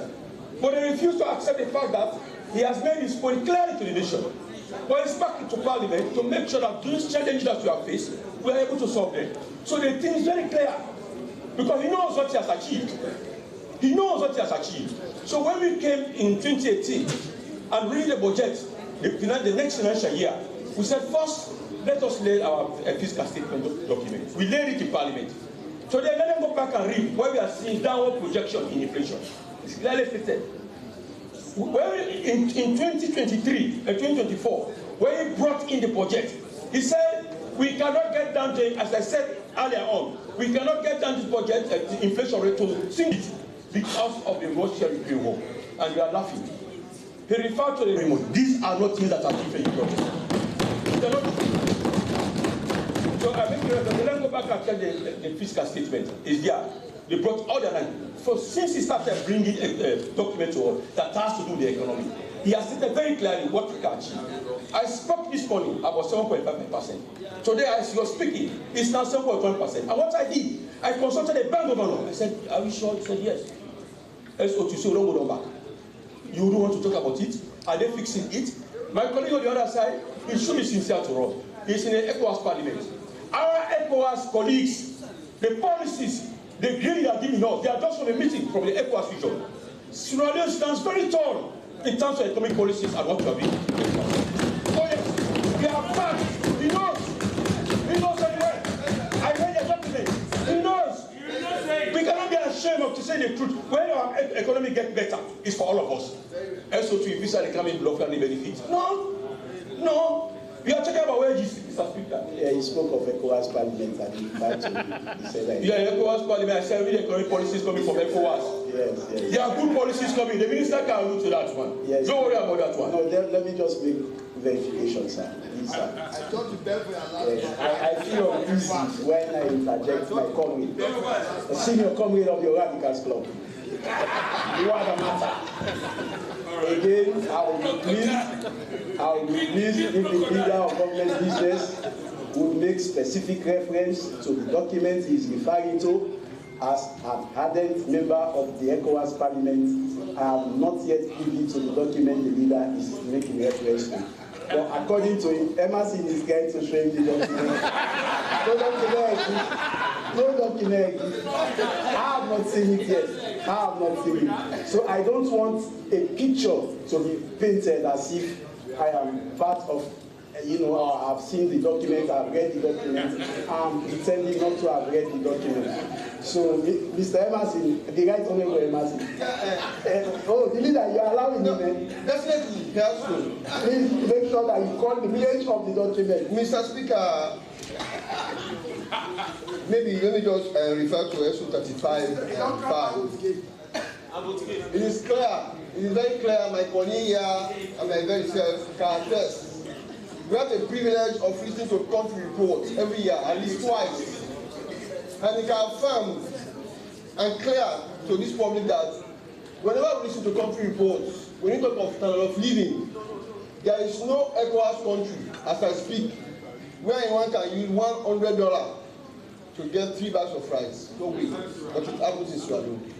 But they refused to accept the fact that he has made his point clearly to the nation. But he's back into Parliament to make sure that these challenges that we have faced, we are able to solve them. So the thing is very clear. Because he knows what he has achieved. He knows what he has achieved. So when we came in 2018 and read the budget, the next financial year, we said first, let us lay our fiscal statement document. We laid it in Parliament. So then let them go back and read where we are seeing downward projection in inflation. It's clearly stated. In 2023 and 2024, when he brought in the budget, he said, we cannot get down to, as I said earlier on, we cannot get down this budget, the inflation rate to sink it because of the Russia-Ukraine war. And we are laughing. He referred to the remote. These are not things that are different in projects. They are not. So I make sure that when I go back and check the fiscal statement, is there. They brought all the land. So since he started bringing a document to us that has to do with the economy, he has stated very clearly what we can achieve. I spoke this morning about 7.5%. Today, as you are speaking, it's now 7.1%. And what I did, I consulted a bank governor. I said, are you sure? He said, yes. SO2, so don't go back. You don't want to talk about it? Are they fixing it? My colleague on the other side, he should be sincere to us. He's in the ECOWAS parliament. Our ECOWAS colleagues, the policies, the grade they are giving us, they are just from a meeting from the ECOWAS region. Sierra Leone stands very tall in terms of economic policies and what we are doing. Oh yes, we are back. He knows. He knows anywhere. I read the document. He knows. We cannot be ashamed to say the truth. When our economy gets better, it's for all of us. SO2, if we start becoming block and benefit. No. No. We are talking about wages, Mr. Speaker. Yeah, he spoke of ECOWAS Parliament and he said that. Yeah, ECOWAS Parliament. I said, really, economic policies coming from ECOWAS. Yes. There are good policies coming. The minister can allude to that one. Yes. Don't worry about that one. No, let me just make verification, sir. Please, sir. I thought you better allow. Yes. I feel uneasy when I interject my comrade, a senior comrade of your Radicals Club. You are the matter. Again, I will be pleased if the leader of government business would make specific reference to the document he is referring to. As an ardent member of the ECOWAS Parliament, I have not yet privy to the document the leader is making reference to. But according to him, Emerson is going to show him the document. No document exists. I have not seen it yet. I have not seen it. So I don't want a picture to be painted as if I am part of, I've seen the document, I've read the document, I'm pretending not to have read the document. So, Mr. Emerson, the right honorable Emerson. The leader, you are allowing me, man. Definitely, that's true. Please make sure that you call the page of the document. Mr. Speaker, maybe let me just refer to SO 35 and 5. It is clear, it is very clear, my colleague here and my very self can attest. We have the privilege of listening to country reports every year, at least twice. And it can affirm and clear to this public that whenever we listen to country reports, when we talk of standard of living, there is no ECOWAS country, as I speak, where one can use $100 to get 3 bags of rice. No way. But it happens in Sierra Leone.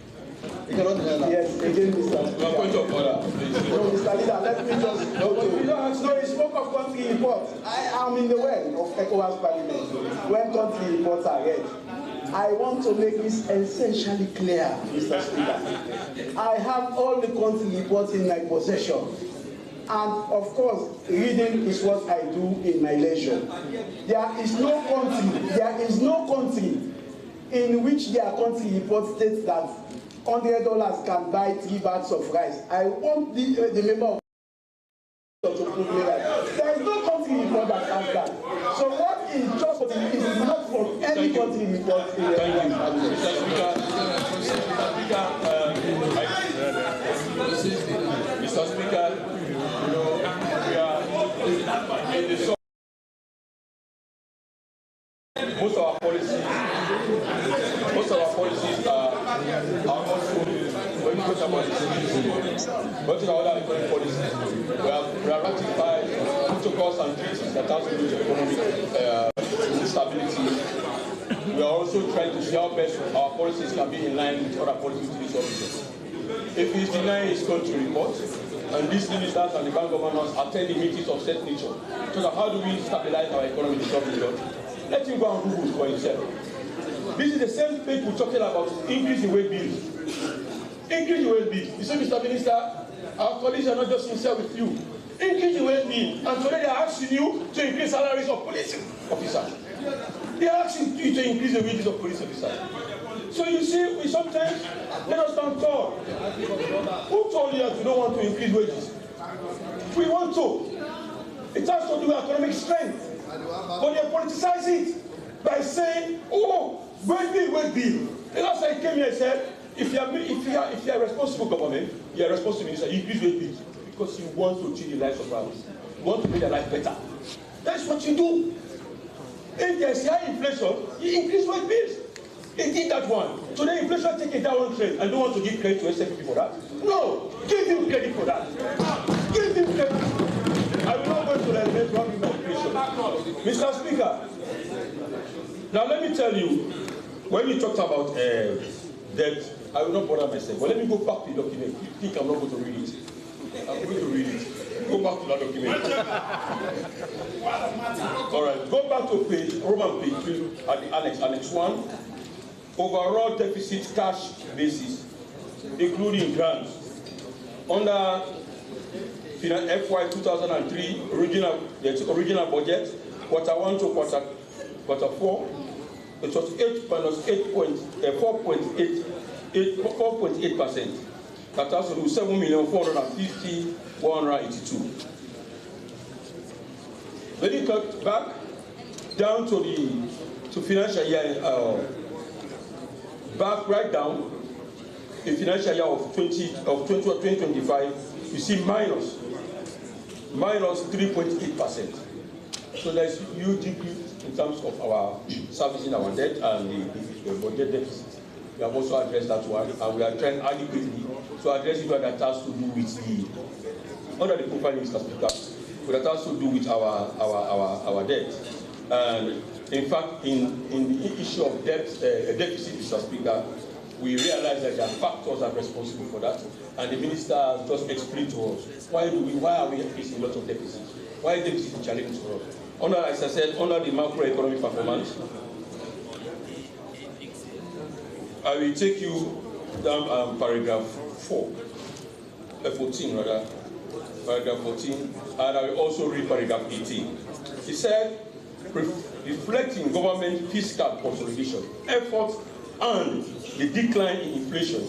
You cannot deny that. Yes, again, Mr. Speaker. Your point of order, please. No, Mr. Leader, let me just. No, he spoke of country reports. I am in the well of ECOWAS Parliament when country reports are read. I want to make this essentially clear, Mr. Speaker. I have all the country reports in my possession. And of course, reading is what I do in my leisure. There is no country in which their country report states that $100 can buy 3 bags of rice. I want the member of to prove me that. There is no country report that has that. So what is just is not from any country report in the Mr. Speaker, you know, we are in the most of our policies are also when you talk about what is our other economic policies. We have ratified protocols and treaties that have to do with economic stability. We are also trying to see how best our policies can be in line with other policies to this officer. If he is denying his country report, and these ministers and the bank governors attend the meetings of state nature, so that how do we stabilize our economy in the government? Let him go and Google for himself. This is the same thing we're talking about, increase in wage bills. Increase in wage bills. You see, Mr. Minister, our colleagues are not just sincere with you. Increase in wage bills. And today they are asking you to increase salaries of police officers. They are asking you to increase the wages of police officers. So you see, we sometimes let us stand tall. Who told you that you don't want to increase wages? We want to. It has to do with economic strength. But they politicize it by saying, oh, wage bill. The last time I came here and said, if you are responsible government, you are responsible minister, you increase wage bills because you want to change the lives of others. You want to make their life better. That's what you do. If there is high inflation, you increase wage bills. He did that one. Today inflation taking that one trend. I don't want to give credit to SFP for that. No, give him credit for that. Give him credit. I will not go to the next one with inflation. Mr. Speaker, now let me tell you, when you talked about debt, I will not bother myself. But let me go back to the document. You think I'm not going to read it? I'm going to read it. Go back to that document. All right, go back to page, Roman page 3 at the annex 1. Overall deficit cash basis, including grants, under FY 2003 original budget, quarter 1 to quarter 4, it was 4.8%. That has to do 7,450,182. When you cut back down to financial year. Back right down in financial year of 2025, you see minus 3.8%. So there's huge decrease in terms of our servicing our debt and the budget deficit. We have also addressed that one, and we are trying adequately to address it that has to do with under the profile, Mr. Speaker, that has to do with our debt. And in fact, in the issue of deficit, Mr. Speaker, we realize that there are factors that are responsible for that, and the minister has just explained to us why are we facing a lot of deficit? Why is deficit a challenge for us? As I said, under the macroeconomic performance, I will take you down paragraph 14 rather, paragraph 14, and I will also read paragraph 18. He said, reflecting government fiscal consolidation efforts and the decline in inflation,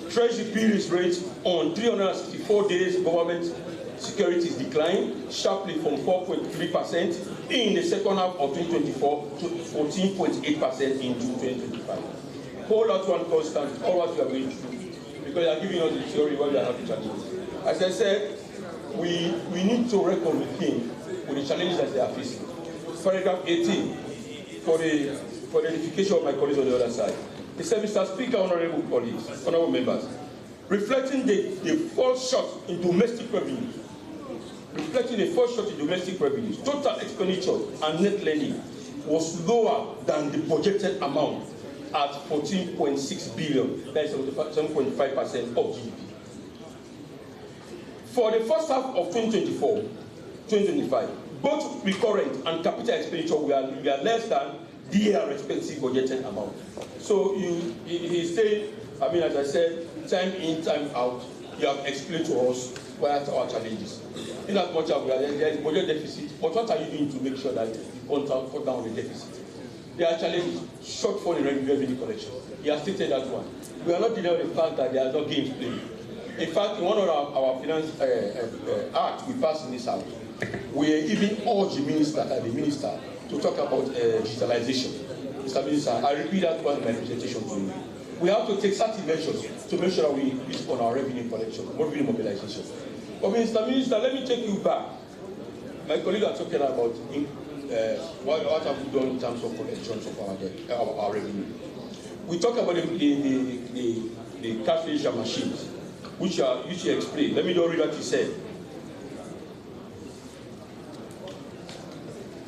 Treasury bills rate on 364 days government securities declined sharply from 4.3% in the second half of 2024 to 14.8% in June 2025. Hold that one constant, all what we are going through, because they are giving us the theory where we are having challenges. As I said, we need to reckon with him with the challenges that they are facing. Paragraph 18, for the edification of my colleagues on the other side. He said, Mr. Speaker, honorable colleagues, honorable members, reflecting the false shot in domestic revenues, total expenditure and net lending was lower than the budgeted amount at 14.6 billion, that is 7.5% of GDP. For the first half of 2024-2025, both recurrent and capital expenditure were less than their respective budgeted amount. So he's saying, I mean, as I said, time in, time out, you have explained to us what are our challenges. In as much as there is budget deficit, but what are you doing to make sure that you cut down the deficit? There are challenges, shortfall in revenue collection. He has stated that one. We are not dealing with the fact that there are no games played. In fact, in one of our finance act we passed in this house, we even urge the minister to talk about digitalization. Mr. Minister, I repeat that one in my presentation to you. We have to take certain measures to make sure that we increase on our revenue collection, revenue mobilization. But Mr. Minister, let me take you back. My colleagues are talking about what have we done in terms of collections of our revenue. We talk about the cash register machines, which you explained. Let me just read what you said.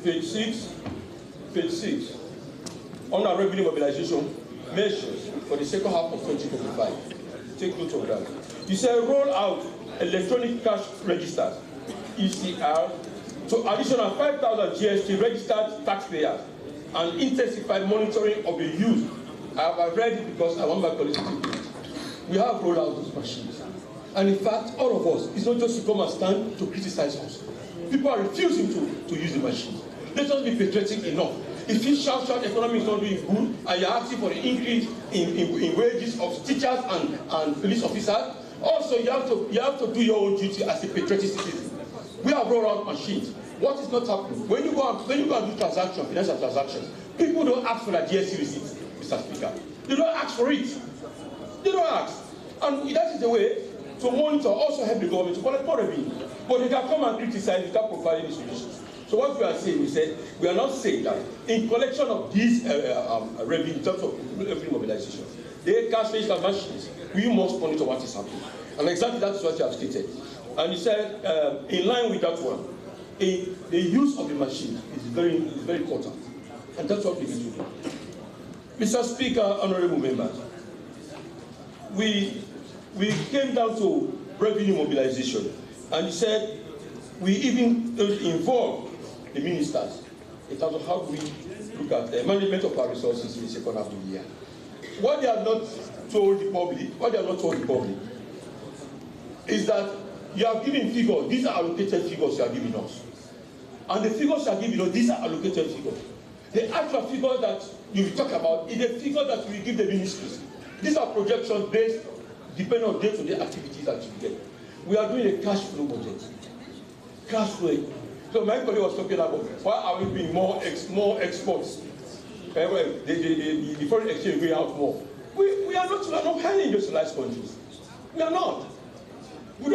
Page 6, on our revenue mobilization measures for the second half of 2025. Take note of that. You said roll out electronic cash registers, ECR, to additional 5,000 GST registered taxpayers and intensify monitoring of the use. I have read it because I want my colleagues to take it. We have rolled out those machines. And in fact, all of us, it's not just to come and stand to criticize us. People are refusing to use the machines. Let us be patriotic enough. If you shout economy is not doing good, and you're asking for the increase in wages of teachers and police officers, also you have to do your own duty as a patriotic citizen. We have rolled out machines. What is not happening? When you go and do transactions, financial transactions, people don't ask for their GST receipts, Mr. Speaker. They don't ask for it. They don't ask. And that is the way to monitor, also help the government to collect more revenue. But they can come and criticize without providing solutions. So what we are saying, we are not saying that in collection of these revenue, in terms of revenue mobilization, the cash register machines, we must monitor what is happening. And exactly that is what you have stated. And you said, in line with that one, the use of the machine is very important. And that's what we need to do. Mr. Speaker, honorable members, we came down to revenue mobilization, and you said we even involved the ministers in terms of how we look at the management of our resources in the second half of the year. What they have not told the public, is that you have given figures. These are allocated figures you are giving us. And the figures you are giving us, these are allocated figures. The actual figure that you talk about is the figure that we give the ministries. These are projections based, depending on day-to-day activities that you get. We are doing a cash flow budget. Cash flow. So my colleague was talking about why are we doing more exports? The foreign exchange going out more. We are not highly industrialized countries. We are not. We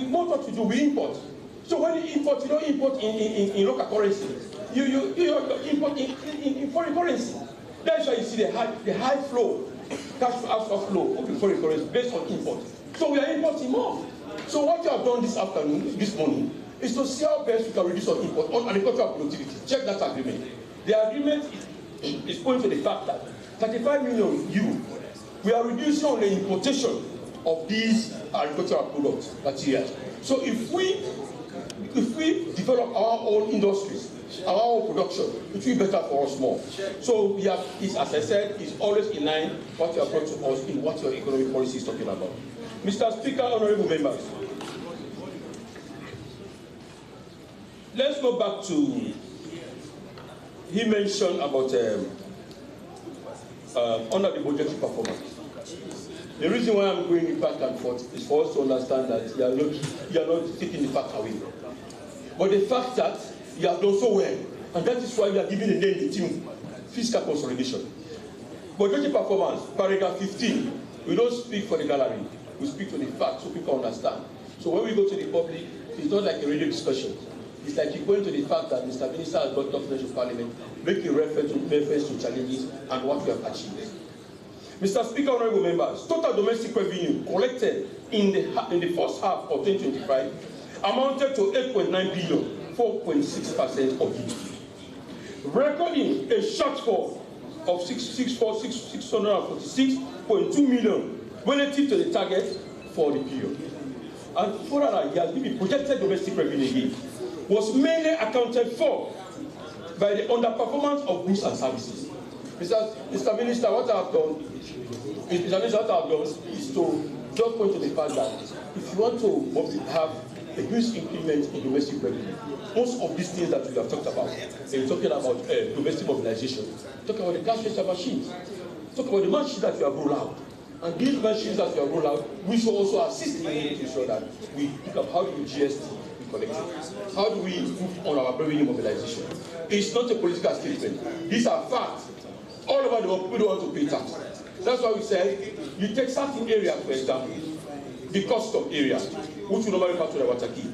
want what to do, we import. So when you import, you don't import in local currency. You import in foreign currency. That's why you see the high flow, cash flow of the foreign currency based on import. So we are importing more. So what you have done this morning, is to see how best we can reduce our import on agricultural productivity. Check that agreement. The agreement is pointing to the fact that 35 million euros, we are reducing on the importation of these agricultural products, materials. So if we develop our own industries, our own production, it will be better for us more. So we have, as I said, is always in line what you have brought to us in what your economic policy is talking about. Mr. Speaker, honorable members, let's go back to, he mentioned about under the budgetary performance. The reason why I'm going back and forth is for us to understand that you are not taking the fact away. But the fact that you have done so well, and that is why we are giving the name the team fiscal consolidation. Budgetary performance, paragraph 15, we don't speak for the gallery, we speak to the facts so people understand. So when we go to the public, it's not like a radio discussion. It's like you're going to the fact that Mr. Minister has got documents of Parliament, making reference to challenges and what we have achieved. Mr. Speaker, honorable members, total domestic revenue collected in the first half of 2025 amounted to 8.9 billion, 4.6% of GDP, recording a shortfall of 646.2 million relative to the target for the period. And further, he has given projected domestic revenue again was mainly accounted for by the underperformance of goods and services. Mr. Minister, what I have done is to just point to the fact that if you want to have a huge increment in domestic revenue, most of these things that we have talked about, you're talking about domestic mobilization, talking about the cash register machines, talking about the machines that you have rolled out. And these machines that you have rolled out, we should also assist in making sure that we pick up how do we GST be collected, how do we move on our revenue mobilization. It's not a political statement. These are facts. All over the world, people don't want to pay tax. That's why we say you take certain areas, for example, the custom area, which we normally refer to the water key.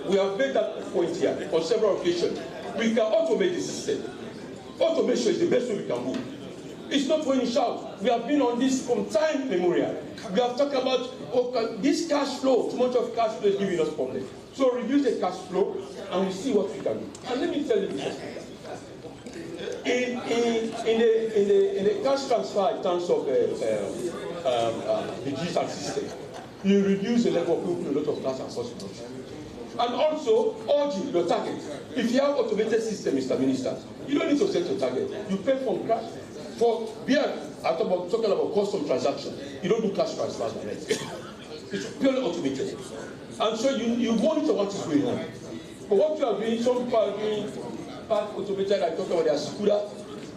We have made that point here on several occasions. We can automate the system. Automation is the best way we can go. It's not when you shout. We have been on this from time memorial. We have talked about this cash flow. Too much of cash flow is giving us problems. So reduce the cash flow and we see what we can do. And let me tell you this. In the cash transfer in terms of the digital system, you reduce the level of people with a lot of cash and cost reduction. And also, urging your target. If you have automated system, Mr. Minister, you don't need to set your target. You pay from cash. For beer, I'm talking about custom transaction. You don't do cash transfers direct. It's purely automated. And so you monitor what is going on. But what you are doing, some people are doing part automated, I talk about their scooter.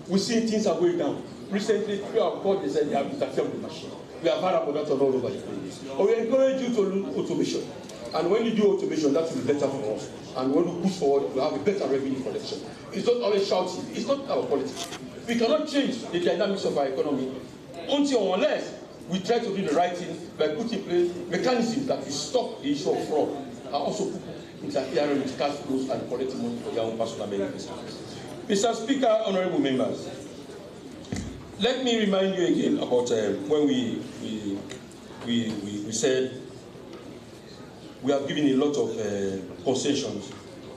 We see things are going down. Recently, people have called, they said they have interfered with the machine. We have had about that all over the place. But we encourage you to do automation. And when you do automation, that will be better for us. And when we push forward, we have a better revenue collection. It's not always shouting. It's not our politics. We cannot change the dynamics of our economy until unless we try to do the right thing by putting in place mechanisms that will stop the issue of fraud and also people interfering with cash flows and collecting money for their own personal benefits. Mr. Speaker, honorable members, let me remind you again about when we said we have given a lot of concessions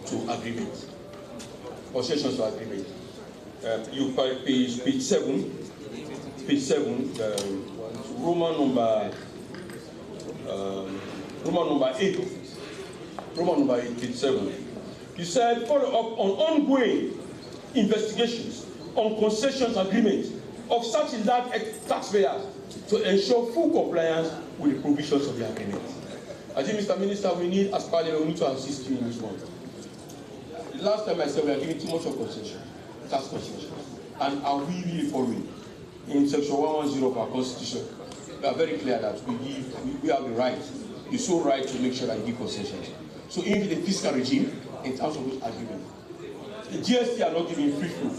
to agreement. Concessions to agreement. You page 7, Roman number 8, page 7. You said follow up on ongoing investigations on concessions agreements of such large taxpayers to ensure full compliance with the provisions of the agreement. I think, Mr. Minister, we need, as Parliament, we need to assist you in this one. The last time I said we are giving too much of concession, tax concession. And are we really following? In section 110 of our Constitution, we are very clear that we have the right, the sole right to make sure that we give concessions. So even the fiscal regime, in terms of those agreements, the GST are not giving free flow.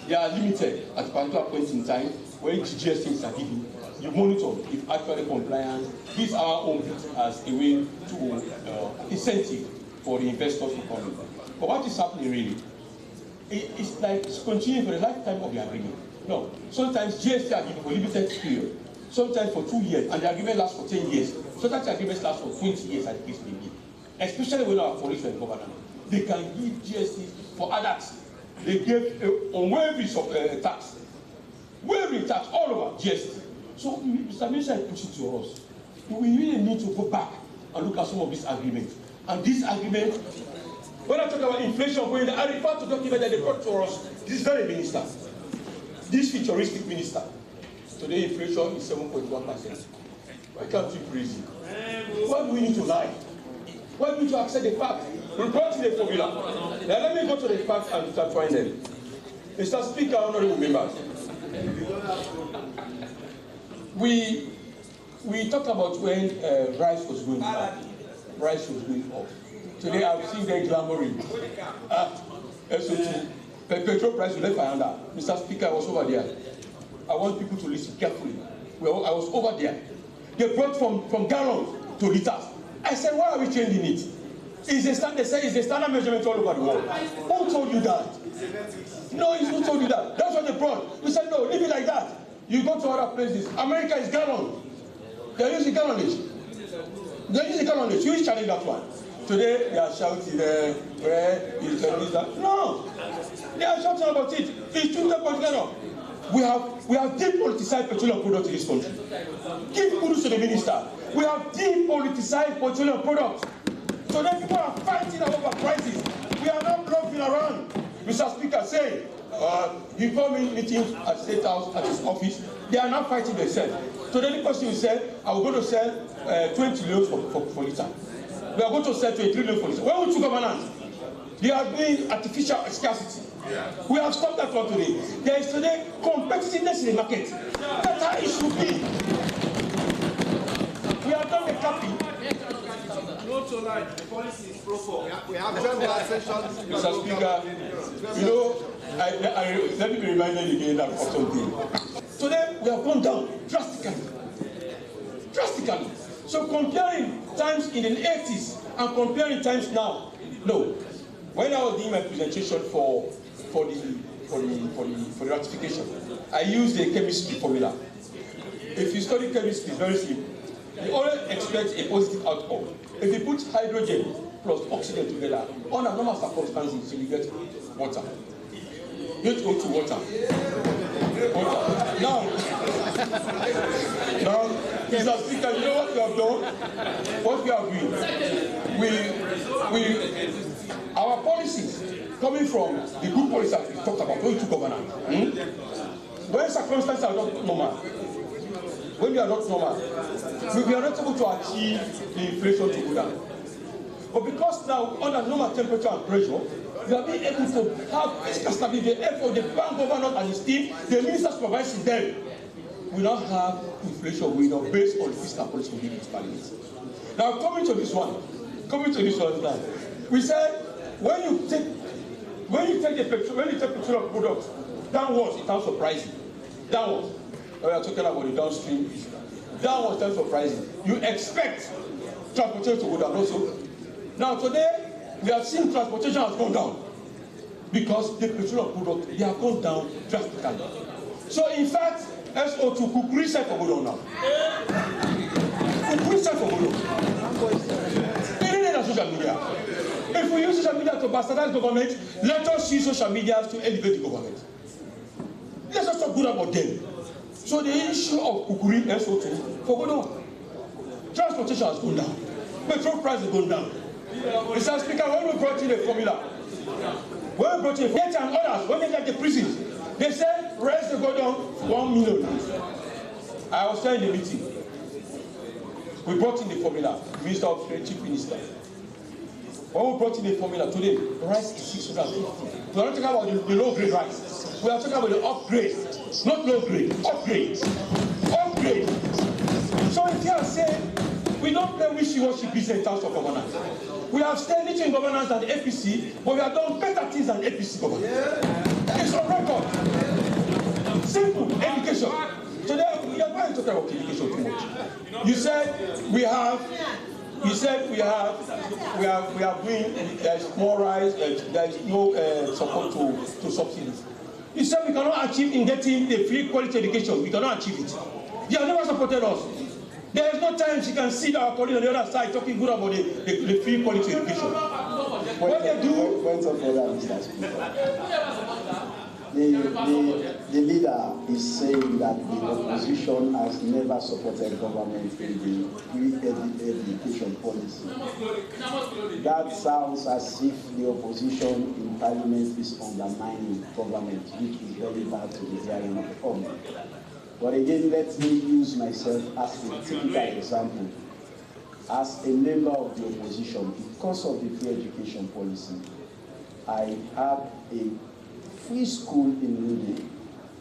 They are limited at a particular point in time when the GSTs are given. You monitor if actually compliance. These are our own as a way to incentive for the investors to come in. But what is happening really? It's like it's continuing for the lifetime of the agreement. No, sometimes GST are given for limited period, sometimes for 2 years, and the agreement lasts for 10 years. Sometimes the agreements last for 20 years, as the case may be. Especially when our foreign government, they can give GST for adults. They gave on waivers of tax, waiving tax all over GST. So, Mr. Minister, push it to us. We really need to go back and look at some of these agreements. And this agreement, when I talk about inflation, I refer to document that they brought to us this very minister, this futuristic minister. Today, inflation is 7.1%. Why can't we praise him? Why do we need to lie? Why do we need to accept the fact? We brought in a formula. Now let me go to the facts and start trying them. Mr. Speaker, honorable members, we talked about when rice was going up. Rice was going up. Today I've seen them clamoring. SO2, petrol price will left under. Mr. Speaker, I was over there. I want people to listen carefully. I was over there. They brought from gallons to liters. I said, why are we changing it? They say it's a standard measurement all over the world. Who told you that? No, it's who told you that. That's what they brought. We said, no, leave it like that. You go to other places. America is gallon. They're using gallonage. They're using gallonage. You challenge that one. Today, they are shouting, where is that? No! They are shouting about it. It's 2 per gallon. We have depoliticized petroleum products in this country. Give kudos to the minister. We have depoliticized petroleum products. So then people are fighting over prices. We are not bluffing around. Mr. Speaker said, he called me meetings at State House, at his office. They are not fighting themselves. So then the person said, I will go to sell 20 loads for liter. We are going to sell 23 loads for liter. Where would you governance? They are doing artificial scarcity. We have stopped that one today. There is today competitiveness in the market. That's how it should be. We have done the capping. No to lie, the policy is pro-for. We have general sessions. Mr. Speaker, you know, let me be reminded again of something. Today, we have gone down drastically. Drastically. So comparing times in the 80s and comparing times now, no. When I was doing my presentation for the ratification, I used the chemistry formula. If you study chemistry, it's very simple. You always expect a positive outcome. If you put hydrogen plus oxygen together, under normal circumstances, you get water. H2O water. Now, Mr. Speaker, you know what we have done? What we are doing? Our policies coming from the good policies that we talked about when we took governance. When circumstances are not normal, when we are not normal, we are not able to achieve the inflation to go down. But because now, under normal temperature and pressure, we are being able to have fiscal stability. Therefore, the bank governor and his team, the minister supervising them, will not have inflation going on based on the fiscal policy we give to Parliament. Now, coming to this one now, we said when you take petroleum products downwards in terms of pricing, downwards. We are talking about the downstream. Downwards in terms of pricing, you expect transportation to go down also. Now today, we have seen transportation has gone down because the petroleum products, they have gone down drastically. So in fact, SO2 could reset for go down now. Could reset for go down. Even in social media. If we use social media to bastardize government, let us use social media to elevate the government. Let's not talk good about them. So the issue of Kukuri SO2 for go down. Transportation has gone down. Petrol price has gone down. Mr. Speaker, when we brought in a formula, and others, when they left the prisons, they said raise the go down 1 million. I was there in the meeting. We brought in the formula, Minister of Trade, Chief Minister. When we brought in the formula today, rice is 650. We are not talking about the low grade rice. We are talking about the upgrade, not low grade, upgrade. Upgrade. So if you are saying we don't play wishy-washy business in terms of governance. We have stayed little in governance than the APC, but we have done better things than APC governance. It's on record. Simple education. Today we are going to talk about education too much. You said we have doing, there is more rise, there is no support to subsidies. You said we cannot achieve in getting the free quality education. We cannot achieve it. They have never supported us. There is no time she can see our colleague on the other side talking good about the free quality education. What they do... The leader is saying that the opposition has never supported government in the free education policy. That sounds as if the opposition in Parliament is undermining government, which is very bad to the hearing of the public. But again, let me use myself as a typical example. As a member of the opposition, because of the free education policy, I have a free school in Ludi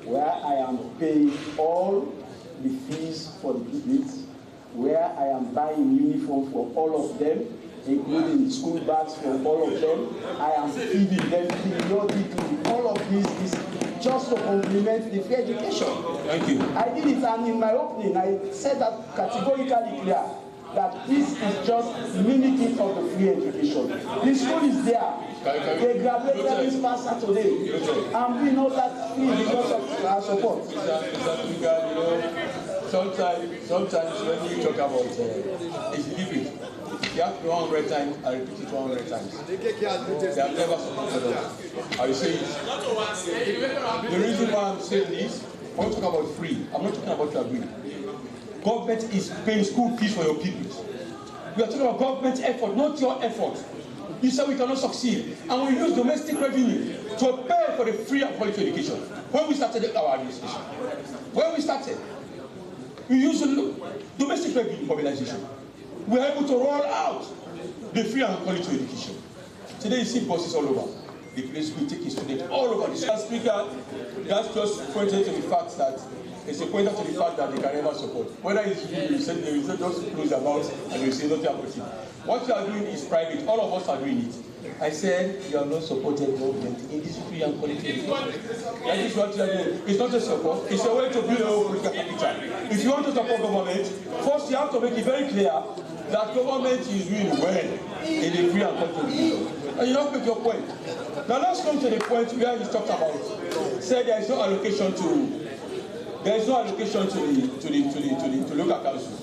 where I am paying all the fees for the kids, where I am buying uniform for all of them, including school bags for all of them. I am feeding them periodically. All of this is just to complement the free education. Thank you. I did it, and in my opening, I said that categorically clear, that this is just mimicking of the free education. The school is there. They graduated this past Saturday, and we know that free because of our support. Sometimes when you talk about it's different. You have 100 times, I repeat it 100 times. They have never supported us. I will say it. The reason why I'm saying this When we talk about free, I'm not talking about your agree. Government is paying school fees for your people. We are talking about government effort, not your effort. You said we cannot succeed, and we use domestic revenue to pay for the free and quality education. When we started our administration, we used domestic revenue mobilization. We were able to roll out the free and quality education. Today you see buses all over. The place will take students all over. Mr. Speaker, that's just pointed to the fact that it's a pointer to the fact that they can never support. Whether it's you said they will just close their mouths and you say nothing about it. What you are doing is private. All of us are doing it. I said you have not supported government in this free and quality education. That is what you are doing. It's not a support. It's a way to build a whole political capital. If you want to support government, first you have to make it very clear that government is doing well in the free and quality education. And you don't make your point. Now let's come to the point where you talked about. Said there is no allocation to the local councils.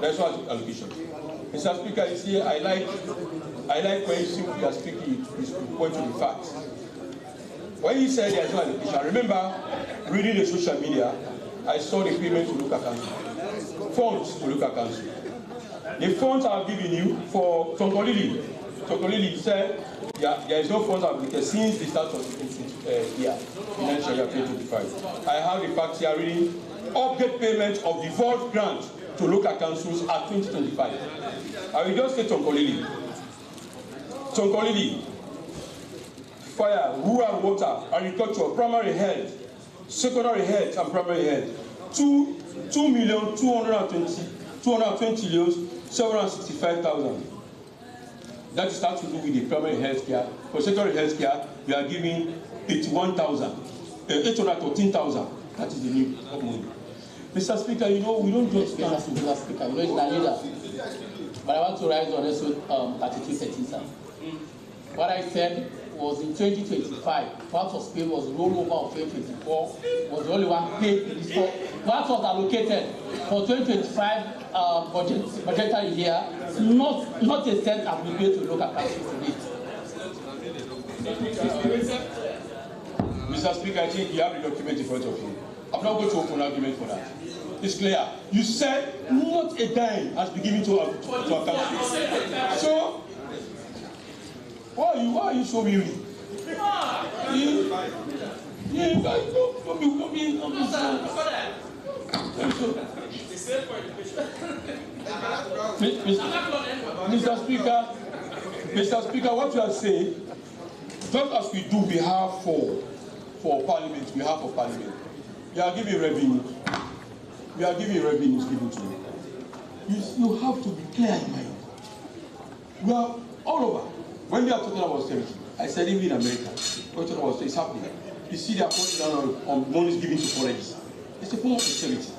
There is no allocation. Mr. Speaker, you see, I like when you are speaking, you point to the facts. When you said there is no allocation, I remember reading the social media, I saw the payment to local council, funds to local council. The funds I have given you for Tonkolili said there is no funds allocated since the start of the year, financial year 2025. I have the facts here reading update payment of the devolved grant to local councils at 2025. I will just say Tonkolili, fire, rural water, agriculture, primary health, secondary health, and primary health. 2,220,765,000. That is to do with the primary health care. For secondary health care, we are giving 814,000. That is the new money. Mr. Speaker, you know, we don't just stand to Mr. Speaker, you know, it's the leader. But I want to rise on also 3213, sir. What I said was in 2025, what was paid was rollover of 2024, was the only one paid in this year. What was allocated for 2025 budgetary year, not a cent allocated to local councils to date. Mr. Speaker, I think you have the document in front of you. I'm not going to open an argument for that. It's clear. You said not a dime has been given to our country. So, why are you so weary? Mr. Speaker, what you are saying, just as we do behalf for Parliament, behalf of Parliament, you are giving revenue. We are giving revenues given to you. You have to be clear in mind. We are all over. When we are talking about austerity, I said even in America, we're talking about it's happening. You see they are putting down on monies given to colleges. It's a form of austerity.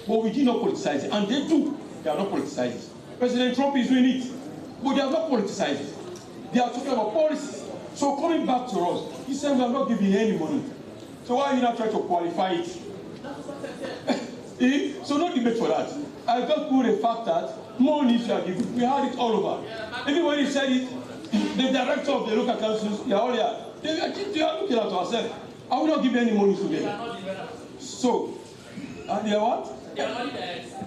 But we did not politicize it. And they do. They are not politicizing it. President Trump is doing it. But they are not politicizing it. They are talking about policies. So coming back to us, he said we are not giving any money. So why are you not trying to qualify it? So no debate for that. I just put the fact that more needs you are given. We had it all over. Even when he said it, the director of the local councils, they are all here. They are looking at ourselves. I will not give any money to them. So, they are what?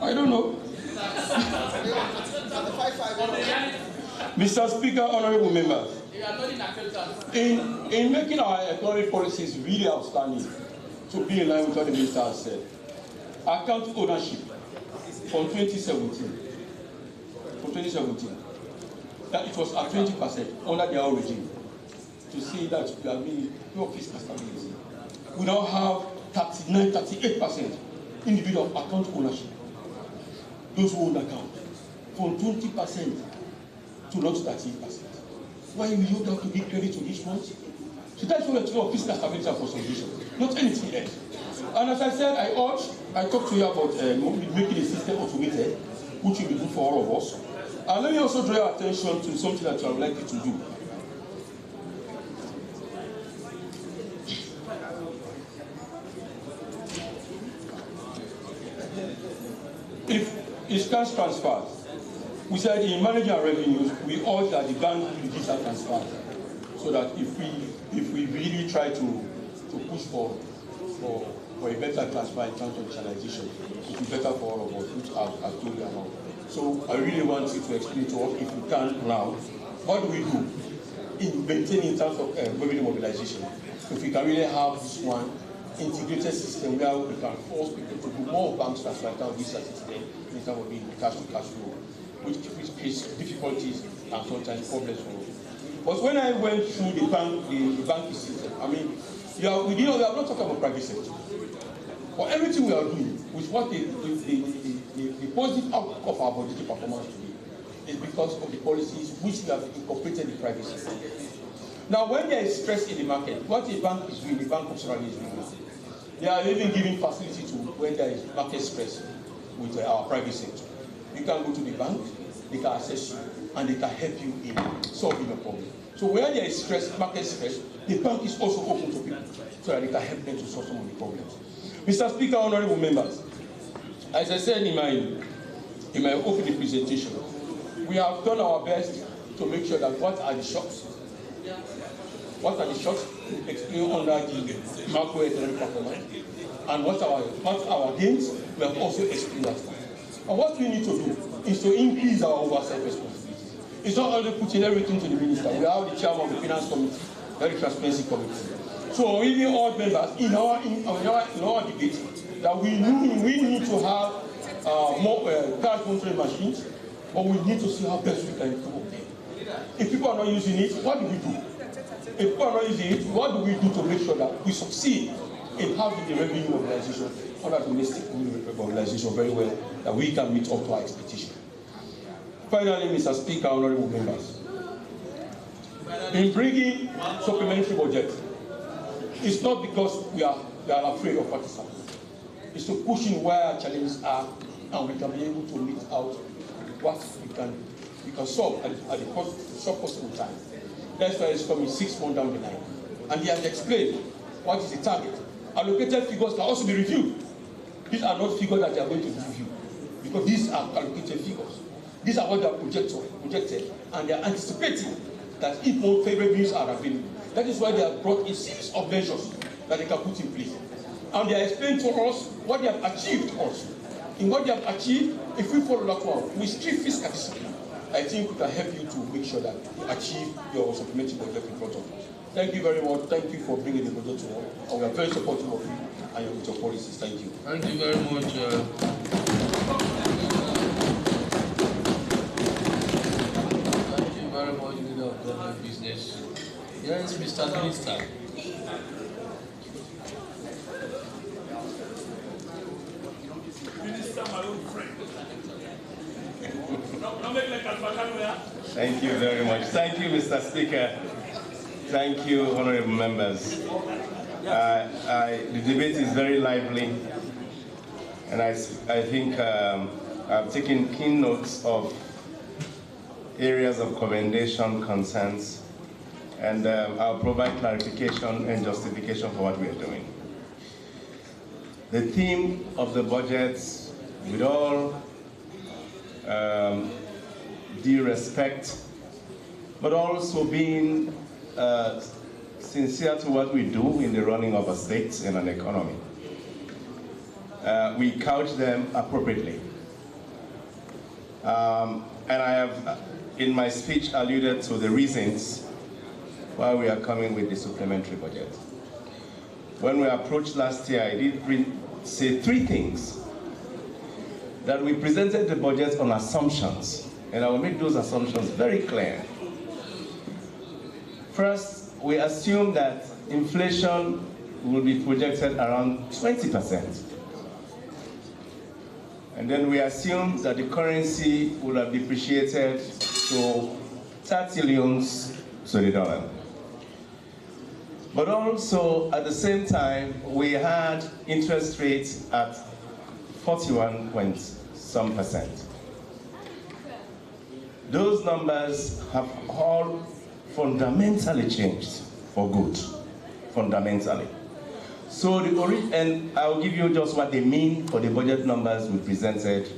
I don't know. Mr. Speaker, honorable members, in making our economic policies really outstanding, to be in line with what the minister has said, account ownership from 2017, that it was at 20% under their old regime, to see that we are being no fiscal stability. We now have 38% individual account ownership. Those who own account, from 20% to not 38%. Why will you have to give credit to these ones? So that's why we're talking about fiscal stability and consolidation, not anything else. And as I said, I talked to you about making the system automated, which will be good for all of us. And let me also draw your attention to something that I would like you to do. If it's cash transfers, we said in managing our revenues, we urge that the bank reduce our transfers, so that if we really try to push for for a better transfer in terms of digitalization. It will be better for all of us, which I've told you about. So I really want you to explain to us, if you can now, what do we do in maintaining in terms of revenue mobilization? If we can really have this one integrated system where we can force people to do more banks transfer account visa system in terms of being cash to cash flow, which creates difficulties and sometimes problems for us. But when I went through the banking system, I mean, we are not talking about private sector. For everything we are doing, with what the positive outcome of our budgetary performance today is because of the policies which we have incorporated in the private sector. Now, when there is stress in the market, what a bank is doing, the Bank of Sierra Leone is doing, they are even giving facility to when there is market stress with our private sector. You can go to the bank, they can assess you, and they can help you in solving your problem. So where there is stress, market stress, the bank is also open to people so that they can help them to solve some of the problems. Mr. Speaker, honorable members, as I said in my opening presentation, we have done our best to make sure that what are the shocks explain under the macroeconomic performance, and what our gains, we have also explained that. And what we need to do is to increase our oversight responsibilities. It's not only putting everything to the minister. We have the chairman of the finance committee, the transparency committee. So even all members in our debate that we need to have more cash monitoring machines, but we need to see how best we can improve them. If people are not using it, what do we do? If people are not using it, what do we do to make sure that we succeed in having the revenue mobilization under domestic mobilization very well, that we can meet up to our expectation? Finally, Mr. Speaker, honorable members, in bringing supplementary budget, it's not because we are afraid of what is happening. It's to push in where our challenges are, and we can be able to meet out what we can solve at the short possible time. That's why it's coming 6 months down the line. And he has explained what is the target. Allocated figures can also be reviewed. These are not figures that they are going to review, because these are allocated figures. These are what they are projected, and they are anticipating that if more favorable news are available. That is why they have brought a series of measures that they can put in place. And they are explaining to us what they have achieved also. In what they have achieved, if we follow that one, with strict fiscal discipline, I think we can help you to make sure that you achieve your supplementary budget in front of us. Thank you very much. Thank you for bringing the budget to us. And we are very supportive of you and with your policies. Thank you. Thank you very much. Thank you very much, leader of government business. Yes, Mr. Minister. Minister, my old friend. Thank you very much. Thank you, Mr. Speaker. Thank you, honorable members. The debate is very lively, and I think I've taken keen notes of areas of commendation, concerns, and I'll provide clarification and justification for what we are doing. The theme of the budget, with all due respect, but also being sincere to what we do in the running of a state and an economy. We couch them appropriately. And I have, in my speech, alluded to the reasons why we are coming with the supplementary budget. When we approached last year, I did say 3 things. That we presented the budget on assumptions, and I will make those assumptions very clear. First, we assume that inflation will be projected around 20%. And then we assume that the currency will have depreciated to 30 leones to the dollar. But also, at the same time, we had interest rates at 41%. Those numbers have all fundamentally changed for good, fundamentally. So, and I'll give you just what they mean for the budget numbers we presented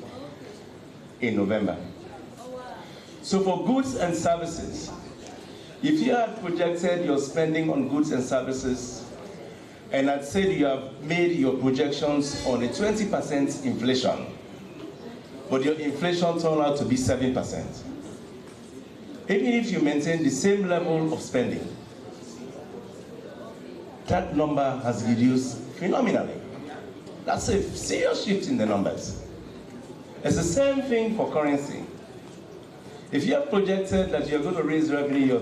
in November. So for goods and services, if you had projected your spending on goods and services and I'd said you have made your projections on a 20% inflation, but your inflation turned out to be 7%. Even if you maintain the same level of spending, that number has reduced phenomenally. That's a serious shift in the numbers. It's the same thing for currency. If you have projected that you're going to raise revenue,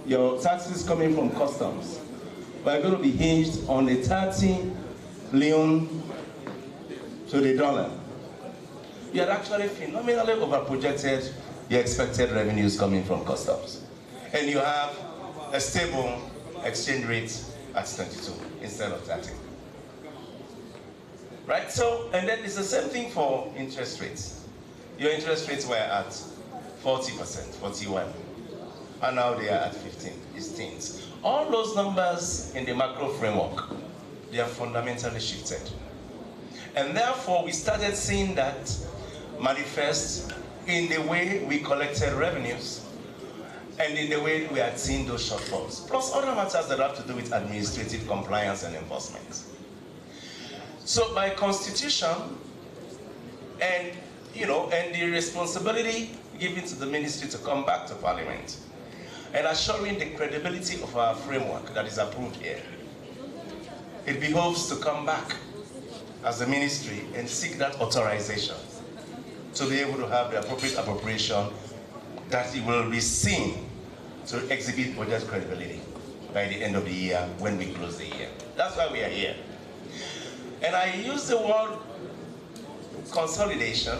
your taxes coming from customs, are going to be hinged on the 30 lien to the dollar, you had actually phenomenally overprojected your expected revenues coming from customs. And you have a stable exchange rate at 22 instead of 30. Right? So, and then it's the same thing for interest rates. Your interest rates were at 40%, 41, and now they are at 15, it's teens. All those numbers in the macro framework, they are fundamentally shifted. And therefore, we started seeing that manifest in the way we collected revenues and in the way we had seen those shortfalls, plus other matters that have to do with administrative compliance and enforcement. So by constitution, and the responsibility given to the ministry to come back to Parliament, and assuring the credibility of our framework that is approved here, it behoves to come back as a ministry and seek that authorization to be able to have the appropriate appropriation that it will be seen to exhibit budget credibility by the end of the year when we close the year. That's why we are here. And I use the word consolidation,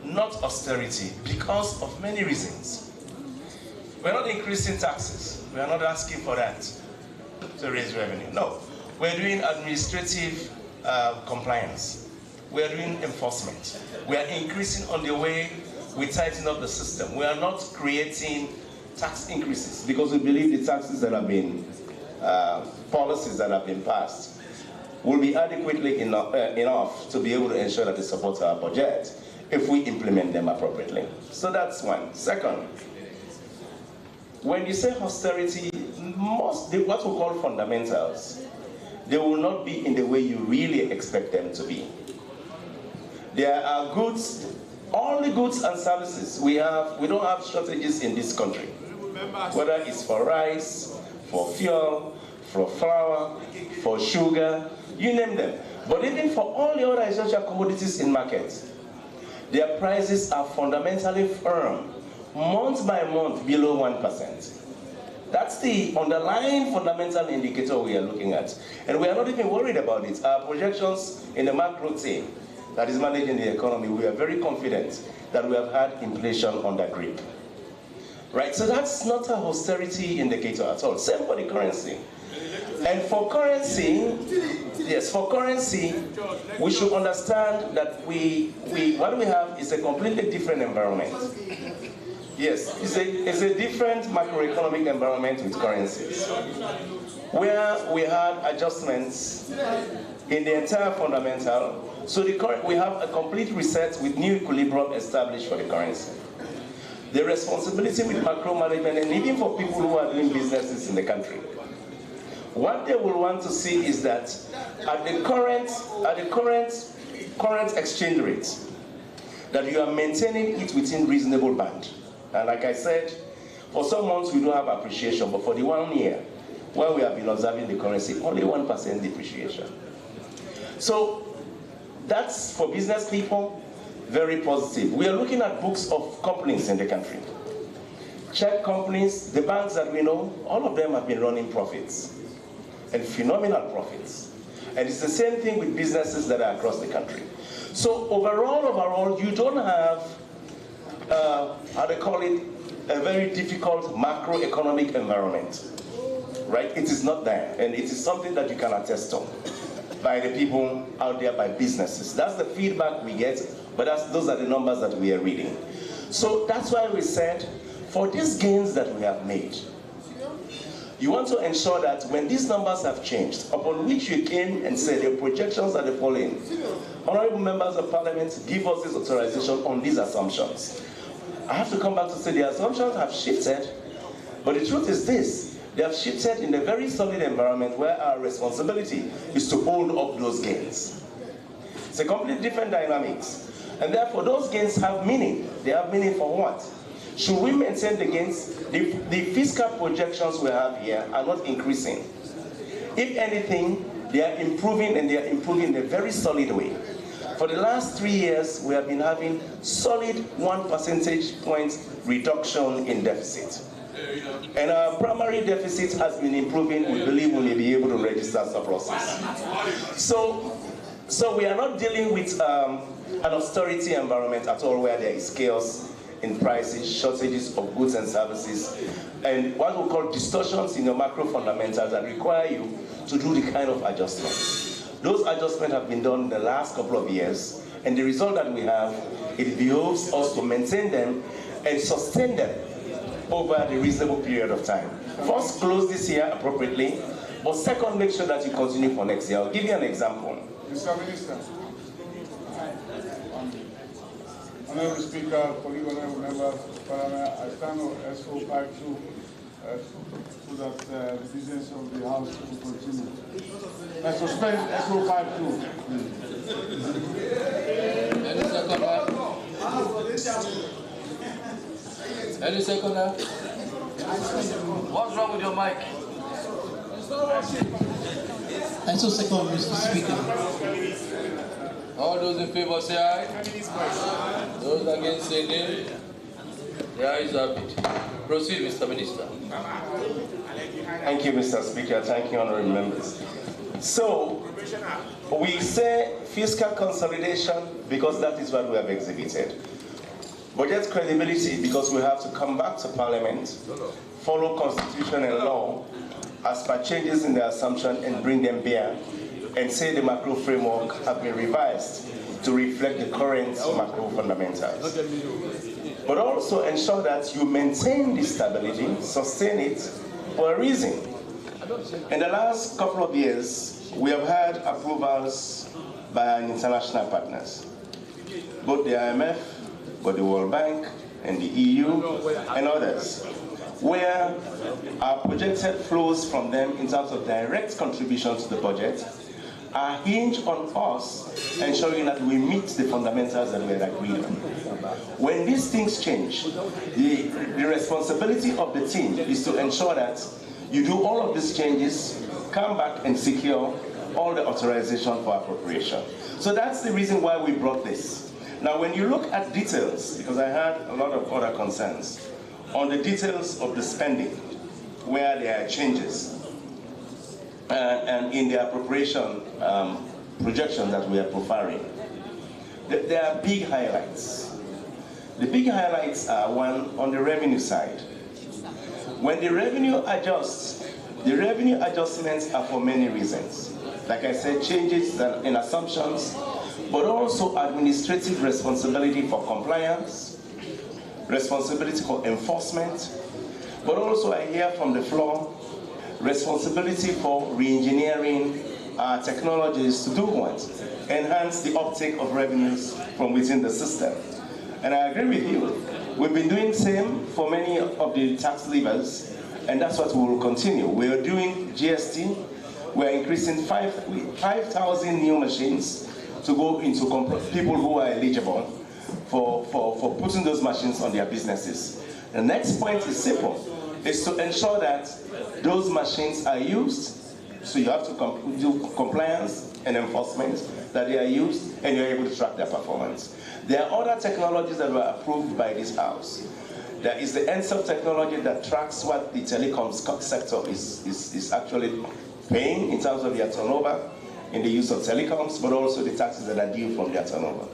not austerity, because of many reasons. We're not increasing taxes. We are not asking for that to raise revenue. No, we're doing administrative compliance. We're doing enforcement. We are increasing on the way we tighten up the system. We are not creating tax increases because we believe the taxes that have been, policies that have been passed will be adequately enough to be able to ensure that they support our budget if we implement them appropriately. So that's one. Second, when you say austerity, what we call fundamentals, they will not be in the way you really expect them to be. There are goods, all the goods and services we have, we don't have shortages in this country. Whether it's for rice, for fuel, for flour, for sugar, you name them. But even for all the other essential commodities in markets, their prices are fundamentally firm, month by month below 1%. That's the underlying fundamental indicator we are looking at. And we are not even worried about it. Our projections in the macro team that is managing the economy, we are very confident that we have had inflation under grip. Right, so that's not an austerity indicator at all. Same for the currency. And for currency, yes, for currency, we should understand that what we have is a completely different environment. Yes, it's a different macroeconomic environment with currencies, where we had adjustments in the entire fundamental. So we have a complete reset with new equilibrium established for the currency. The responsibility with macro management, and even for people who are doing businesses in the country, what they will want to see is that at the current exchange rate, that you are maintaining it within reasonable band. And like I said, for some months we don't have appreciation, but for the 1 year, where we have been observing the currency, only 1% depreciation. So that's, for business people, very positive. We are looking at books of companies in the country. Check companies, the banks that we know, all of them have been running profits, and phenomenal profits. And it's the same thing with businesses that are across the country. So overall, you don't have, how they call it, a very difficult macroeconomic environment, right? It is not there, and it is something that you can attest to by the people out there, by businesses. That's the feedback we get, but those are the numbers that we are reading. So that's why we said, for these gains that we have made, you want to ensure that when these numbers have changed, upon which you came and said the projections are the following, honorable members of parliament, give us this authorization on these assumptions. I have to come back to say the assumptions have shifted, but the truth is this, They have shifted in a very solid environment where our responsibility is to hold up those gains. It's a completely different dynamics. And therefore, those gains have meaning. They have meaning for what? Should we maintain the gains? The fiscal projections we have here are not increasing. If anything, they are improving, and they are improving in a very solid way. For the last 3 years, we have been having solid 1 percentage point reduction in deficit. And our primary deficit has been improving. We believe we may be able to register surpluses. So we are not dealing with an austerity environment at all where there is chaos in prices, shortages of goods and services, and what we call distortions in your macro fundamentals that require you to do the kind of adjustments. Those adjustments have been done in the last couple of years, and the result that we have, it behoves us to maintain them and sustain them over the reasonable period of time. First, close this year appropriately, but second, make sure that you continue for next year. I'll give you an example. Mr. Minister, Honorable Speaker, colleague, honorable members of Parliament, I stand on S452 so that the business of the House will continue. I suspend S452. Any seconder? What's wrong with your mic? And so second, Mr. Speaker. All those in favor say aye. Those against say nay. The ayes have it. Proceed, Mr. Minister. Thank you, Mr. Speaker. Thank you, honorable members. So, we say fiscal consolidation because that is what we have exhibited. Budget credibility because we have to come back to Parliament, follow Constitution and law as per changes in the assumption and bring them bare, and say the macro framework have been revised to reflect the current macro fundamentals. But also ensure that you maintain this stability, sustain it for a reason. In the last couple of years, we have had approvals by our international partners, both the IMF, both the World Bank, and the EU, and others, where our projected flows from them in terms of direct contribution to the budget are hinged on us ensuring that we meet the fundamentals that we had agreed on. When these things change, the responsibility of the team is to ensure that you do all of these changes, come back and secure all the authorization for appropriation. So that's the reason why we brought this. Now, when you look at details, because I had a lot of other concerns, on the details of the spending, where there are changes, and in the appropriation projection that we are profiling, there are big highlights. The big highlights are, one, on the revenue side. When the revenue adjusts, the revenue adjustments are for many reasons. Like I said, changes in assumptions, but also administrative responsibility for compliance, responsibility for enforcement, but also I hear from the floor, responsibility for re-engineering technologies to do what? Enhance the uptake of revenues from within the system. And I agree with you. We've been doing the same for many of the tax levers, and that's what we will continue. We are doing GST. We're increasing 5,000 new machines to go into people who are eligible for putting those machines on their businesses. The next point is simple, is to ensure that those machines are used, so you have to do compliance and enforcement, that they are used and you're able to track their performance. There are other technologies that were approved by this House. There is the NSEP technology that tracks what the telecoms sector is actually paying in terms of their turnover in the use of telecoms, but also the taxes that are due from their turnover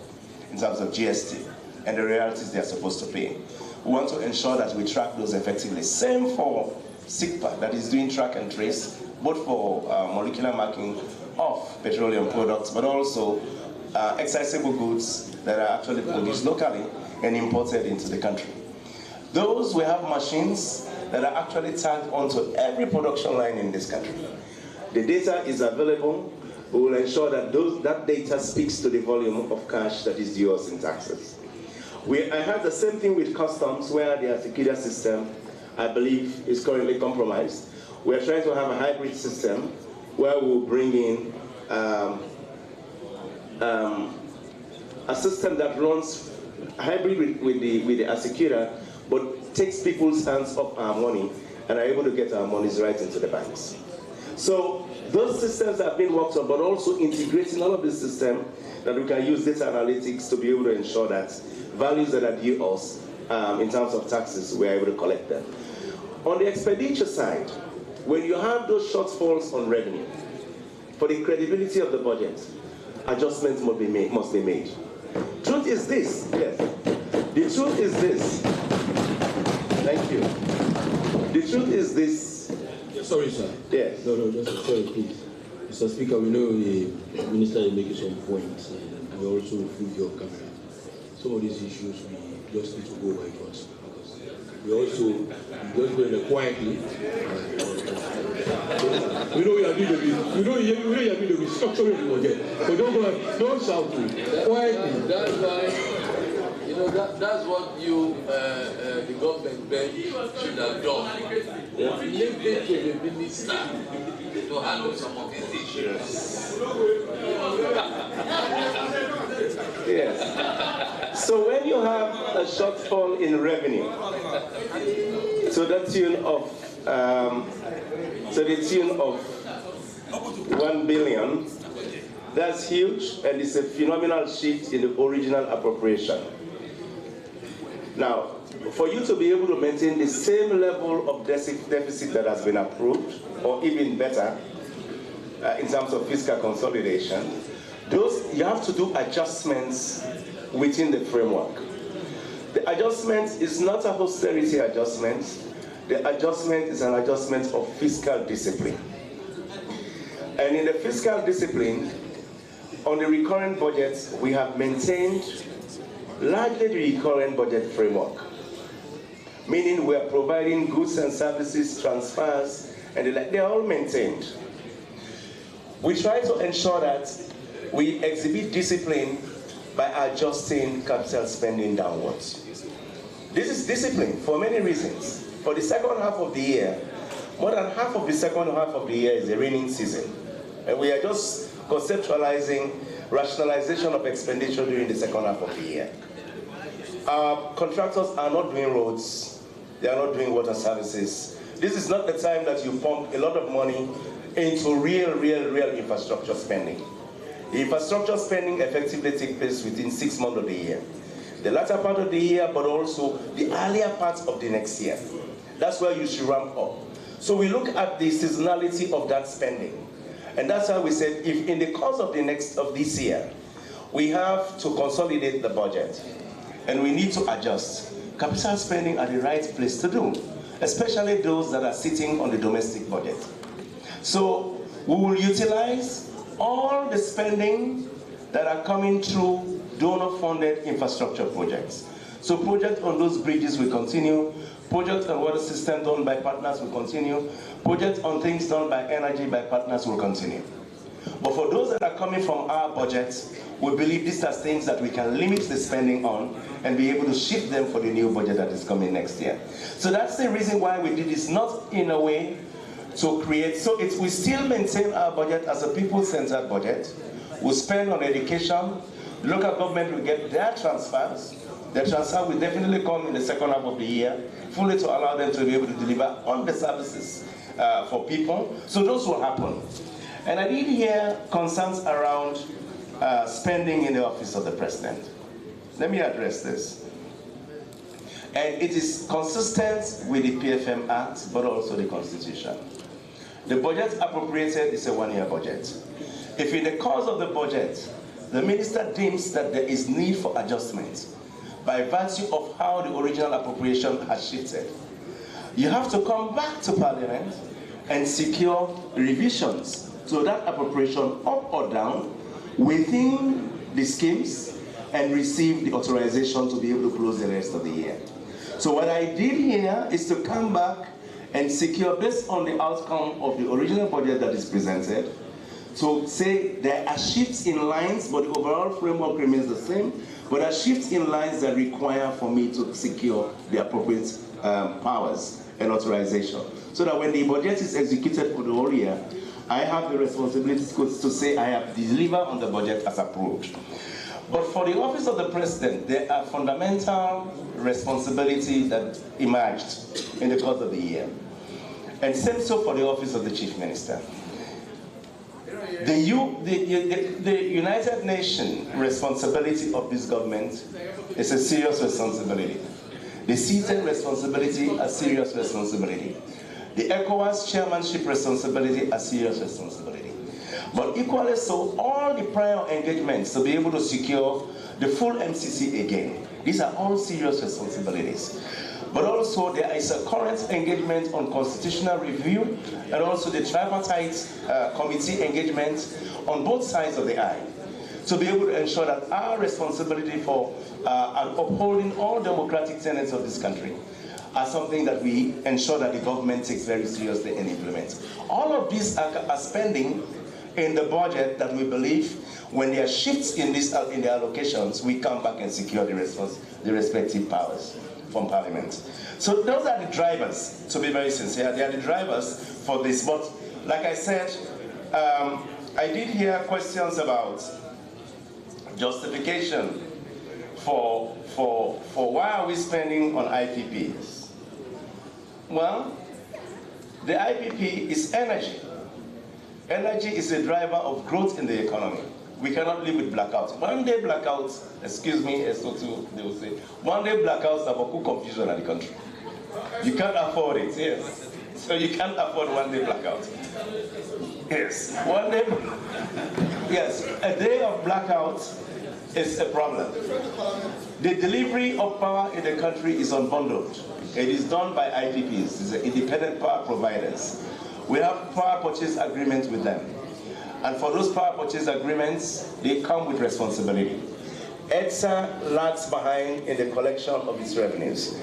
in terms of GST and the royalties they are supposed to pay. We want to ensure that we track those effectively. Same for SIGPA, that is doing track and trace, both for molecular marking of petroleum products, but also accessible goods that are actually produced locally and imported into the country. Those, we have machines that are actually tagged onto every production line in this country. The data is available. We will ensure that that data speaks to the volume of cash that is due us in taxes. I have the same thing with customs, where the Articuda system, I believe, is currently compromised. we're trying to have a hybrid system where we'll bring in a system that runs hybrid with the executor, but takes people's hands off our money and are able to get our monies right into the banks. So those systems have been worked on, but also integrating all of the system that we can use data analytics to be able to ensure that values that are due us in terms of taxes, we're able to collect them. On the expenditure side, when you have those shortfalls on revenue, for the credibility of the budget, adjustments must be made. Truth is this, yes. The truth is this. Thank you. The truth is this. Sorry, sir. Yes. No, just sorry, please. Mr. Speaker, we know the minister is making some points, and we also feel your camera. Some of these issues we just need to go by first. We also just go in quietly. We know you are doing the restructuring of the budget, so don't shout to it. Quietly. That's why, you know, that's what you, the government bench should have done. Leave it to the minister to handle some of these issues. Yes. So when you have a shortfall in revenue, to the tune of 1 billion, that's huge, and it's a phenomenal shift in the original appropriation. Now, for you to be able to maintain the same level of deficit that has been approved, or even better, in terms of fiscal consolidation, you have to do adjustments within the framework. The adjustment is not a austerity adjustment. The adjustment is an adjustment of fiscal discipline. And in the fiscal discipline, on the recurrent budget, we have maintained largely the recurrent budget framework, meaning we are providing goods and services, transfers, and they're all maintained. We try to ensure that we exhibit discipline by adjusting capital spending downwards. This is discipline for many reasons. For the second half of the year, more than half of the second half of the year is the rainy season. And we are just conceptualizing rationalization of expenditure during the second half of the year. Our contractors are not doing roads, they are not doing water services. This is not the time that you pump a lot of money into real infrastructure spending. The infrastructure spending effectively takes place within 6 months of the year. The latter part of the year, but also the earlier part of the next year. That's where you should ramp up. So we look at the seasonality of that spending. And that's why we said, if in the course of this year, we have to consolidate the budget, and we need to adjust, capital spending are the right place to do, especially those that are sitting on the domestic budget. So we will utilize all the spending that are coming through donor-funded infrastructure projects. So projects on those bridges will continue, projects on water system done by partners will continue, projects on things done by energy by partners will continue. But for those that are coming from our budgets, we believe these are things that we can limit the spending on and be able to shift them for the new budget that is coming next year. So that's the reason why we did this, not in a way to create, so we still maintain our budget as a people-centered budget. We spend on education, local government will get their transfers. The transfer will definitely come in the second half of the year, fully to allow them to be able to deliver on the services for people. So those will happen. And I did hear concerns around spending in the office of the president. Let me address this. And it is consistent with the PFM Act, but also the Constitution. The budget appropriated is a one-year budget. If in the course of the budget, the minister deems that there is need for adjustment by virtue of how the original appropriation has shifted, you have to come back to Parliament and secure revisions to that appropriation up or down within the schemes and receive the authorization to be able to close the rest of the year. So what I did here is to come back and secure, based on the outcome of the original budget that is presented, to say there are shifts in lines, but the overall framework remains the same, but there are shifts in lines that require for me to secure the appropriate powers and authorization. So that when the budget is executed for the whole year, I have the responsibility to say I have delivered on the budget as approved. But for the office of the president, there are fundamental responsibilities that emerged in the course of the year. And same so for the office of the chief minister. The United Nations responsibility of this government is a serious responsibility. The CETEN responsibility a serious responsibility. The ECOWAS chairmanship responsibility a serious responsibility. But equally so, all the prior engagements to be able to secure the full MCC again, these are all serious responsibilities. But also there is a current engagement on constitutional review and also the tripartite committee engagement on both sides of the aisle to be able to ensure that our responsibility for upholding all democratic tenets of this country are something that we ensure that the government takes very seriously and implements. All of these are spending in the budget that we believe when there are shifts in the allocations, we come back and secure the respective powers from Parliament. So those are the drivers, to be very sincere. They are the drivers for this. But like I said, I did hear questions about justification for why are we spending on IPPs. Well, the IPP is energy. Energy is a driver of growth in the economy. We cannot live with blackouts. One day blackouts, excuse me, SO2, they will say, one day blackouts have a confusion in the country. You can't afford it, yes. So you can't afford one day blackout. Yes, one day, yes, a day of blackout is a problem. The delivery of power in the country is unbundled. It is done by IPPs, it's independent power providers. We have power purchase agreements with them. And for those power purchase agreements, they come with responsibility. EDSA lags behind in the collection of its revenues.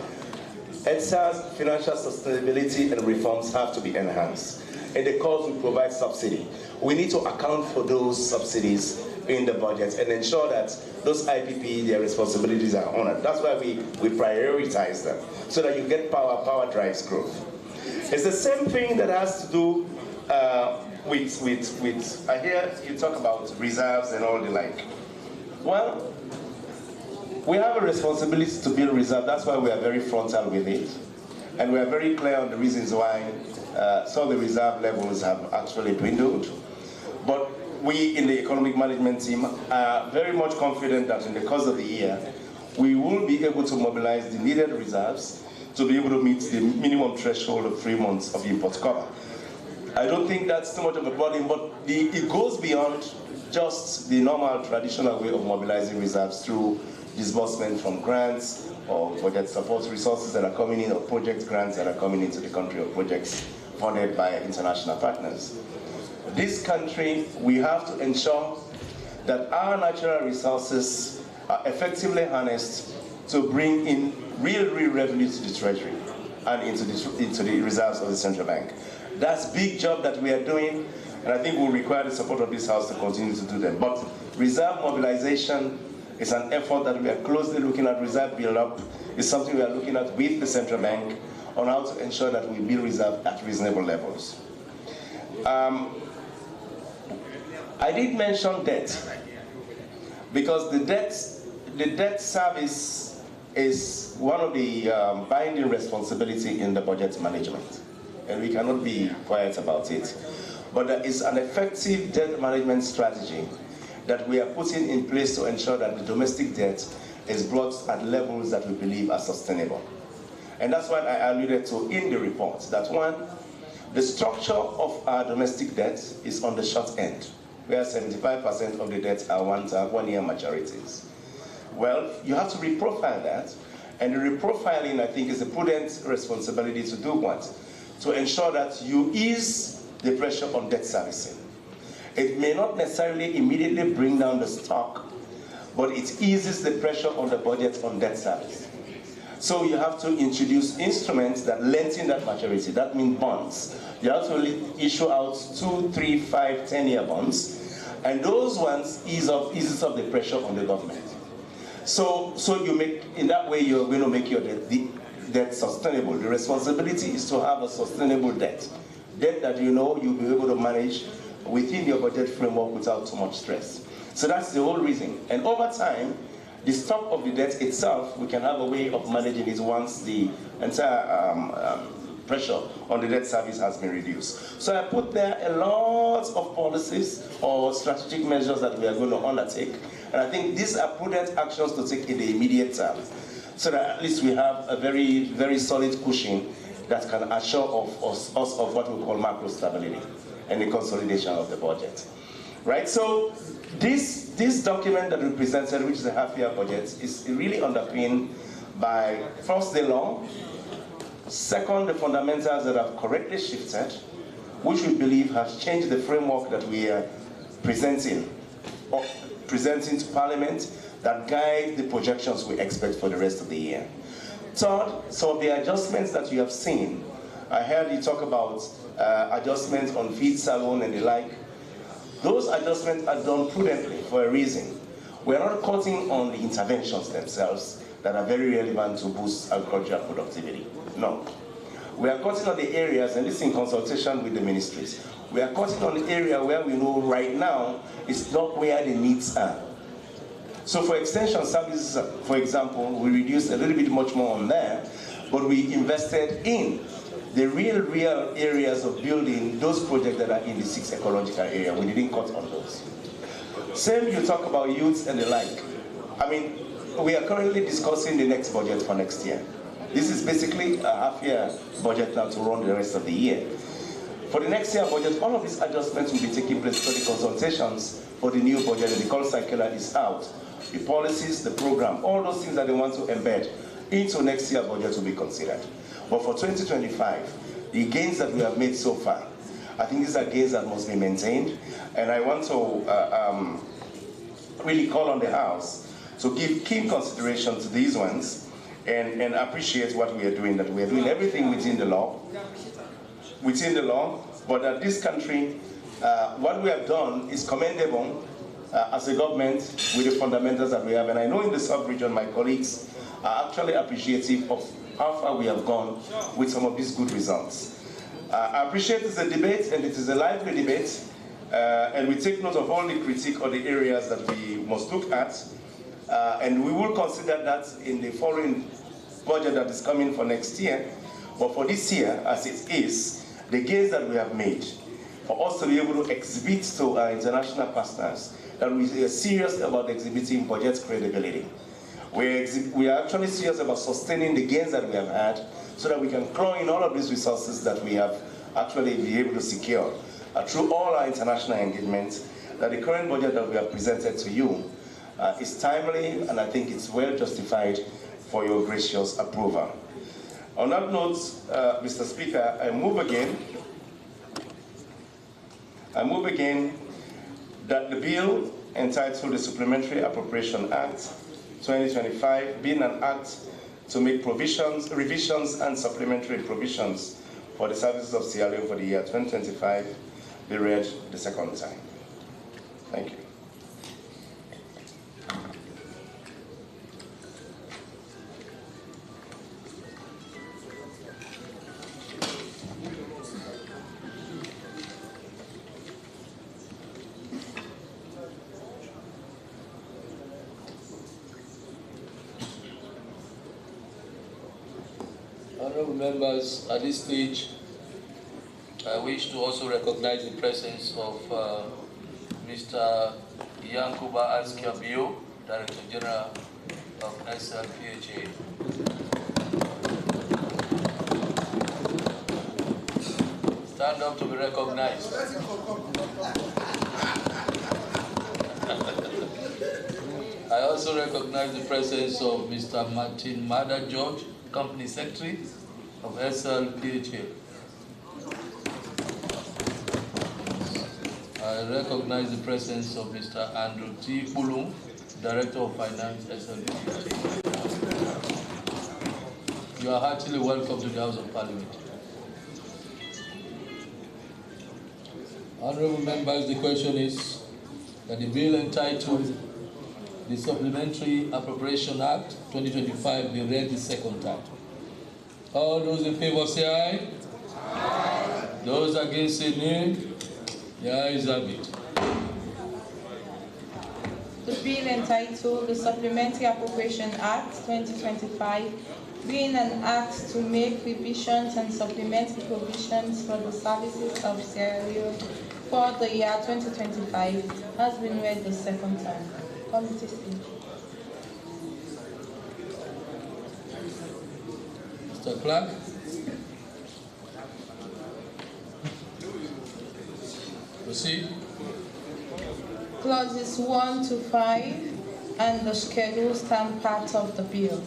EDSA's financial sustainability and reforms have to be enhanced. In the course, we provide subsidy. We need to account for those subsidies in the budget and ensure that those IPP, their responsibilities are honored. That's why we prioritize them, so that you get power, power drives growth. It's the same thing that has to do with I hear you talk about reserves and all the like. Well, we have a responsibility to build reserve. That's why we are very frontal with it. And we are very clear on the reasons why some of the reserve levels have actually dwindled. But we in the economic management team are very much confident that in the course of the year, we will be able to mobilize the needed reserves to be able to meet the minimum threshold of 3 months of import cover. I don't think that's too much of a burden, but it goes beyond just the normal traditional way of mobilizing reserves through disbursement from grants or budget support resources that are coming in, or project grants that are coming into the country, or projects funded by international partners. This country, we have to ensure that our natural resources are effectively harnessed to bring in real revenue to the treasury and into the reserves of the central bank. That's a big job that we are doing, and I think we'll require the support of this House to continue to do that. But reserve mobilization is an effort that we are closely looking at. Reserve build-up is something we are looking at with the central bank on how to ensure that we build reserve at reasonable levels. I did mention debt, because the debt service is one of the binding responsibility in the budget management, and we cannot be quiet about it. But there is an effective debt management strategy that we are putting in place to ensure that the domestic debt is brought at levels that we believe are sustainable. And that's what I alluded to in the report, that one, the structure of our domestic debt is on the short end, where 75% of the debts are one-year maturities. Well, you have to reprofile that, and the reprofiling, I think, is a prudent responsibility to do what? To ensure that you ease the pressure on debt servicing. It may not necessarily immediately bring down the stock, but it eases the pressure on the budget on debt service. So you have to introduce instruments that lengthen that maturity. That means bonds. You have to issue out 2, 3, 5, 10-year bonds, and those ones eases up the pressure on the government. So you make, in that way, you're going to make your debt. debt sustainable. The responsibility is to have a sustainable debt. Debt that you know you'll be able to manage within your budget framework without too much stress. So that's the whole reason. And over time, the stock of the debt itself, we can have a way of managing it once the entire pressure on the debt service has been reduced. So I put there a lot of policies or strategic measures that we are going to undertake. And I think these are prudent actions to take in the immediate term, so that at least we have a very, very solid cushion that can assure us of what we call macro stability and the consolidation of the budget. Right? So this document that we presented, which is a half-year budget, is really underpinned by, first, the law, second, the fundamentals that have correctly shifted, which we believe has changed the framework that we are presenting to Parliament that guide the projections we expect for the rest of the year. Third, some of the adjustments that you have seen. I heard you talk about adjustments on feed salon and the like. Those adjustments are done prudently for a reason. We're not cutting on the interventions themselves that are very relevant to boost agricultural productivity. No. We are cutting on the areas, and this is in consultation with the ministries, we are cutting on the area where we know right now is not where the needs are. So for extension services, for example, we reduced a little bit much more on there, but we invested in the real areas of building those projects that are in the 6 ecological area. We didn't cut on those. Same, you talk about youth and the like. I mean, we are currently discussing the next budget for next year. This is basically a half-year budget now to run the rest of the year. For the next year budget, all of these adjustments will be taking place for the consultations for the new budget, and the call circular is out. The policies, the program, all those things that they want to embed into next year budget will be considered. But for 2025, the gains that we have made so far, I think these are gains that must be maintained. And I want to really call on the House to give keen consideration to these ones and appreciate what we are doing, that we are doing everything within the law, but that this country, what we have done is commendable as a government with the fundamentals that we have. And I know in the sub-region, my colleagues are actually appreciative of how far we have gone with some of these good results. I appreciate it's a debate, and it is a lively debate, and we take note of all the critique or the areas that we must look at, and we will consider that in the foreign budget that is coming for next year. But for this year, as it is, the gains that we have made, for us to be able to exhibit to our international partners that we are serious about exhibiting budget credibility. We are actually serious about sustaining the gains that we have had, so that we can claw in all of these resources that we have actually been able to secure through all our international engagements, that the current budget that we have presented to you is timely, and I think it's well justified for your gracious approval. On that note, Mr. Speaker, I move again that the bill entitled the Supplementary Appropriation Act 2025, being an act to make provisions, revisions and supplementary provisions for the services of Sierra Leone for the year 2025, be read the second time. Thank you. Honorable members, at this stage, I wish to also recognize the presence of Mr. Yankuba Askiabio, Director General of SLPHA. Stand up to be recognized. I also recognize the presence of Mr. Martin Mada George, Company Secretary of SLPHA. I recognize the presence of Mr. Andrew T. Pulum, Director of Finance, SLPHA. You are heartily welcome to the House of Parliament. Honorable members, the question is that the bill entitled the Supplementary Appropriation Act 2025 be read the second time. All those in favor say aye. Aye. Those against say nay. The ayes have it. The bill entitled the Supplementary Appropriation Act 2025, being an act to make revisions and supplementary provisions for the services of Sierra Leone for the year 2025, has been read the second time. Committee speech. Mr. Clerk. Proceed. Clauses 1 to 5 and the schedule stand part of the bill.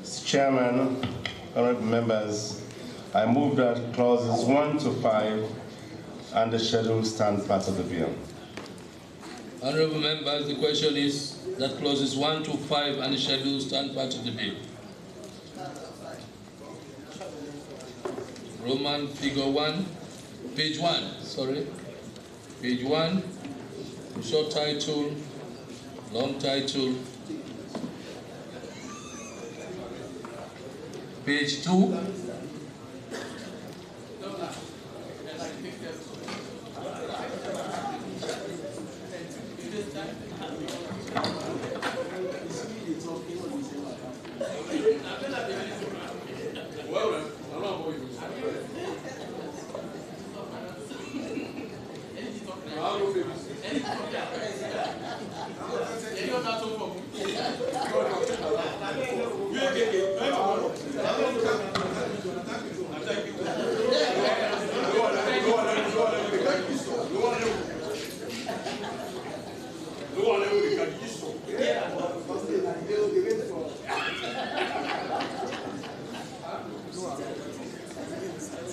Mr. Chairman, honorable members, I move that clauses 1 to 5 and the schedule stand part of the bill. Honorable members, the question is that clauses 1 to 5 and the schedule stand part of the bill. Roman figure 1, page 1, sorry. Page 1, short title, long title. Page 2.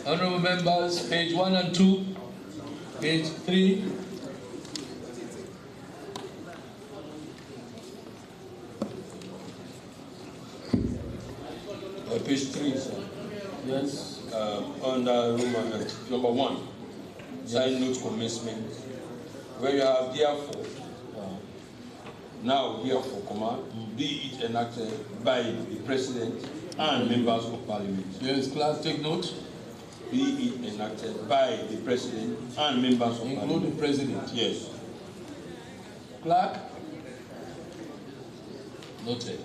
Honorable members, page 1 and 2, page 3. Page 3, sir. Yes. Under Roman number 1, side note commencement, where you have therefore, now therefore, be it enacted by the President and members of Parliament. Yes, class, take note. Be it enacted by the President and members of Parliament. Including President. Yes. Clerk. Noted.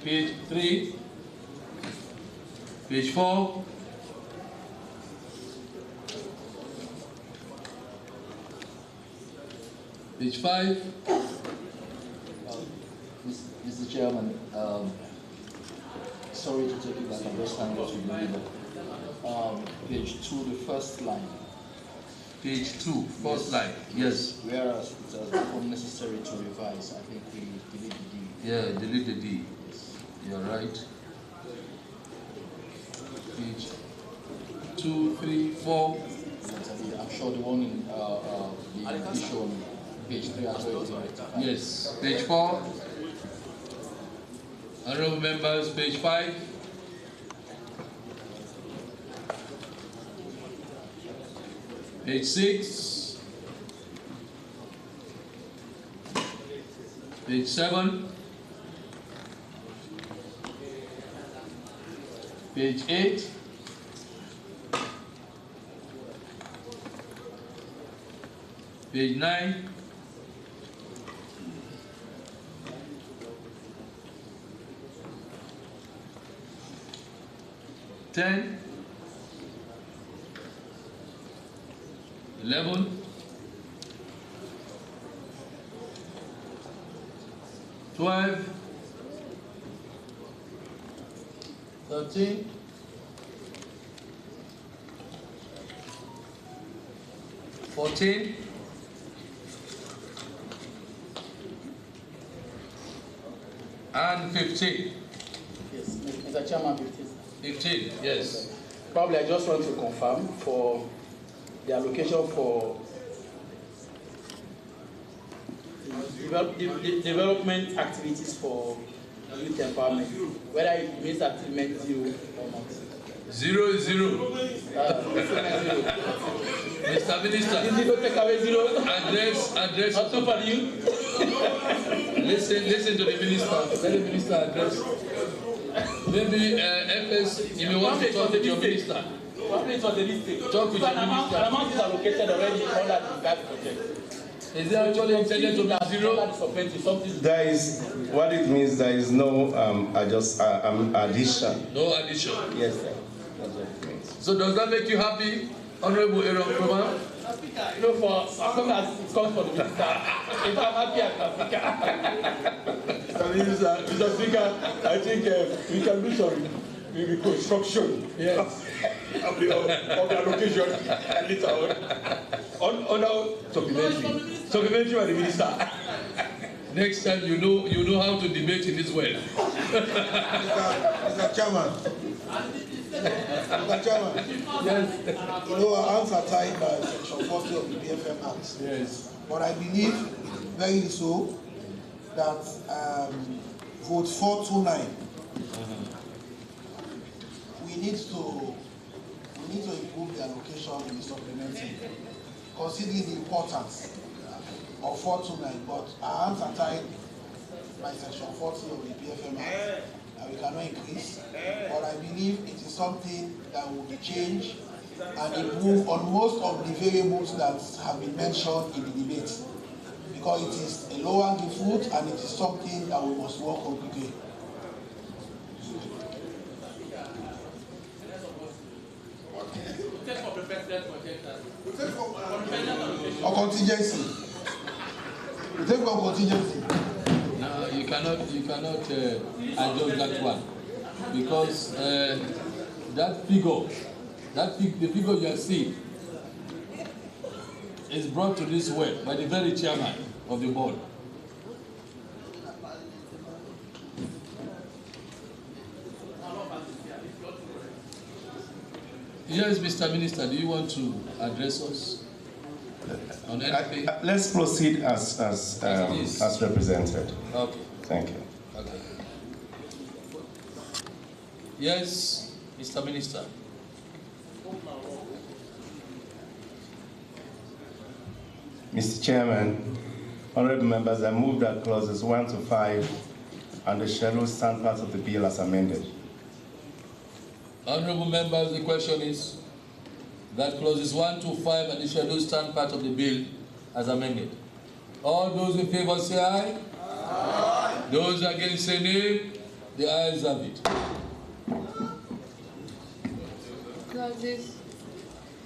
Page 3. Page 4. Page 5. Mr. Chairman, sorry to take you back, I'm just trying to read page 2, the first line. Page 2, first line, yes. Whereas it has become necessary to revise, I think we delete the D. Yeah, delete the D. You're right. Page 2, 3, 4. I'm sure the one in the edition, page 3 as well is right. Yes, page 4. Honorable members, page 5. Page 6. Page 7. Page 8. Page 9. Ten, 11, 12, 13, 14, and 15. Yes, Mr. Chairman, 15. 15, yes. Probably I just want to confirm for the allocation for development activities for youth empowerment, whether it means achievement 0 or not. 0 is 0. Mr. Minister. Is it going to take away 0? Address. Also for you. Listen to the minister. Let the minister address. Maybe FS, you may want to talk with your minister. Talk with your minister. An amount is allocated already under the gas project. Is it actually intended to be zero? There is, what it means, there is no addition. No addition? Yes, sir. That's what it means. So does that make you happy, Honorable Aaron Kroma? You know, for as long as it comes from the minister, if I'm happy, Mr. Speaker, I think we can do some reconstruction of the allocation and later on our supplementary by the minister. Next time you know how to debate in this way. Mr. Chairman. Mr. Chairman. Yes. You know, our hands are tied by Section 40 of the BFM Act. Yes. But I believe very so that vote 429. We need to improve the allocation in the supplementary, considering the importance of 429. But our hands are tied by Section 40 of the BFM Act, and we cannot increase. But I believe it is something that will be changed and improve on most of the variables that have been mentioned in the debate, because it is a low-hanging fruit and it is something that we must work on quickly. Or contingency. We take for contingency. No, you cannot adjust that one, because that figure, the figure you are seeing, is brought to this way by the very chairman of the board. Yes, Mr. Minister, do you want to address us on anything? Let's proceed as represented. Okay. Thank you. Okay. Yes, Mr. Minister. Mr. Chairman, honorable members, I move that clauses 1 to 5 and the schedule stand part of the bill as amended. Honorable members, the question is that clauses 1 to 5 and the schedule stand part of the bill as amended. All those in favor say aye. Aye. Those against say nay. The ayes have it.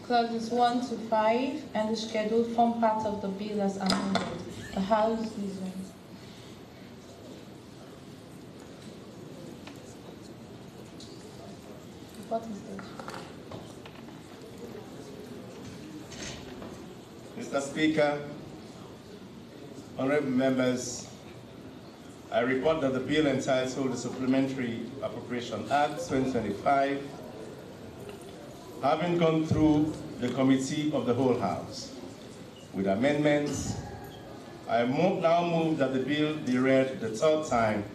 Clauses 1 to 5 and the schedule form part of the bill as amended. The House is on. What is this? Mr. Speaker, honorable members, I report that the bill entitled the Supplementary Appropriation Act 2025, having gone through the Committee of the Whole House with amendments, I now move that the bill be read the third time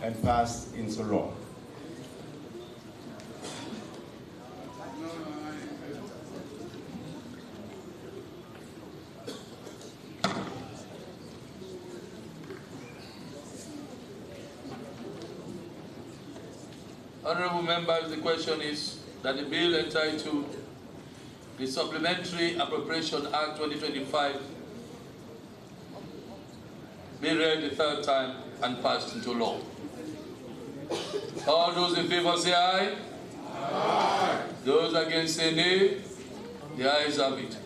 and passed into law. Honorable members, the question is that the bill entitled the Supplementary Appropriation Act 2025 be read the third time and passed into law. All those in favor say aye. Aye. Those against say nay. The ayes have it.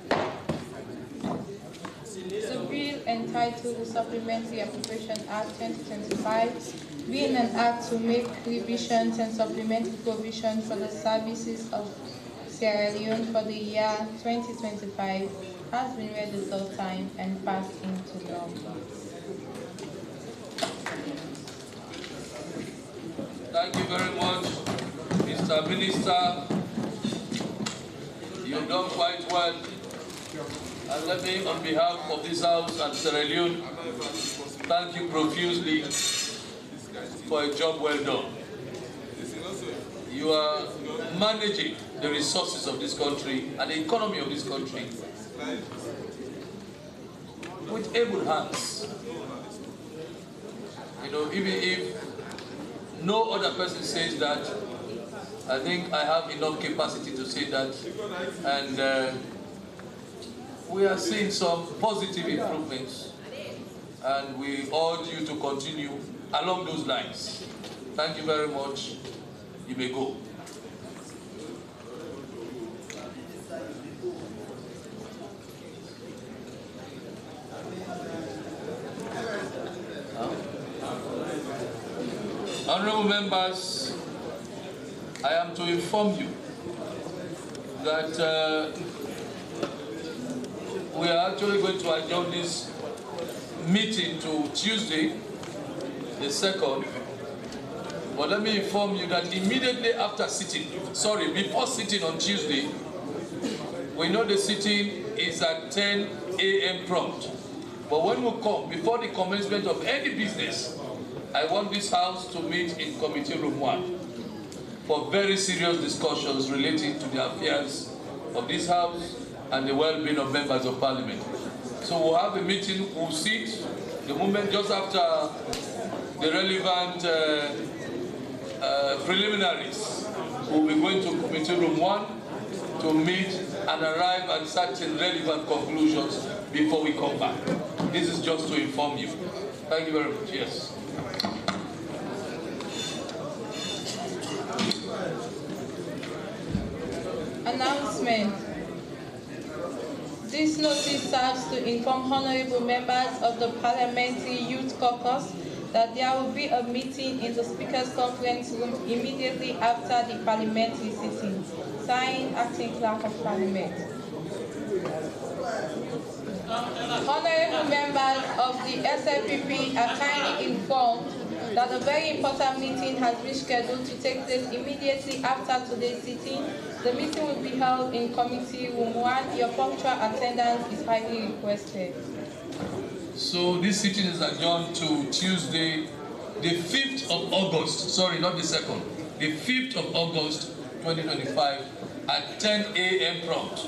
The bill entitled the Supplementary Appropriation Act 2025 being an act to make revisions and supplementary provisions for the services of Sierra Leone for the year 2025 has been read the third time and passed into law. Thank you very much, Mr. Minister. You've done quite well. And let me, on behalf of this House and Sierra Leone, thank you profusely for a job well done. You are managing the resources of this country and the economy of this country with able hands. You know, even if no other person says that, I think I have enough capacity to say that, and we are seeing some positive improvements, and we urge you to continue along those lines. Thank you very much. You may go. Honorable members, I am to inform you that we are actually going to adjourn this meeting to Tuesday, the 2nd. But let me inform you that immediately after sitting, before sitting on Tuesday, we know the sitting is at 10 a.m. prompt. But when we come, before the commencement of any business, I want this House to meet in Committee Room 1 for very serious discussions relating to the affairs of this House and the well-being of members of Parliament. So we'll have a meeting, we'll sit the moment just after the relevant preliminaries. We'll be going to Committee Room 1 to meet and arrive at certain relevant conclusions before we come back. This is just to inform you. Thank you very much. Yes. Announcement. This notice serves to inform honorable members of the Parliamentary Youth Caucus that there will be a meeting in the Speaker's Conference Room immediately after the parliamentary sitting. Signed, Acting Clerk of Parliament. Honorable members of the SLPP are kindly informed that a very important meeting has been scheduled to take place immediately after today's sitting. The meeting will be held in Committee Room 1. Your punctual attendance is highly requested. So this sitting is adjourned to Tuesday, the 5th of August, sorry, not the 2nd, the 5th of August 2025 at 10 a.m. prompt.